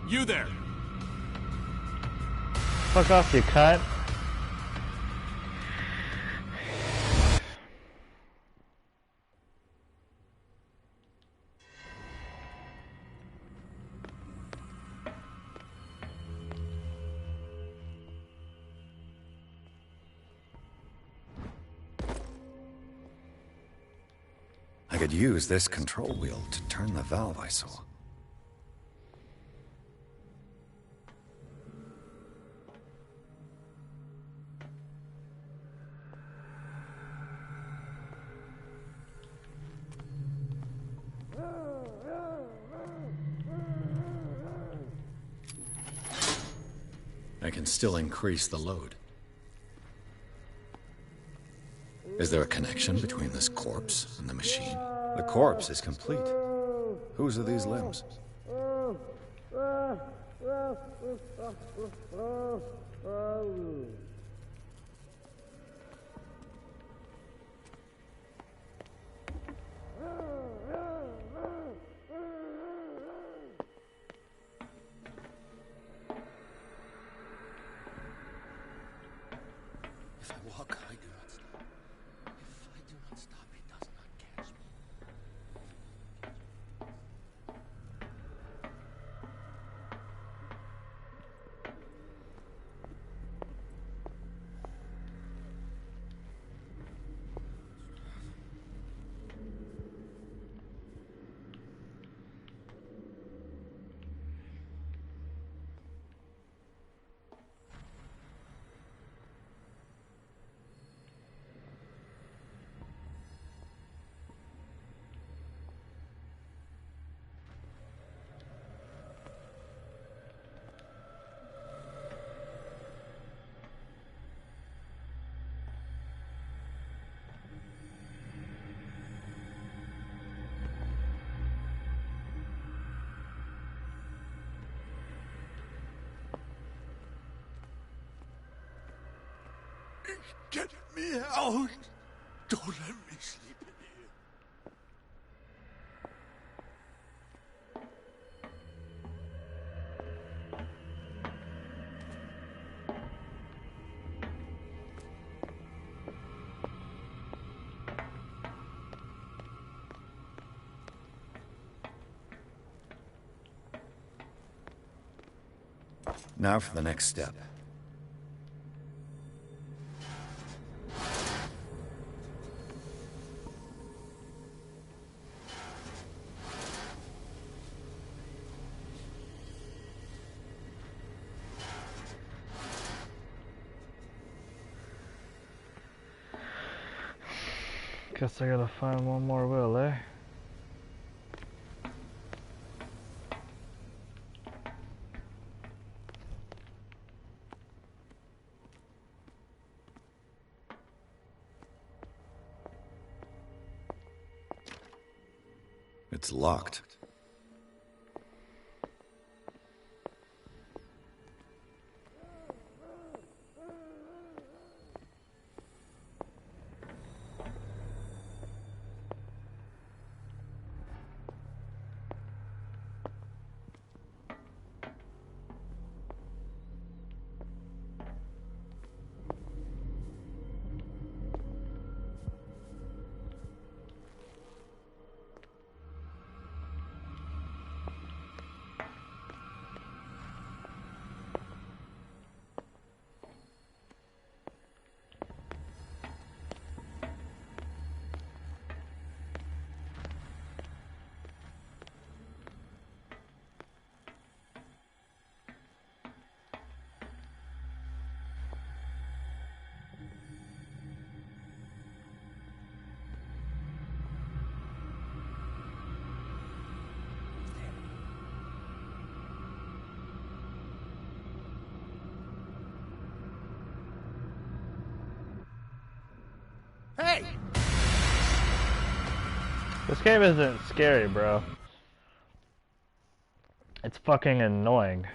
You there! Fuck off, you cunt. I could use this control wheel to turn the valve I saw. I can still increase the load. Is there a connection between this corpse and the machine? The corpse is complete. Whose are these limbs? If I walk, I do not stop. If I do not stop, it does not catch me. Get me out! Don't let me sleep in here. Now for the next step. Guess I gotta find one more will, eh? It's locked. Hey! This game isn't scary, bro. It's fucking annoying.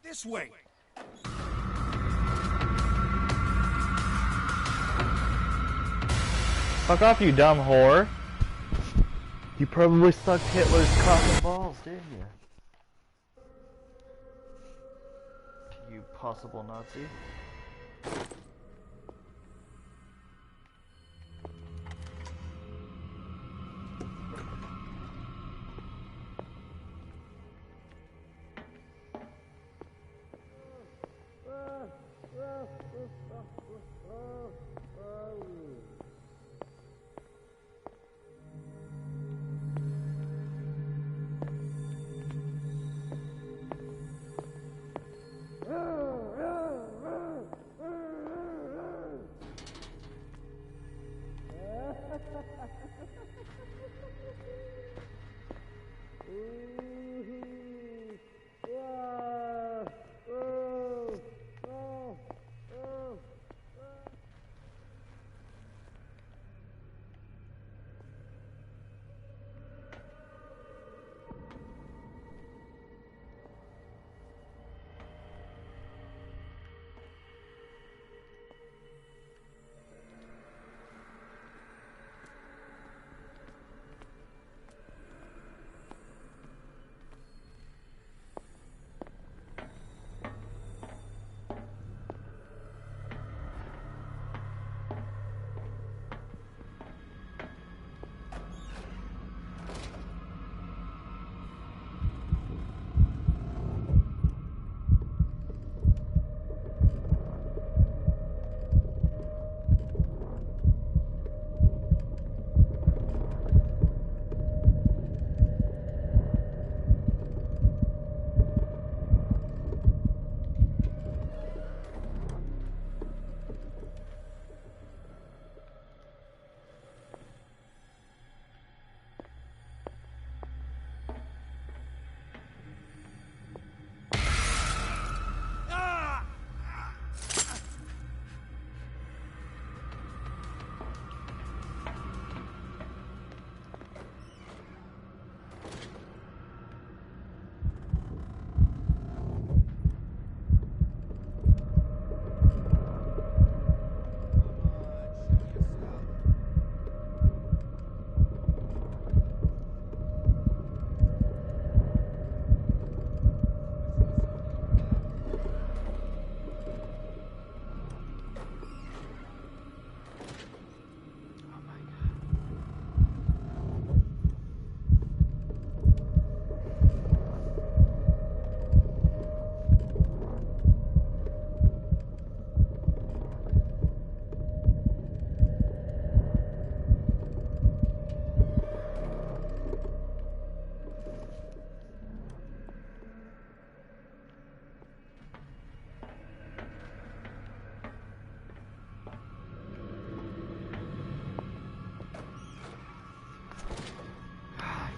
This way! Fuck off, you dumb whore. You probably sucked Hitler's cock and balls, didn't you? You possible Nazi.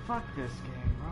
Fuck this game, bro.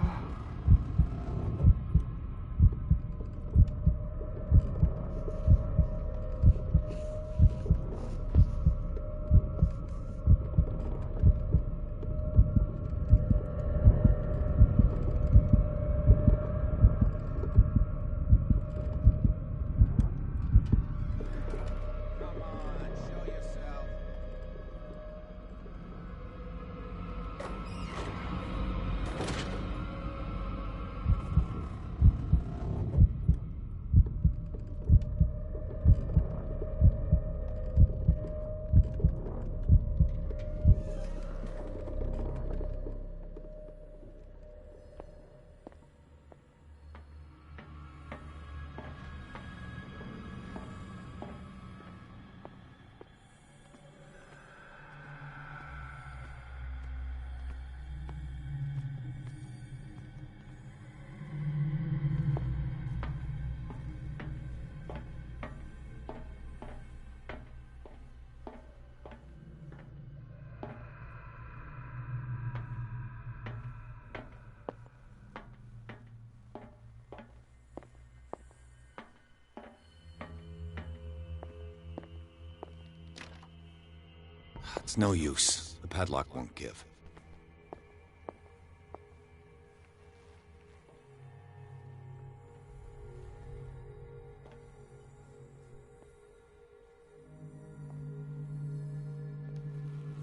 It's no use. The padlock won't give.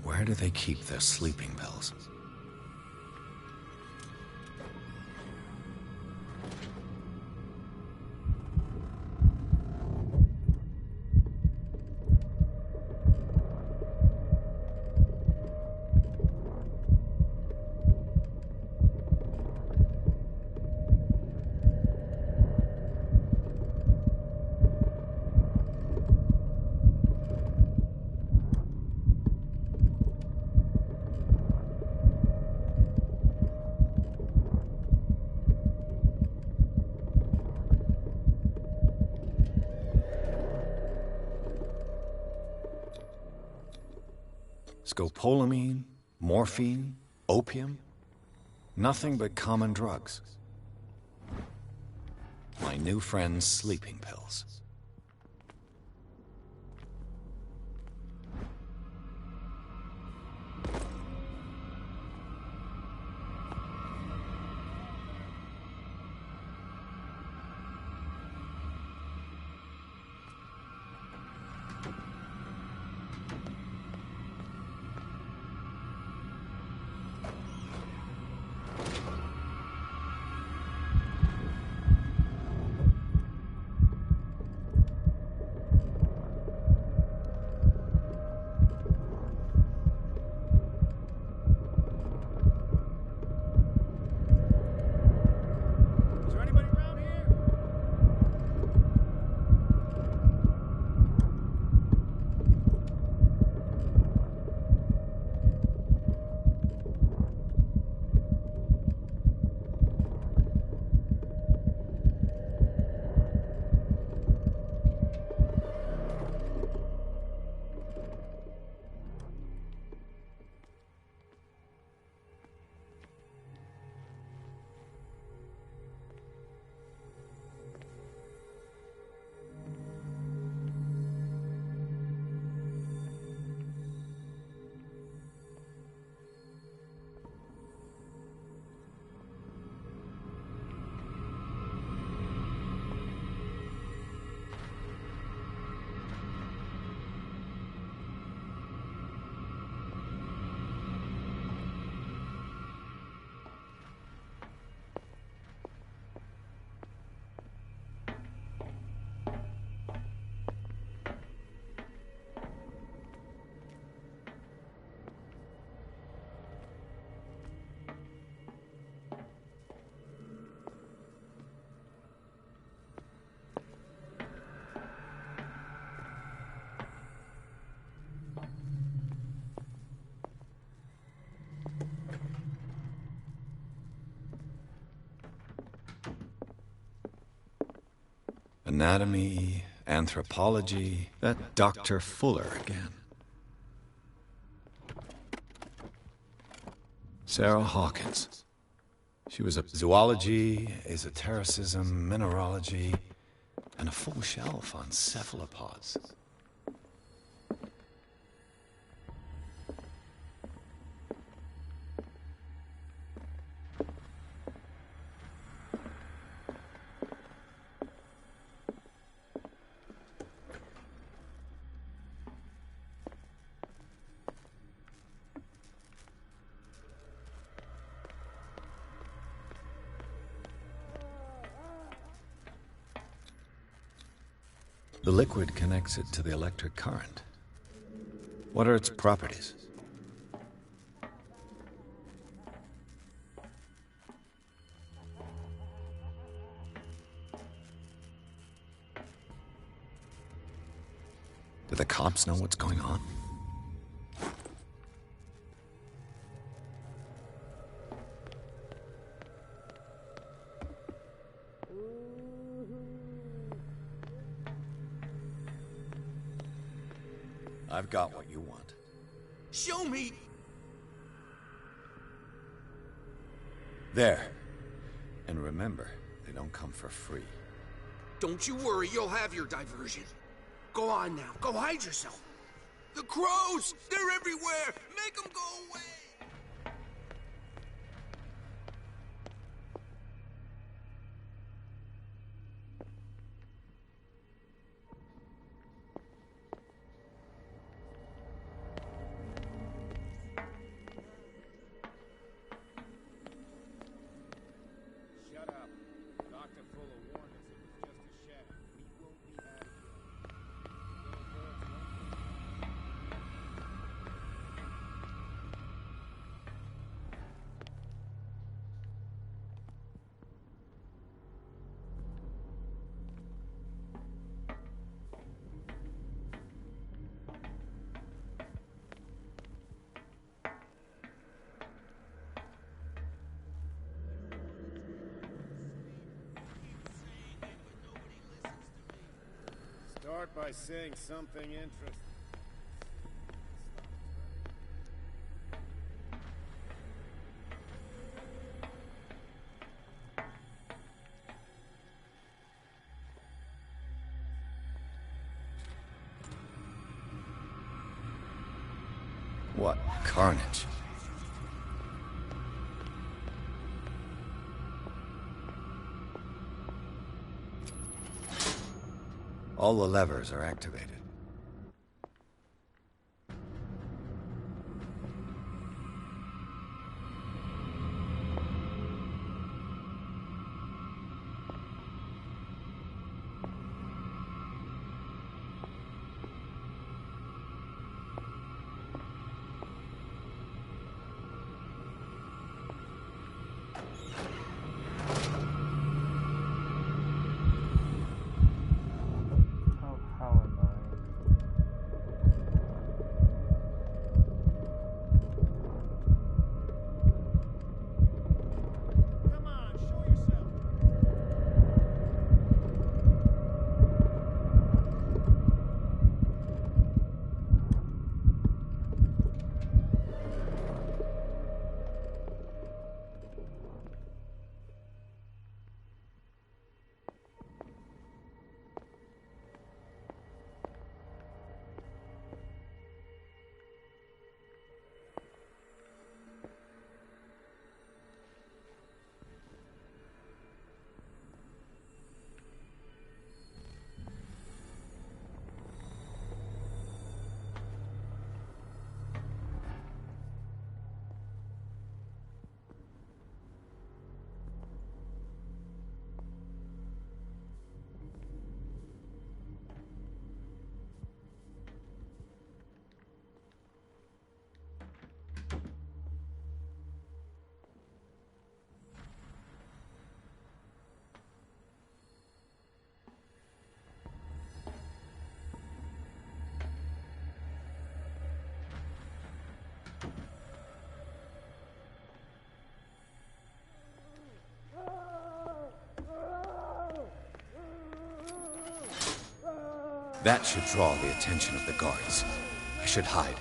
where do they keep their sleeping pills? Scopolamine, morphine, opium, nothing but common drugs. My new friend's sleeping pills. Anatomy, anthropology, that Dr. Fuller again. Sarah Hawkins. She was a zoology, esotericism, mineralogy, and a full shelf on cephalopods. The liquid connects it to the electric current. What are its properties? Do the cops know what's going on? I've got what you want. Show me! There. And remember, they don't come for free. Don't you worry, you'll have your diversion. Go on now, go hide yourself. The crows! They're everywhere! Make them go away! by saying something interesting. What carnage. All the levers are activated. That should draw the attention of the guards. I should hide.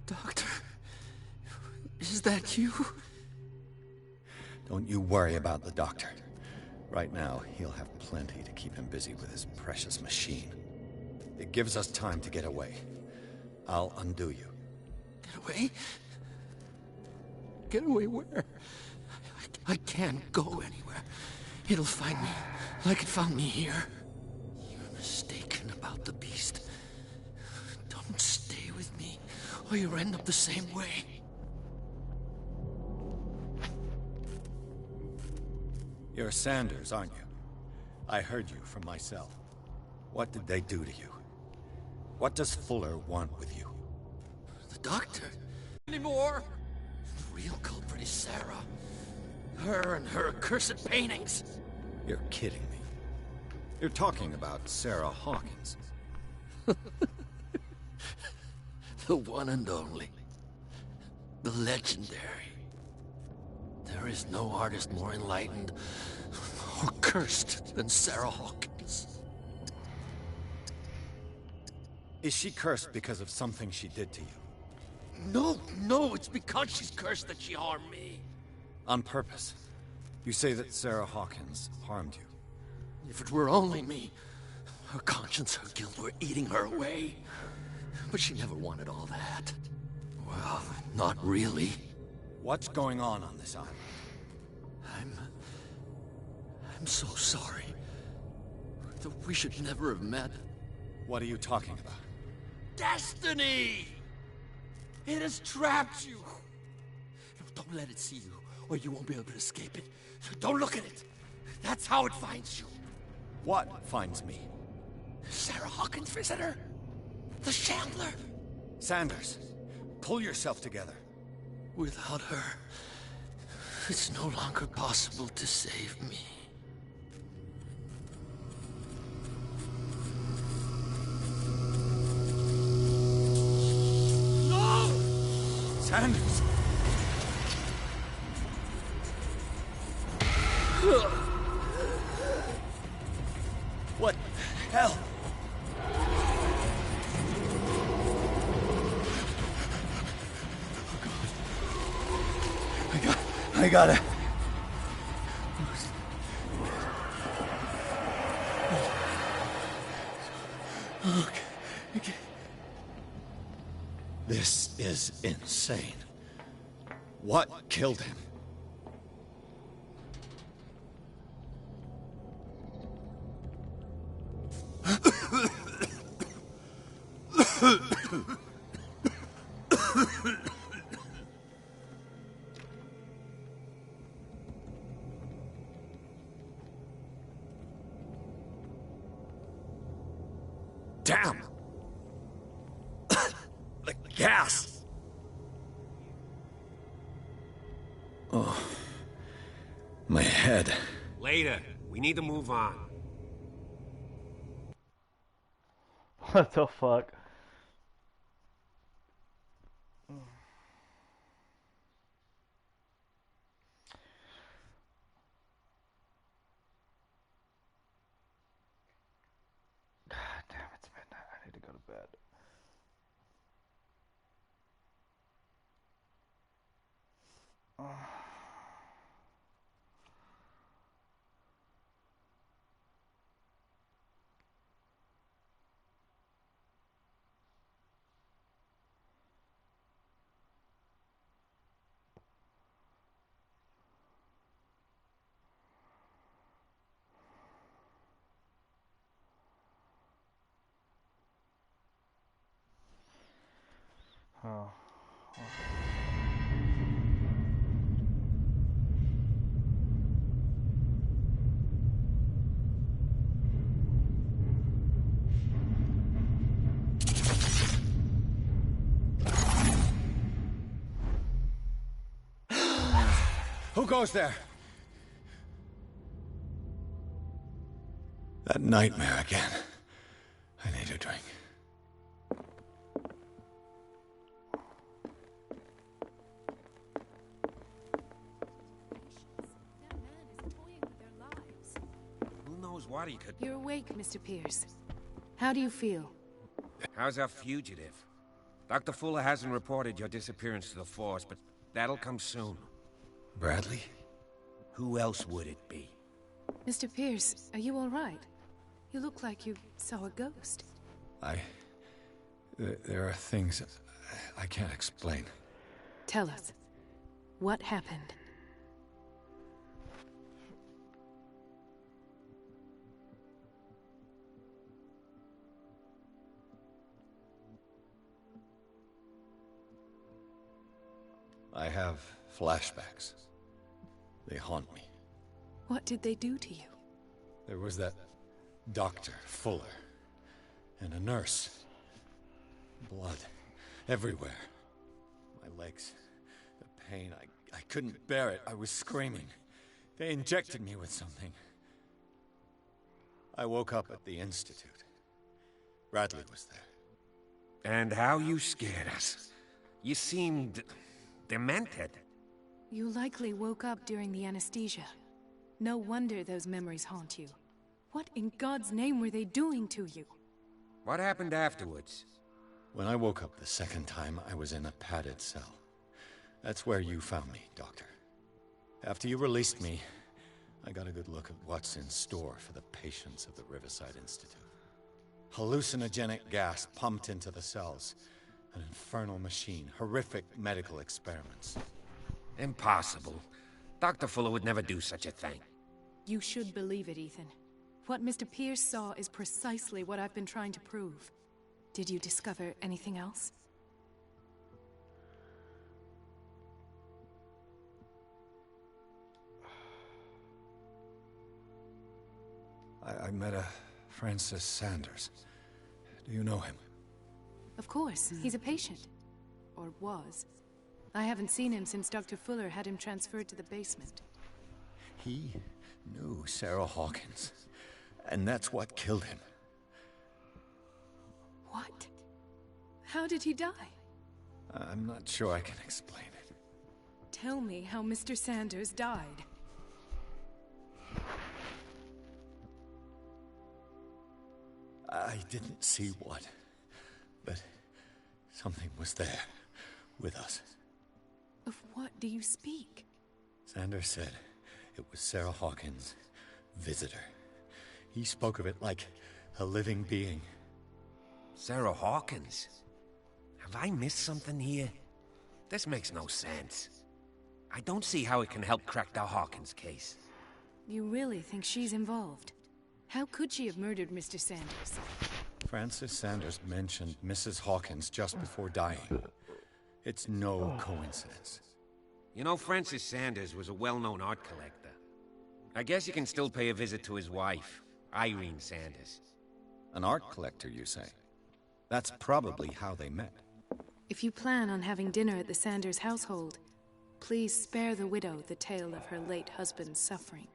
Doctor, is that you? Don't you worry about the doctor. Right now, he'll have plenty to keep him busy with his precious machine. It gives us time to get away. I'll undo you. Get away? Get away where? I can't go anywhere. It'll find me like it found me here. You're mistaken about the beast. Don't stay with me, or you'll end up the same way. You're Sanders, aren't you? I heard you from my cell. What did they do to you? What does Fuller want with you? The doctor? Anymore? The real culprit is Sarah. Her and her accursed paintings. You're kidding me. You're talking about Sarah Hawkins. The one and only. The legendary. There is no artist more enlightened or cursed than Sarah Hawkins. Is she cursed because of something she did to you? No, it's because she's cursed that she harmed me. On purpose. You say that Sarah Hawkins harmed you. If it were only me, Her conscience, her guilt were eating her away. But she never wanted all that. Well, not really. What's going on this island? I'm so sorry. We should never have met. What are you talking about? Destiny! It has trapped you. No, don't let it see you, or you won't be able to escape it. Don't look at it. That's how it finds you. What finds me? Sarah Hawkins' visitor. The Shambler. Sanders, pull yourself together. Without her, it's no longer possible to save me. No! Sanders! What the hell? I gotta... Okay. This is insane. What killed him? Damn! The gas! Oh. My head. Later. We need to move on. What the fuck? Damn, it's midnight. I need to go to bed. Oh. Who goes there? That nightmare again. I need a drink. Who knows what he could... You're awake, Mr. Pierce. How do you feel? How's our fugitive? Dr. Fuller hasn't reported your disappearance to the Force, but that'll come soon. Bradley? Who else would it be? Mr. Pierce, are you all right? You look like you saw a ghost. There are things I can't explain. Tell us. What happened? I have flashbacks. They haunt me. What did they do to you? There was that Dr. Fuller, and a nurse. Blood everywhere. My legs, the pain, I couldn't bear it. I was screaming. They injected me with something. I woke up at the Institute. Bradley was there. And how you scared us. You seemed... demented. You likely woke up during the anesthesia. No wonder those memories haunt you. What in God's name were they doing to you? What happened afterwards? When I woke up the second time, I was in a padded cell. That's where you found me, Doctor. After you released me, I got a good look at what's in store for the patients of the Riverside Institute. Hallucinogenic gas pumped into the cells. An infernal machine. Horrific medical experiments. Impossible. Dr. Fuller would never do such a thing. You should believe it, Ethan. What Mr. Pierce saw is precisely what I've been trying to prove. Did you discover anything else? I met a Francis Sanders. Do you know him? Of course. He's a patient. Or was. I haven't seen him since Dr. Fuller had him transferred to the basement. He knew Sarah Hawkins. And that's what killed him. What? How did he die? I'm not sure I can explain it. Tell me how Mr. Sanders died. I didn't see what, but something was there with us. Of what do you speak? Sanders said it was Sarah Hawkins' visitor. He spoke of it like a living being. Sarah Hawkins? Have I missed something here? This makes no sense. I don't see how it can help crack the Hawkins case. You really think she's involved? How could she have murdered Mr. Sanders? Francis Sanders mentioned Mrs. Hawkins just before dying. It's no coincidence. You know, Francis Sanders was a well-known art collector. I guess you can still pay a visit to his wife, Irene Sanders. An art collector, you say? That's probably how they met. If you plan on having dinner at the Sanders household, please spare the widow the tale of her late husband's suffering.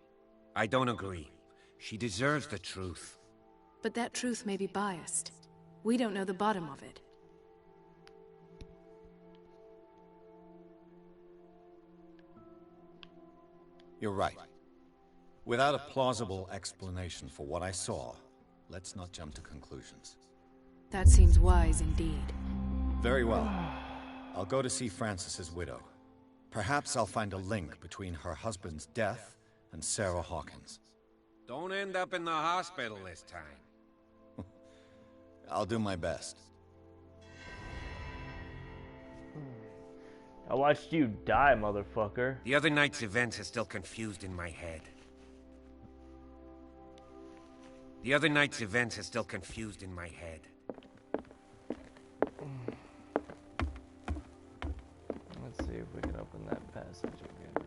I don't agree. She deserves the truth. But that truth may be biased. We don't know the bottom of it. You're right. Without a plausible explanation for what I saw, let's not jump to conclusions. That seems wise indeed. Very well. I'll go to see Francis's widow. Perhaps I'll find a link between her husband's death and Sarah Hawkins. Don't end up in the hospital this time. I'll do my best. I watched you die, motherfucker. The other night's events are still confused in my head. Let's see if we can open that passage again.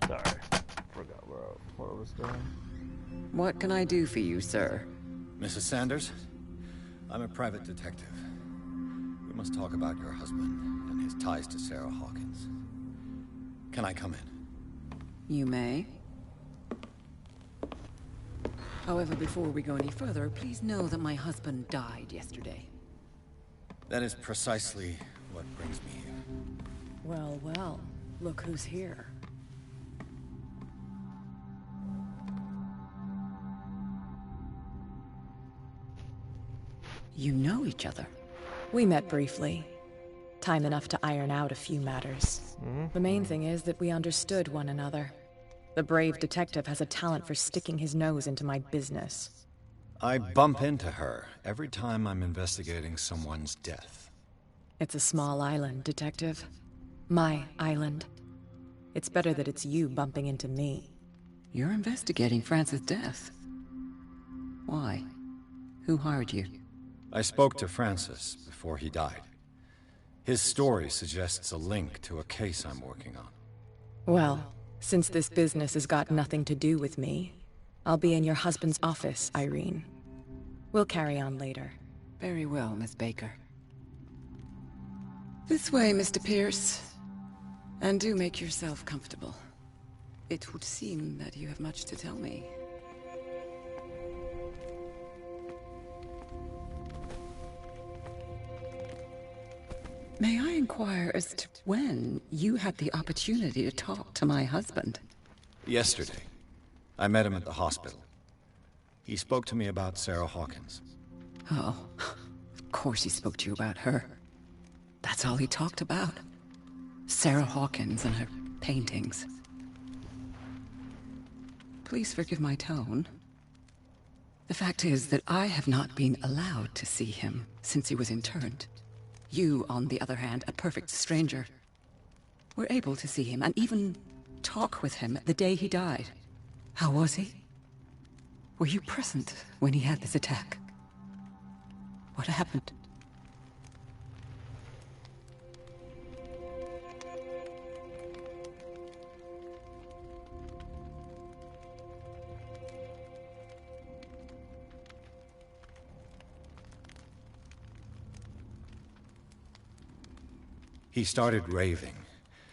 Sorry, forgot what I was doing. What can I do for you, sir? Mrs. Sanders, I'm a private detective. We must talk about your husband and his ties to Sarah Hawkins. Can I come in? You may. However, before we go any further, please know that my husband died yesterday. That is precisely what brings me here. Well, well, look who's here. You know each other? We met briefly. Time enough to iron out a few matters. The main thing is that we understood one another. The brave detective has a talent for sticking his nose into my business. I bump into her every time I'm investigating someone's death. It's a small island, Detective. My island. It's better that it's you bumping into me. You're investigating Francis' death. Why? Who hired you? I spoke to Francis before he died. His story suggests a link to a case I'm working on. Well, since this business has got nothing to do with me, I'll be in your husband's office, Irene. We'll carry on later. Very well, Miss Baker. This way, Mr. Pierce. And do make yourself comfortable. It would seem that you have much to tell me. May I inquire as to when you had the opportunity to talk to my husband? Yesterday. I met him at the hospital. He spoke to me about Sarah Hawkins. Oh, of course he spoke to you about her. That's all he talked about. Sarah Hawkins and her paintings. Please forgive my tone. The fact is that I have not been allowed to see him since he was interned. You, on the other hand, a perfect stranger, were able to see him and even talk with him the day he died. How was he? Were you present when he had this attack? What happened? He started raving,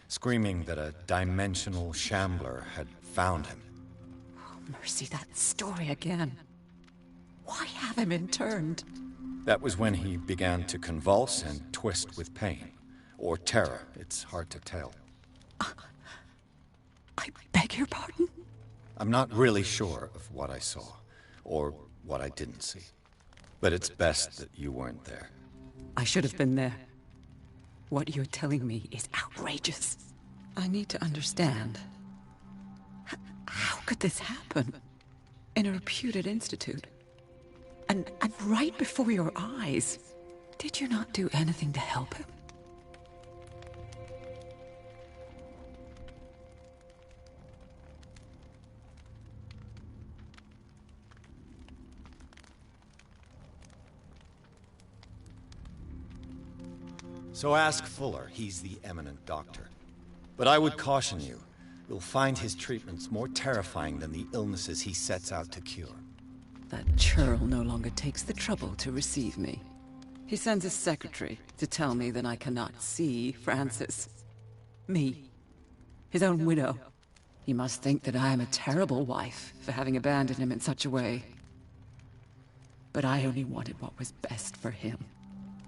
screaming that a dimensional shambler had found him. Oh, mercy, that story again. Why have him interned? That was when he began to convulse and twist with pain. Or terror, it's hard to tell. I beg your pardon? I'm not really sure of what I saw, or what I didn't see. But it's best that you weren't there. I should have been there. What you're telling me is outrageous. I need to understand. How could this happen? In a reputed institute? And right before your eyes? Did you not do anything to help him? So ask Fuller, he's the eminent doctor. But I would caution you, you'll find his treatments more terrifying than the illnesses he sets out to cure. That churl no longer takes the trouble to receive me. He sends his secretary to tell me that I cannot see Francis. Me. His own widow. He must think that I am a terrible wife for having abandoned him in such a way. But I only wanted what was best for him.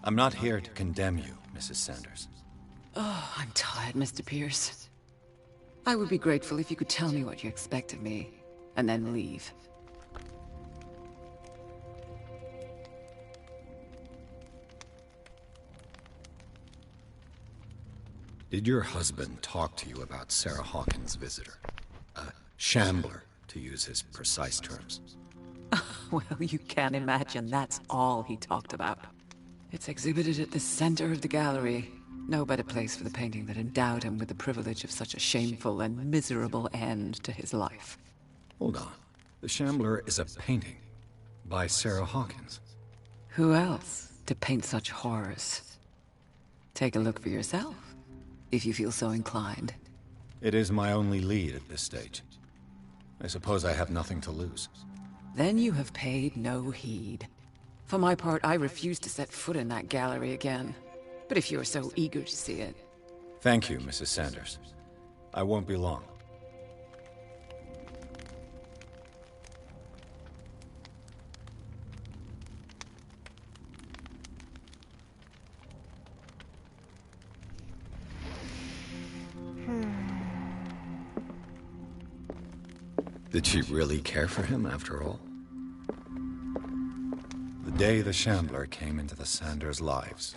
I'm not here to condemn you, Mrs. Sanders. Oh, I'm tired, Mr. Pierce. I would be grateful if you could tell me what you expect of me, and then leave. Did your husband talk to you about Sarah Hawkins' visitor? A shambler, to use his precise terms. Well, you can't imagine that's all he talked about. It's exhibited at the center of the gallery. No better place for the painting that endowed him with the privilege of such a shameful and miserable end to his life. Hold on. The Shambler is a painting by Sarah Hawkins. Who else to paint such horrors? Take a look for yourself, if you feel so inclined. It is my only lead at this stage. I suppose I have nothing to lose. Then you have paid no heed. For my part, I refuse to set foot in that gallery again. But if you're so eager to see it... Thank you, Mrs. Sanders. I won't be long. Did she really care for him, after all? The day the Shambler came into the Sanders' lives.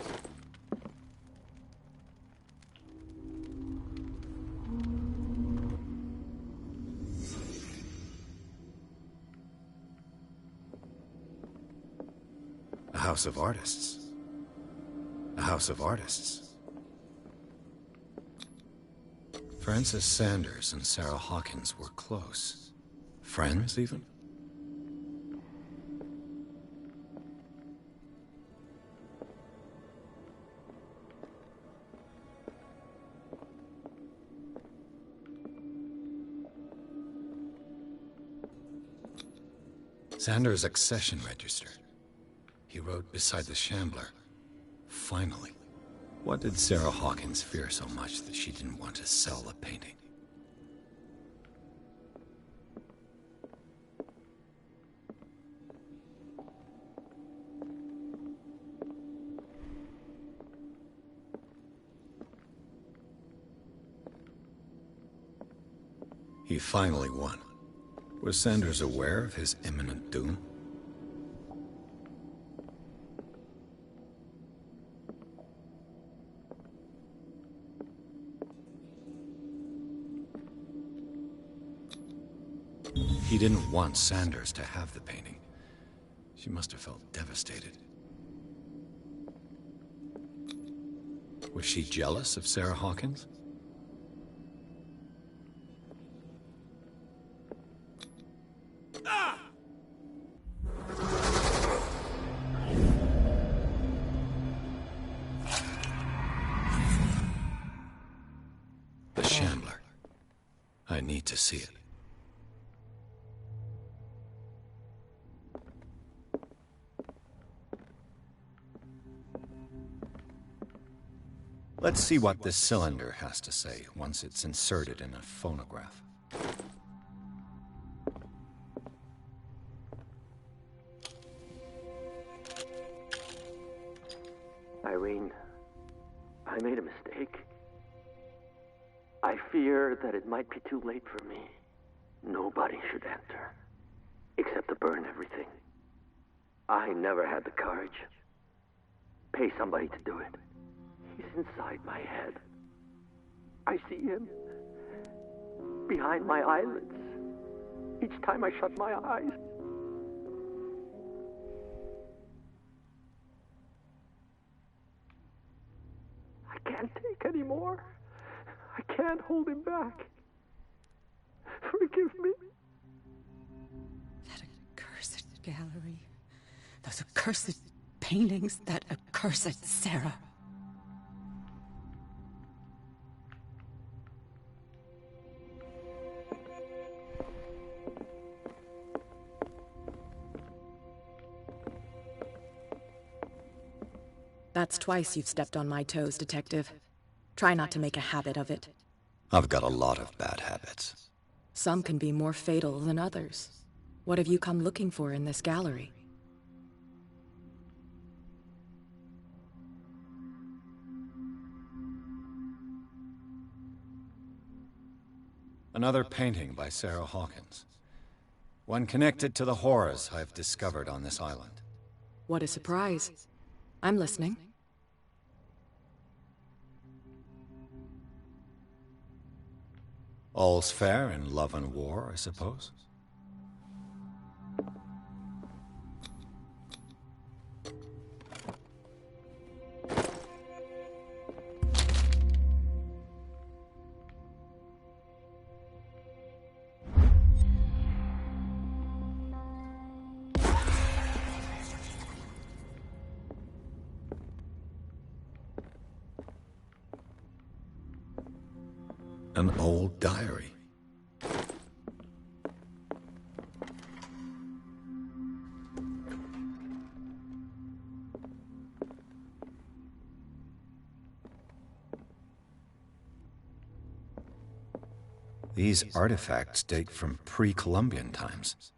A house of artists. A house of artists. Francis Sanders and Sarah Hawkins were close. Friends, even? Xander's accession register. He wrote beside the Shambler, "Finally." What did Sarah Hawkins fear so much that she didn't want to sell the painting? He finally won. Was Sanders aware of his imminent doom? He didn't want Sanders to have the painting. She must have felt devastated. Was she jealous of Sarah Hawkins? The Shambler. I need to see it. Let's see what this cylinder has to say once it's inserted in a phonograph. Irene, I made a mistake. I fear that it might be too late for me. Nobody should enter, except to burn everything. I never had the courage. Pay somebody to do it. He's inside my head. I see him behind my eyelids each time I shut my eyes. I can't take any more. I can't hold him back. Forgive me. That accursed gallery. Those accursed paintings. That accursed Sarah. That's twice you've stepped on my toes, Detective. Try not to make a habit of it. I've got a lot of bad habits. Some can be more fatal than others. What have you come looking for in this gallery? Another painting by Sarah Hawkins. One connected to the horrors I've discovered on this island. What a surprise. I'm listening. All's fair in love and war, I suppose. An old diary. These artifacts date from pre-Columbian times.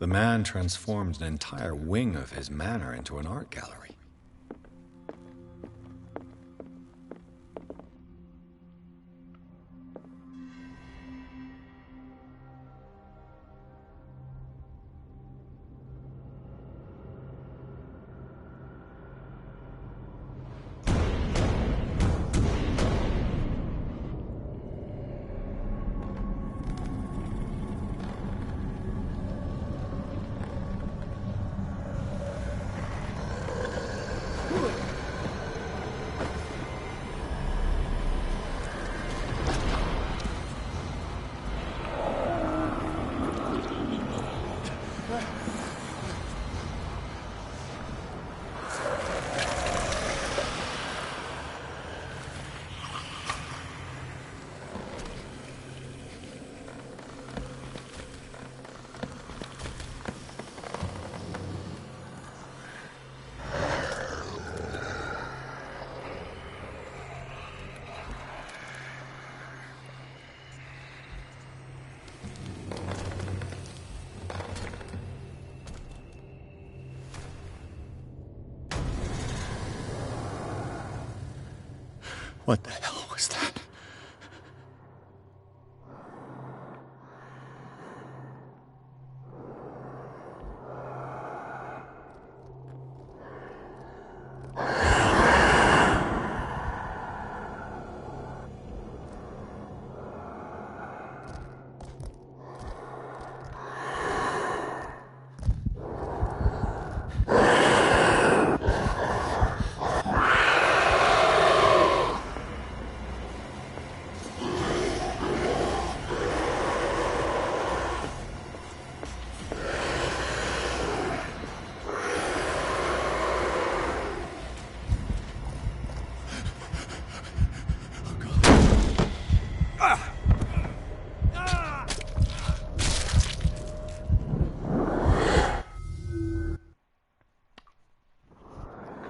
The man transformed an entire wing of his manor into an art gallery. What the hell was that?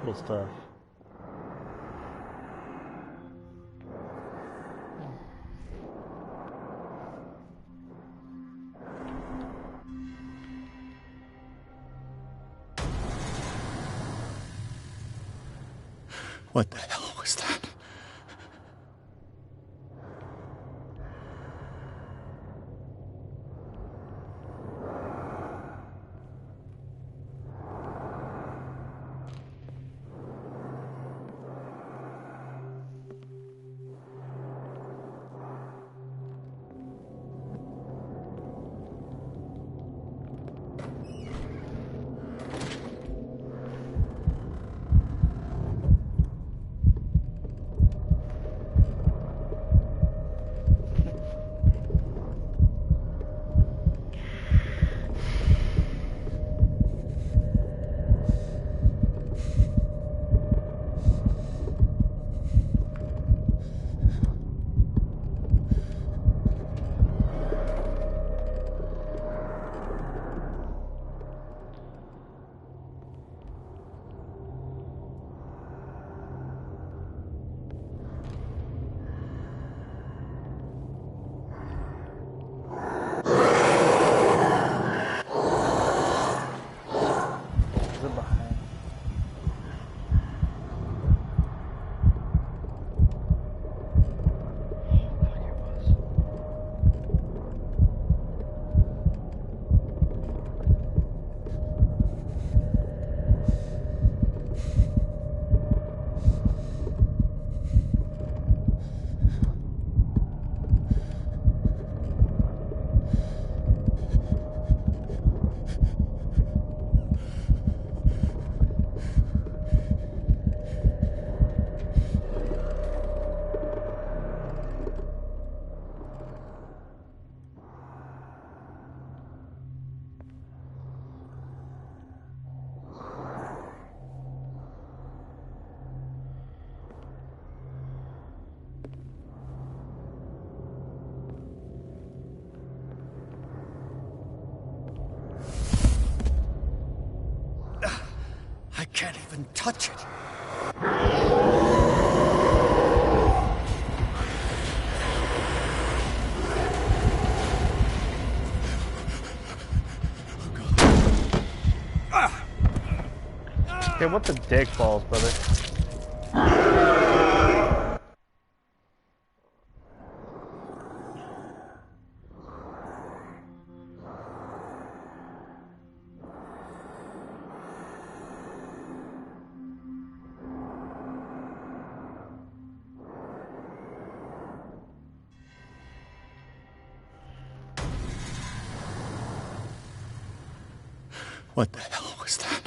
Cool stuff. What the hell was that? I can't even touch it. Okay, what the dick balls, brother? What the hell was that?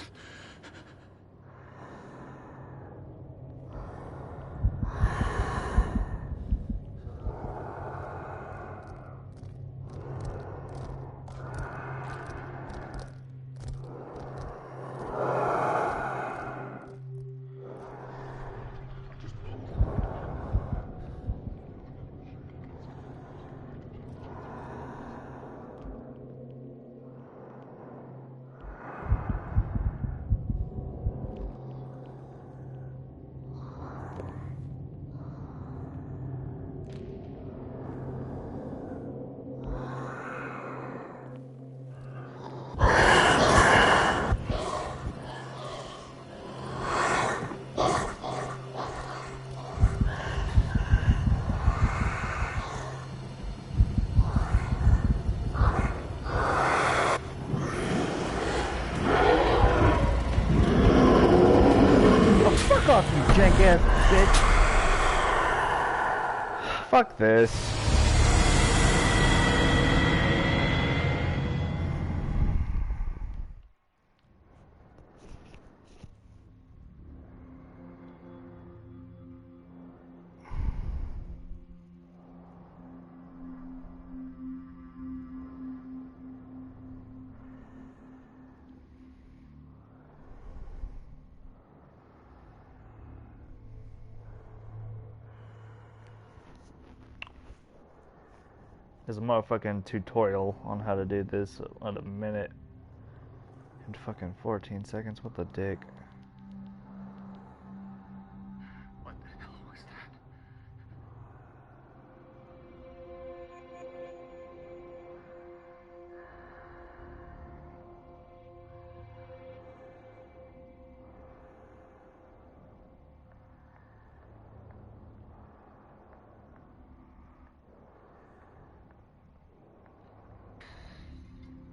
jank ass bitch. Fuck this. There's a motherfucking tutorial on how to do this in a minute and fucking 14 seconds. What the dick? What the hell was that?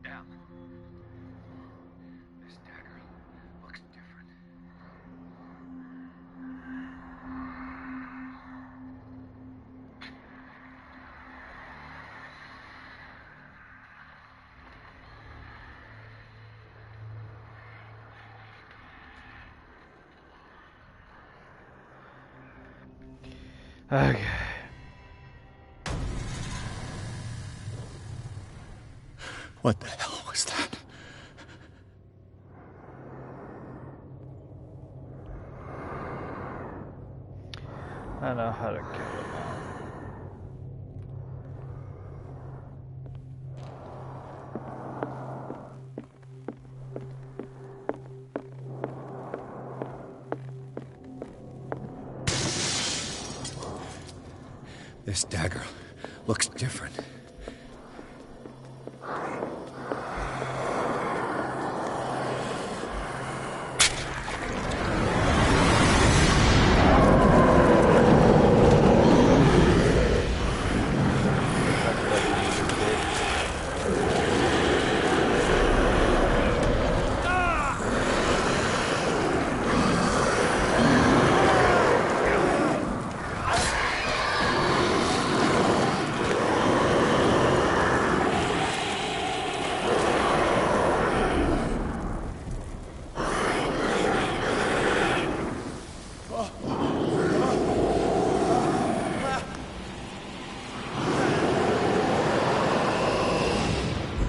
Damn. This dagger looks different. Okay. What the hell was that? I know how to kill it now. This dagger looks different.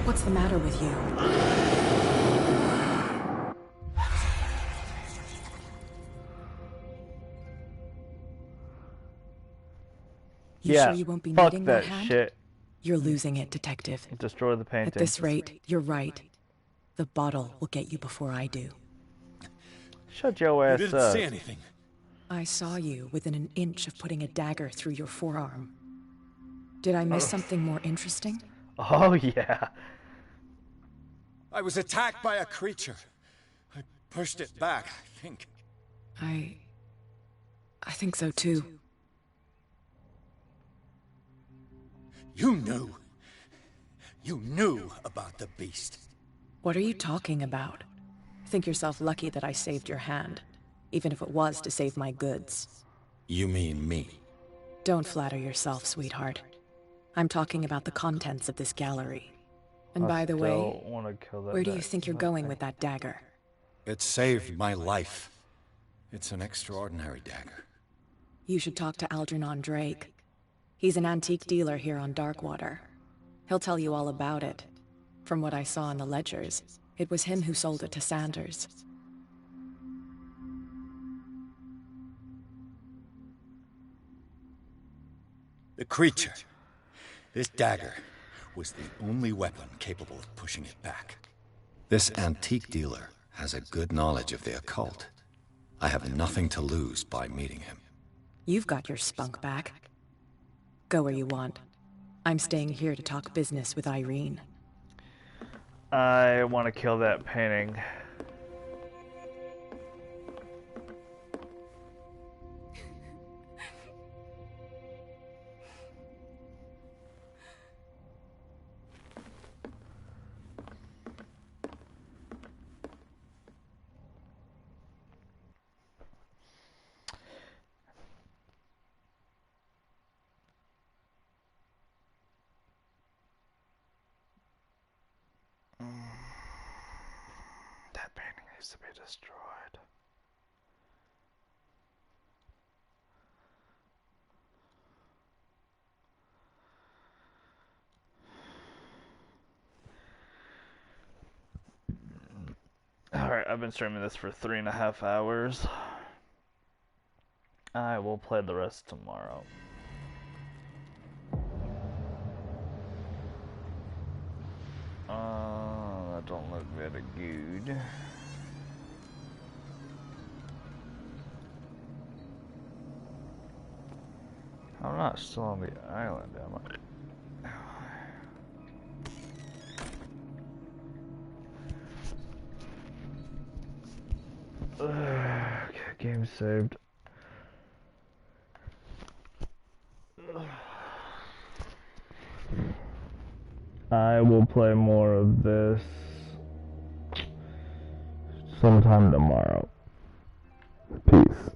What's the matter with you? You Yeah, sure you won't be fuck needing that hand? shit. You're losing it, Detective. Destroy the painting. At this rate, you're right. The bottle will get you before I do. Shut your ass You didn't up. see anything. I saw you within an inch of putting a dagger through your forearm. Did I miss something more interesting? Oh, yeah. I was attacked by a creature. I pushed it back, I think. I think so too. You knew. You knew about the beast. What are you talking about? Think yourself lucky that I saved your hand, even if it was to save my goods. You mean me? Don't flatter yourself, sweetheart. I'm talking about the contents of this gallery. And by the way, where do you think you're going with that dagger? It saved my life. It's an extraordinary dagger. You should talk to Algernon Drake. He's an antique dealer here on Darkwater. He'll tell you all about it. From what I saw in the ledgers, it was him who sold it to Sanders. The creature. This dagger was the only weapon capable of pushing it back. This antique dealer has a good knowledge of the occult. I have nothing to lose by meeting him. You've got your spunk back. Go where you want. I'm staying here to talk business with Irene. I want to kill that painting. needs to be destroyed. Alright, I've been streaming this for 3.5 hours. I will play the rest tomorrow. That don't look very good. I'm not still on the island, am I? Okay, game saved. I will play more of this sometime tomorrow. Peace.